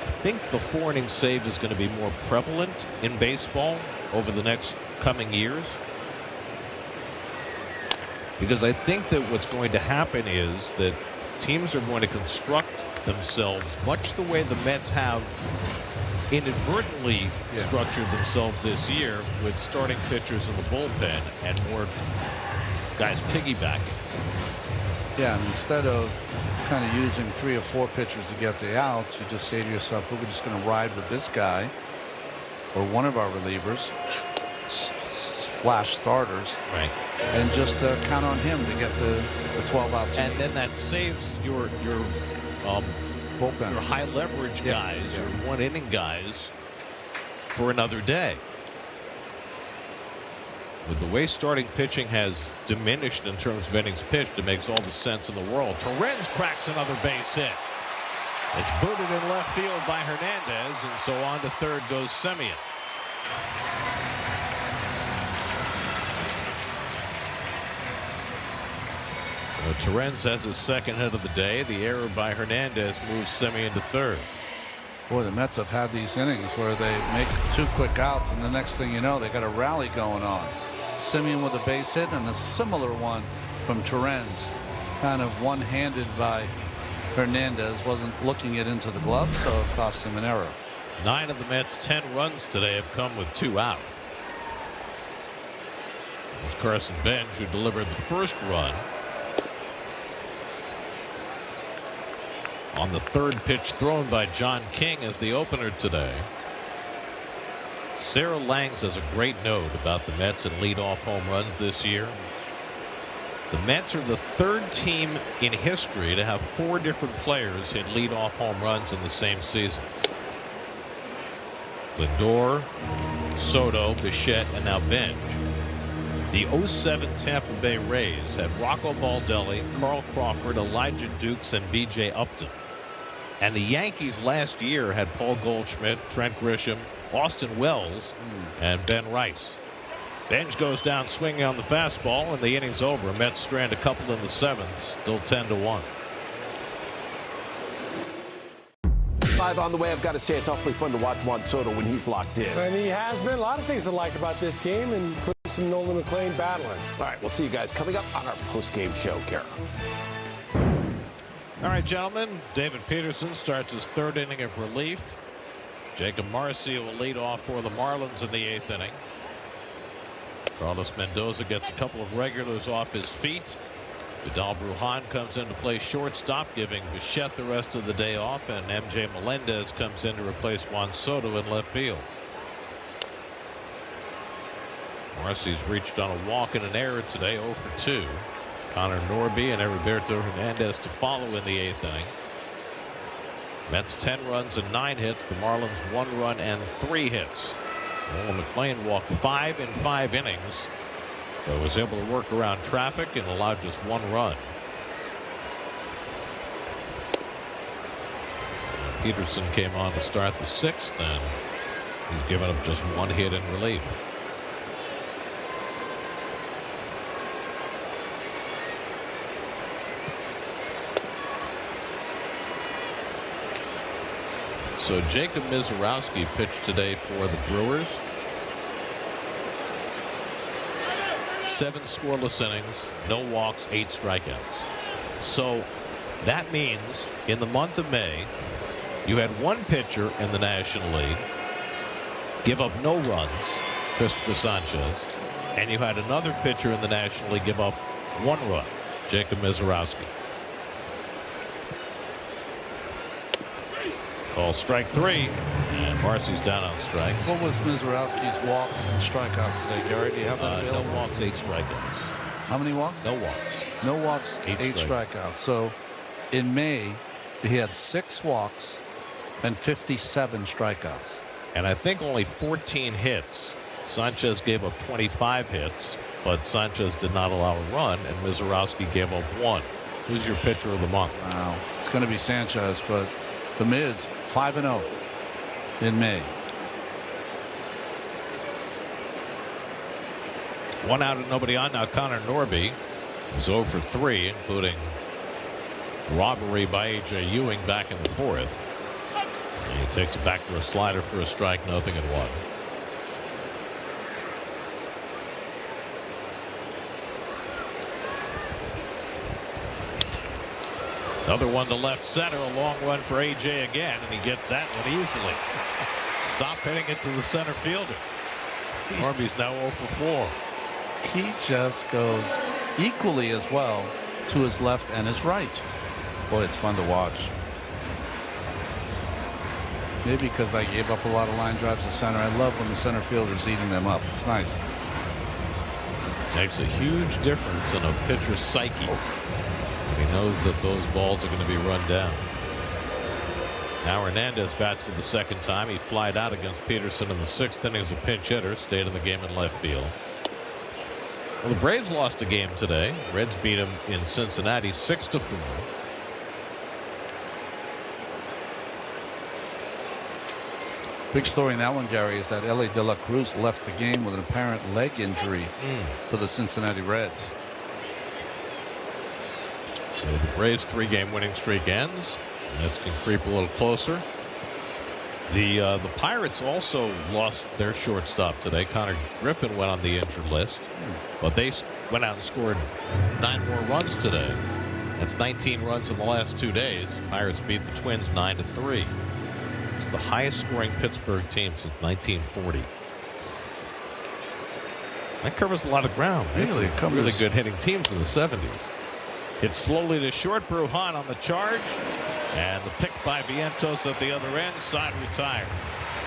I think the 4-inning save is going to be more prevalent in baseball over the next coming years, because I think that what's going to happen is that teams are going to construct themselves much the way the Mets have inadvertently structured themselves this year, with starting pitchers in the bullpen and more guys piggybacking.
Yeah, and instead of kind of using 3 or 4 pitchers to get the outs, you just say to yourself, we're just going to ride with this guy or one of our relievers slash starters,
Right.
and just count on him to get the 12 outs.
And then that saves your
bullpen,
your high leverage guys, your 1 inning guys, for another day. With the way starting pitching has diminished in terms of innings pitched, it makes all the sense in the world. Torrens cracks another base hit. It's booted in left field by Hernandez, and so on to third goes Semien. So Torrens has his second hit of the day. The error by Hernandez moves Semien to third.
Boy, the Mets have had these innings where they make 2 quick outs, and the next thing you know, they got a rally going on. Semien with a base hit, and a similar one from Torrens, kind of one-handed by Hernandez. Wasn't looking it into the glove, so it cost him an error.
9 of the Mets' 10 runs today have come with 2 out. It was Carson Bench who delivered the first run on the third pitch thrown by John King as the opener today. Sarah Langs has a great note about the Mets and leadoff home runs this year. The Mets are the 3rd team in history to have 4 different players hit leadoff home runs in the same season. Lindor, Soto, Bichette, and now Bench. The 07 Tampa Bay Rays had Rocco Baldelli, Carl Crawford, Elijah Dukes, and B.J. Upton. And the Yankees last year had Paul Goldschmidt, Trent Grisham, Austin Wells, and Ben Rice. Bench goes down swinging on the fastball, and the inning's over. Mets strand a couple in the 7th, still 10-1.
Live on the way, I've got to say it's awfully fun to watch Juan Soto when he's locked in.
And he has been. A lot of things to like about this game, including some Nolan McLean battling.
All right, we'll see you guys coming up on our post-game show, Kara.
All right, gentlemen, David Peterson starts his 3rd inning of relief. Jacob Marcy will lead off for the Marlins in the 8th inning. Carlos Mendoza gets a couple of regulars off his feet. Vidal Brujan comes in to play shortstop, giving Bichette the rest of the day off, and MJ Melendez comes in to replace Juan Soto in left field. Marcy's reached on a walk and an error today, 0 for 2. Connor Norby and Heriberto Hernandez to follow in the 8th inning. Mets 10 runs and 9 hits. The Marlins 1 run and 3 hits. Nolan McLean walked 5 in 5 innings, but was able to work around traffic and allowed just 1 run. Peterson came on to start the 6th, and he's given up just 1 hit in relief. So Jacob Mizorowski pitched today for the Brewers. 7 scoreless innings, no walks, 8 strikeouts. So that means in the month of May, you had 1 pitcher in the National League give up no runs, Christopher Sanchez, and you had another pitcher in the National League give up 1 run, Jacob Mizorowski. Call strike 3, and Marcy's down on strike.
What was Mizorowski's walks and strikeouts today, Gary? Do you have that available?
No walks, 8 strikeouts.
How many walks?
No walks.
No walks, 8 strikeouts. So in May, he had 6 walks and 57 strikeouts.
And I think only 14 hits. Sanchez gave up 25 hits, but Sanchez did not allow a run, and Mizorowski gave up 1. Who's your pitcher of the month?
Wow. It's going to be Sanchez, but the Miz 5-0 in May.
1 out and nobody on. Now Connor Norby is 0 for 3, including robbery by A.J. Ewing back in the 4th. And he takes it back to a slider for a strike, 0-1. Another one to left center, a long one for A.J. again, and he gets that one easily. Stop hitting it to the center fielders. Norby's now 0 for 4.
He just goes equally as well to his left and his right. Boy, it's fun to watch. Maybe because I gave up a lot of line drives to center. I love when the center fielder's eating them up. It's nice.
Makes a huge difference in a pitcher's psyche. He knows that those balls are going to be run down. Now Hernandez bats for the second time. He flied out against Peterson in the 6th inning as a pinch hitter. Stayed in the game in left field. Well, the Braves lost a game today. Reds beat them in Cincinnati 6-4.
Big story in that one, Gary, is that Ellie De La Cruz left the game with an apparent leg injury for the Cincinnati Reds.
So the Braves' 3-game winning streak ends. That can creep a little closer. The Pirates also lost their shortstop today. Connor Griffin went on the injured list, but they went out and scored 9 more runs today. That's 19 runs in the last 2 days. Pirates beat the Twins 9-3. It's the highest scoring Pittsburgh team since 1940. That covers a lot of ground.
Really,
it covers really good hitting teams in the 70s. It's slowly to short. Brujan on the charge, and the pick by Vientos at the other end. Side retired.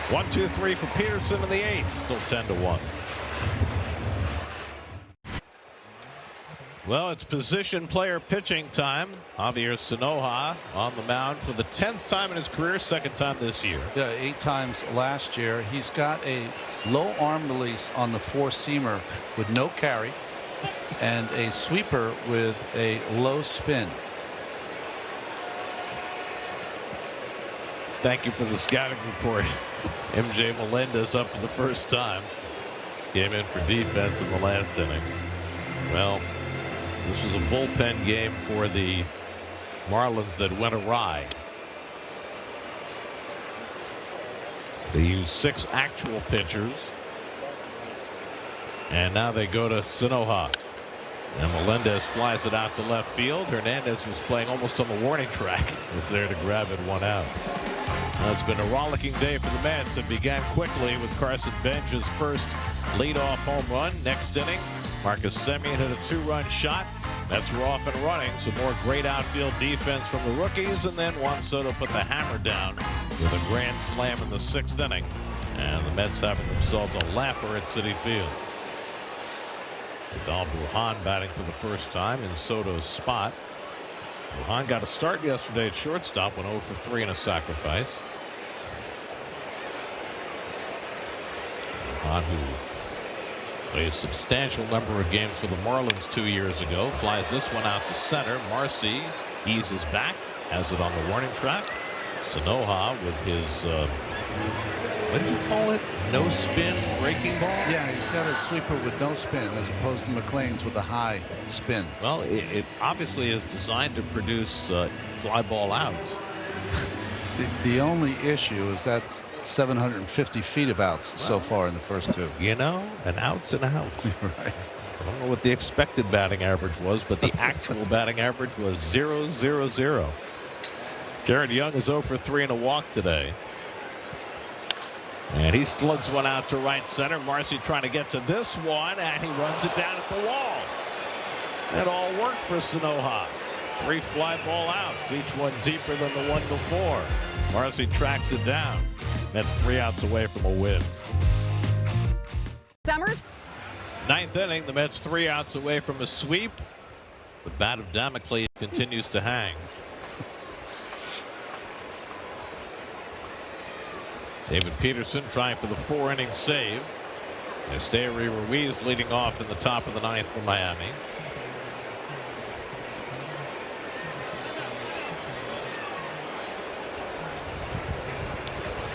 1-2-3 for Peterson in the 8th. Still 10-1. Well, it's position player pitching time. Javier Sanoja on the mound for the 10th time in his career, 2nd time this year.
Yeah, 8 times last year. He's got a low arm release on the 4-seamer with no carry and a sweeper with a low spin.
Thank you for the scouting report. MJ Melendez up for the first time. Came in for defense in the last inning. Well, this was a bullpen game for the Marlins that went awry. They used 6 actual pitchers. And now they go to Sanoja. And Melendez flies it out to left field. Hernandez was playing almost on the warning track. Is there to grab it 1 out. Well, it's been a rollicking day for the Mets. It began quickly with Carson Bench's first leadoff home run. Next inning, Marcus Semien hit a 2-run shot. Mets were off and running. Some more great outfield defense from the rookies. And then Juan Soto put the hammer down with a grand slam in the 6th inning. And the Mets having themselves a laugher at Citi Field. Vidal Brujan batting for the first time in Soto's spot. Brujan got a start yesterday at shortstop, went 0 for 3 in a sacrifice. Brujan, who played a substantial number of games for the Marlins 2 years ago, flies this one out to center. Marcy eases back, has it on the warning track. Sanoja with his what did you call it? No spin breaking ball?
Yeah, he's got a sweeper with no spin as opposed to McLean's with a high spin.
Well, it obviously is designed to produce fly ball outs.
The only issue is that's 750 feet of outs so far in the first 2.
You know, an out's an out.
Right.
I don't know what the expected batting average was, but the actual batting average was 0-0-0. Jared Young is 0 for 3 in a walk today. And he slugs one out to right center. Marcy trying to get to this one, and he runs it down at the wall. It all worked for Sanoja. 3 fly ball outs, each one deeper than the one before. Marcy tracks it down. That's 3 outs away from a win.
Summers.
9th inning, the Mets 3 outs away from a sweep. The bat of Damocles continues to hang. David Peterson trying for the 4-inning save. Esteury Ruiz leading off in the top of the 9th for Miami.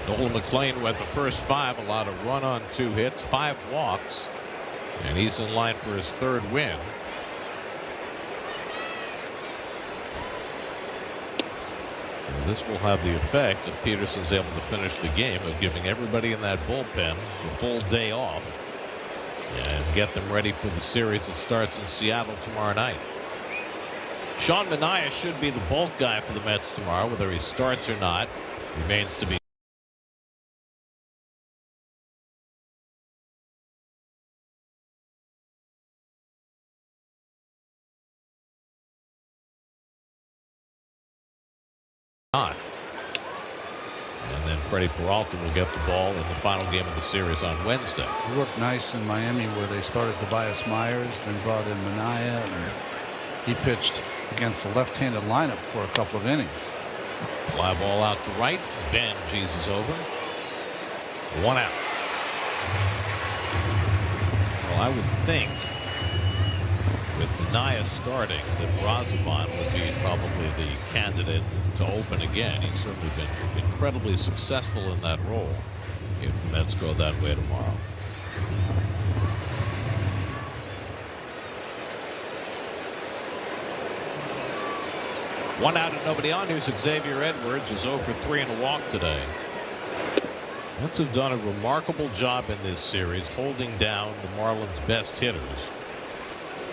Nolan McLean went the first 5, allowed a run on 2 hits, 5 walks, and he's in line for his 3rd win. This will have the effect, if Peterson's able to finish the game, of giving everybody in that bullpen the full day off and get them ready for the series that starts in Seattle tomorrow night. Sean Manaea should be the bulk guy for the Mets tomorrow. Whether he starts or not remains to be not. And then Freddie Peralta will get the ball in the final game of the series on Wednesday.
It worked nice in Miami where they started Tobias Myers, then brought in Minaya, and he pitched against the left-handed lineup for a couple of innings.
Fly ball out to right. Ben Jesus over. 1 out. Well, I would think with Minaya starting that Brazoban would be probably the candidate to open again. He's certainly been incredibly successful in that role if the Mets go that way tomorrow. One out and nobody on. Here's Xavier Edwards, is 0 for 3 and a walk today. Mets have done a remarkable job in this series holding down the Marlins' best hitters.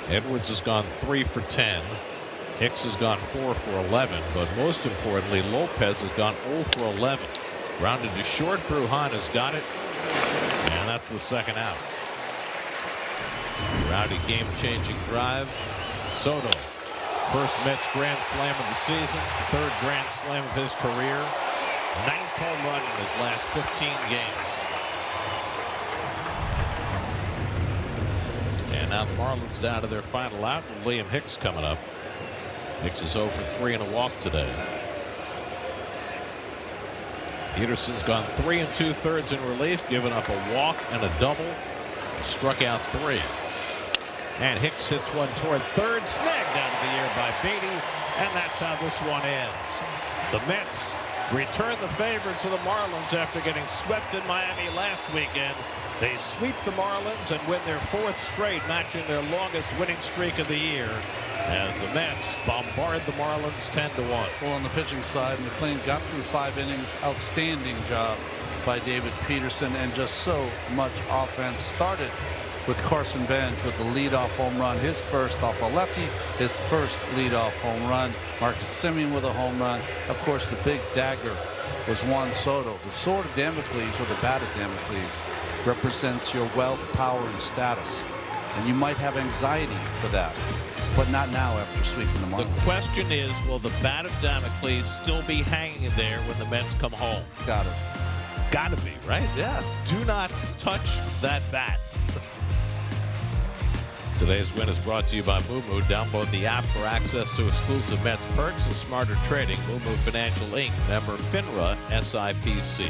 Edwards has gone 3 for 10. Hicks has gone 4 for 11, but most importantly, Lopez has gone 0 for 11. Grounded to short. Brujan has got it, and that's the second out. Rowdy game-changing drive. Soto, first Mets grand slam of the season, third grand slam of his career, 9th home run in his last 15 games. And now the Marlins down to their final out, with Liam Hicks coming up. Hicks is 0 for 3 and a walk today. Peterson's gone 3 2/3 in relief, giving up a walk and a double. Struck out 3. And Hicks hits one toward third, snagged out of the air by Beatty, and that's how this one ends. The Mets return the favor to the Marlins after getting swept in Miami last weekend. They sweep the Marlins and win their 4th straight, matching their longest winning streak of the year, as the Mets bombard the Marlins 10-1.
Well, on the pitching side, McLean got through 5 innings. Outstanding job by David Peterson, and just so much offense. Started with Carson Bench with the leadoff home run, his first off a lefty, his first leadoff home run. Marcus Semien with a home run. Of course, the big dagger was Juan Soto. The sword of Damocles, or the bat of Damocles, represents your wealth, power, and status. And you might have anxiety for that, but not now after sweeping the Marlins.
The question is, will the bat of Damocles still be hanging there when the Mets come home?
Got it.
Gotta be, right?
Yes.
Do not touch that bat. Today's win is brought to you by Moomoo. Download the app for access to exclusive Mets perks and smarter trading. Moomoo Financial Inc. Member FINRA SIPC.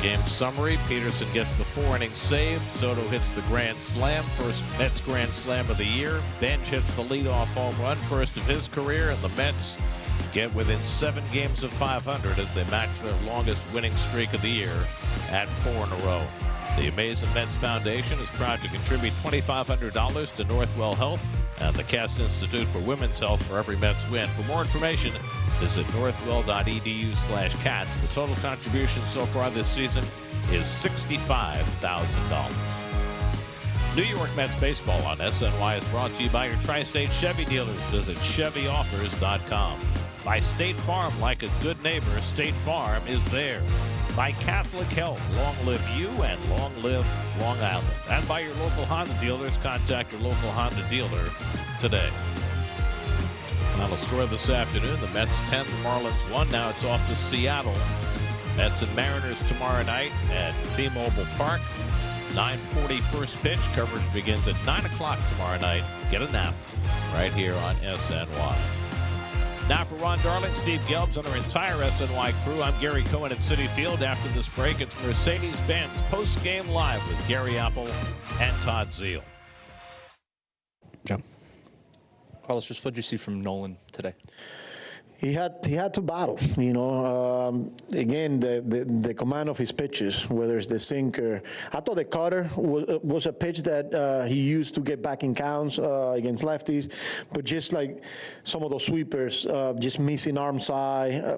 Game summary: Peterson gets the 4-inning save. Soto hits the grand slam, first Mets grand slam of the year. Bench hits the leadoff home run, first of his career, and the Mets get within 7 games of 500 as they match their longest winning streak of the year at 4 in a row. The Amazing Mets Foundation is proud to contribute $2,500 to Northwell Health and the Cass Institute for Women's Health for every Mets win. For more information, visit northwell.edu/cats. The total contribution so far this season is $65,000. New York Mets baseball on SNY is brought to you by your Tri-State Chevy dealers. Visit ChevyOffers.com. By State Farm, like a good neighbor, State Farm is there. By Catholic Health, long live you and long live Long Island. And by your local Honda dealers, contact your local Honda dealer today. Final score this afternoon, the Mets 10, the Marlins 1. Now it's off to Seattle. Mets and Mariners tomorrow night at T-Mobile Park. 9:40 first pitch. Coverage begins at 9 o'clock tomorrow night. Get a nap right here on SNY. Now for Ron Darling, Steve Gelbs, and our entire SNY crew, I'm Gary Cohen at Citi Field. After this break, it's Mercedes-Benz post-game live with Gary Apple and Todd Zeal.
Joe. Carlos, just what did you see from Nolan today?
He had to battle, you know. Again, the command of his pitches, whether it's the sinker. I thought the cutter was a pitch that he used to get back in counts against lefties, but just like some of those sweepers, just missing arm side.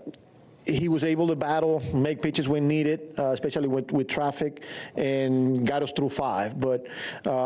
He was able to battle, make pitches when needed, especially with traffic, and got us through 5. But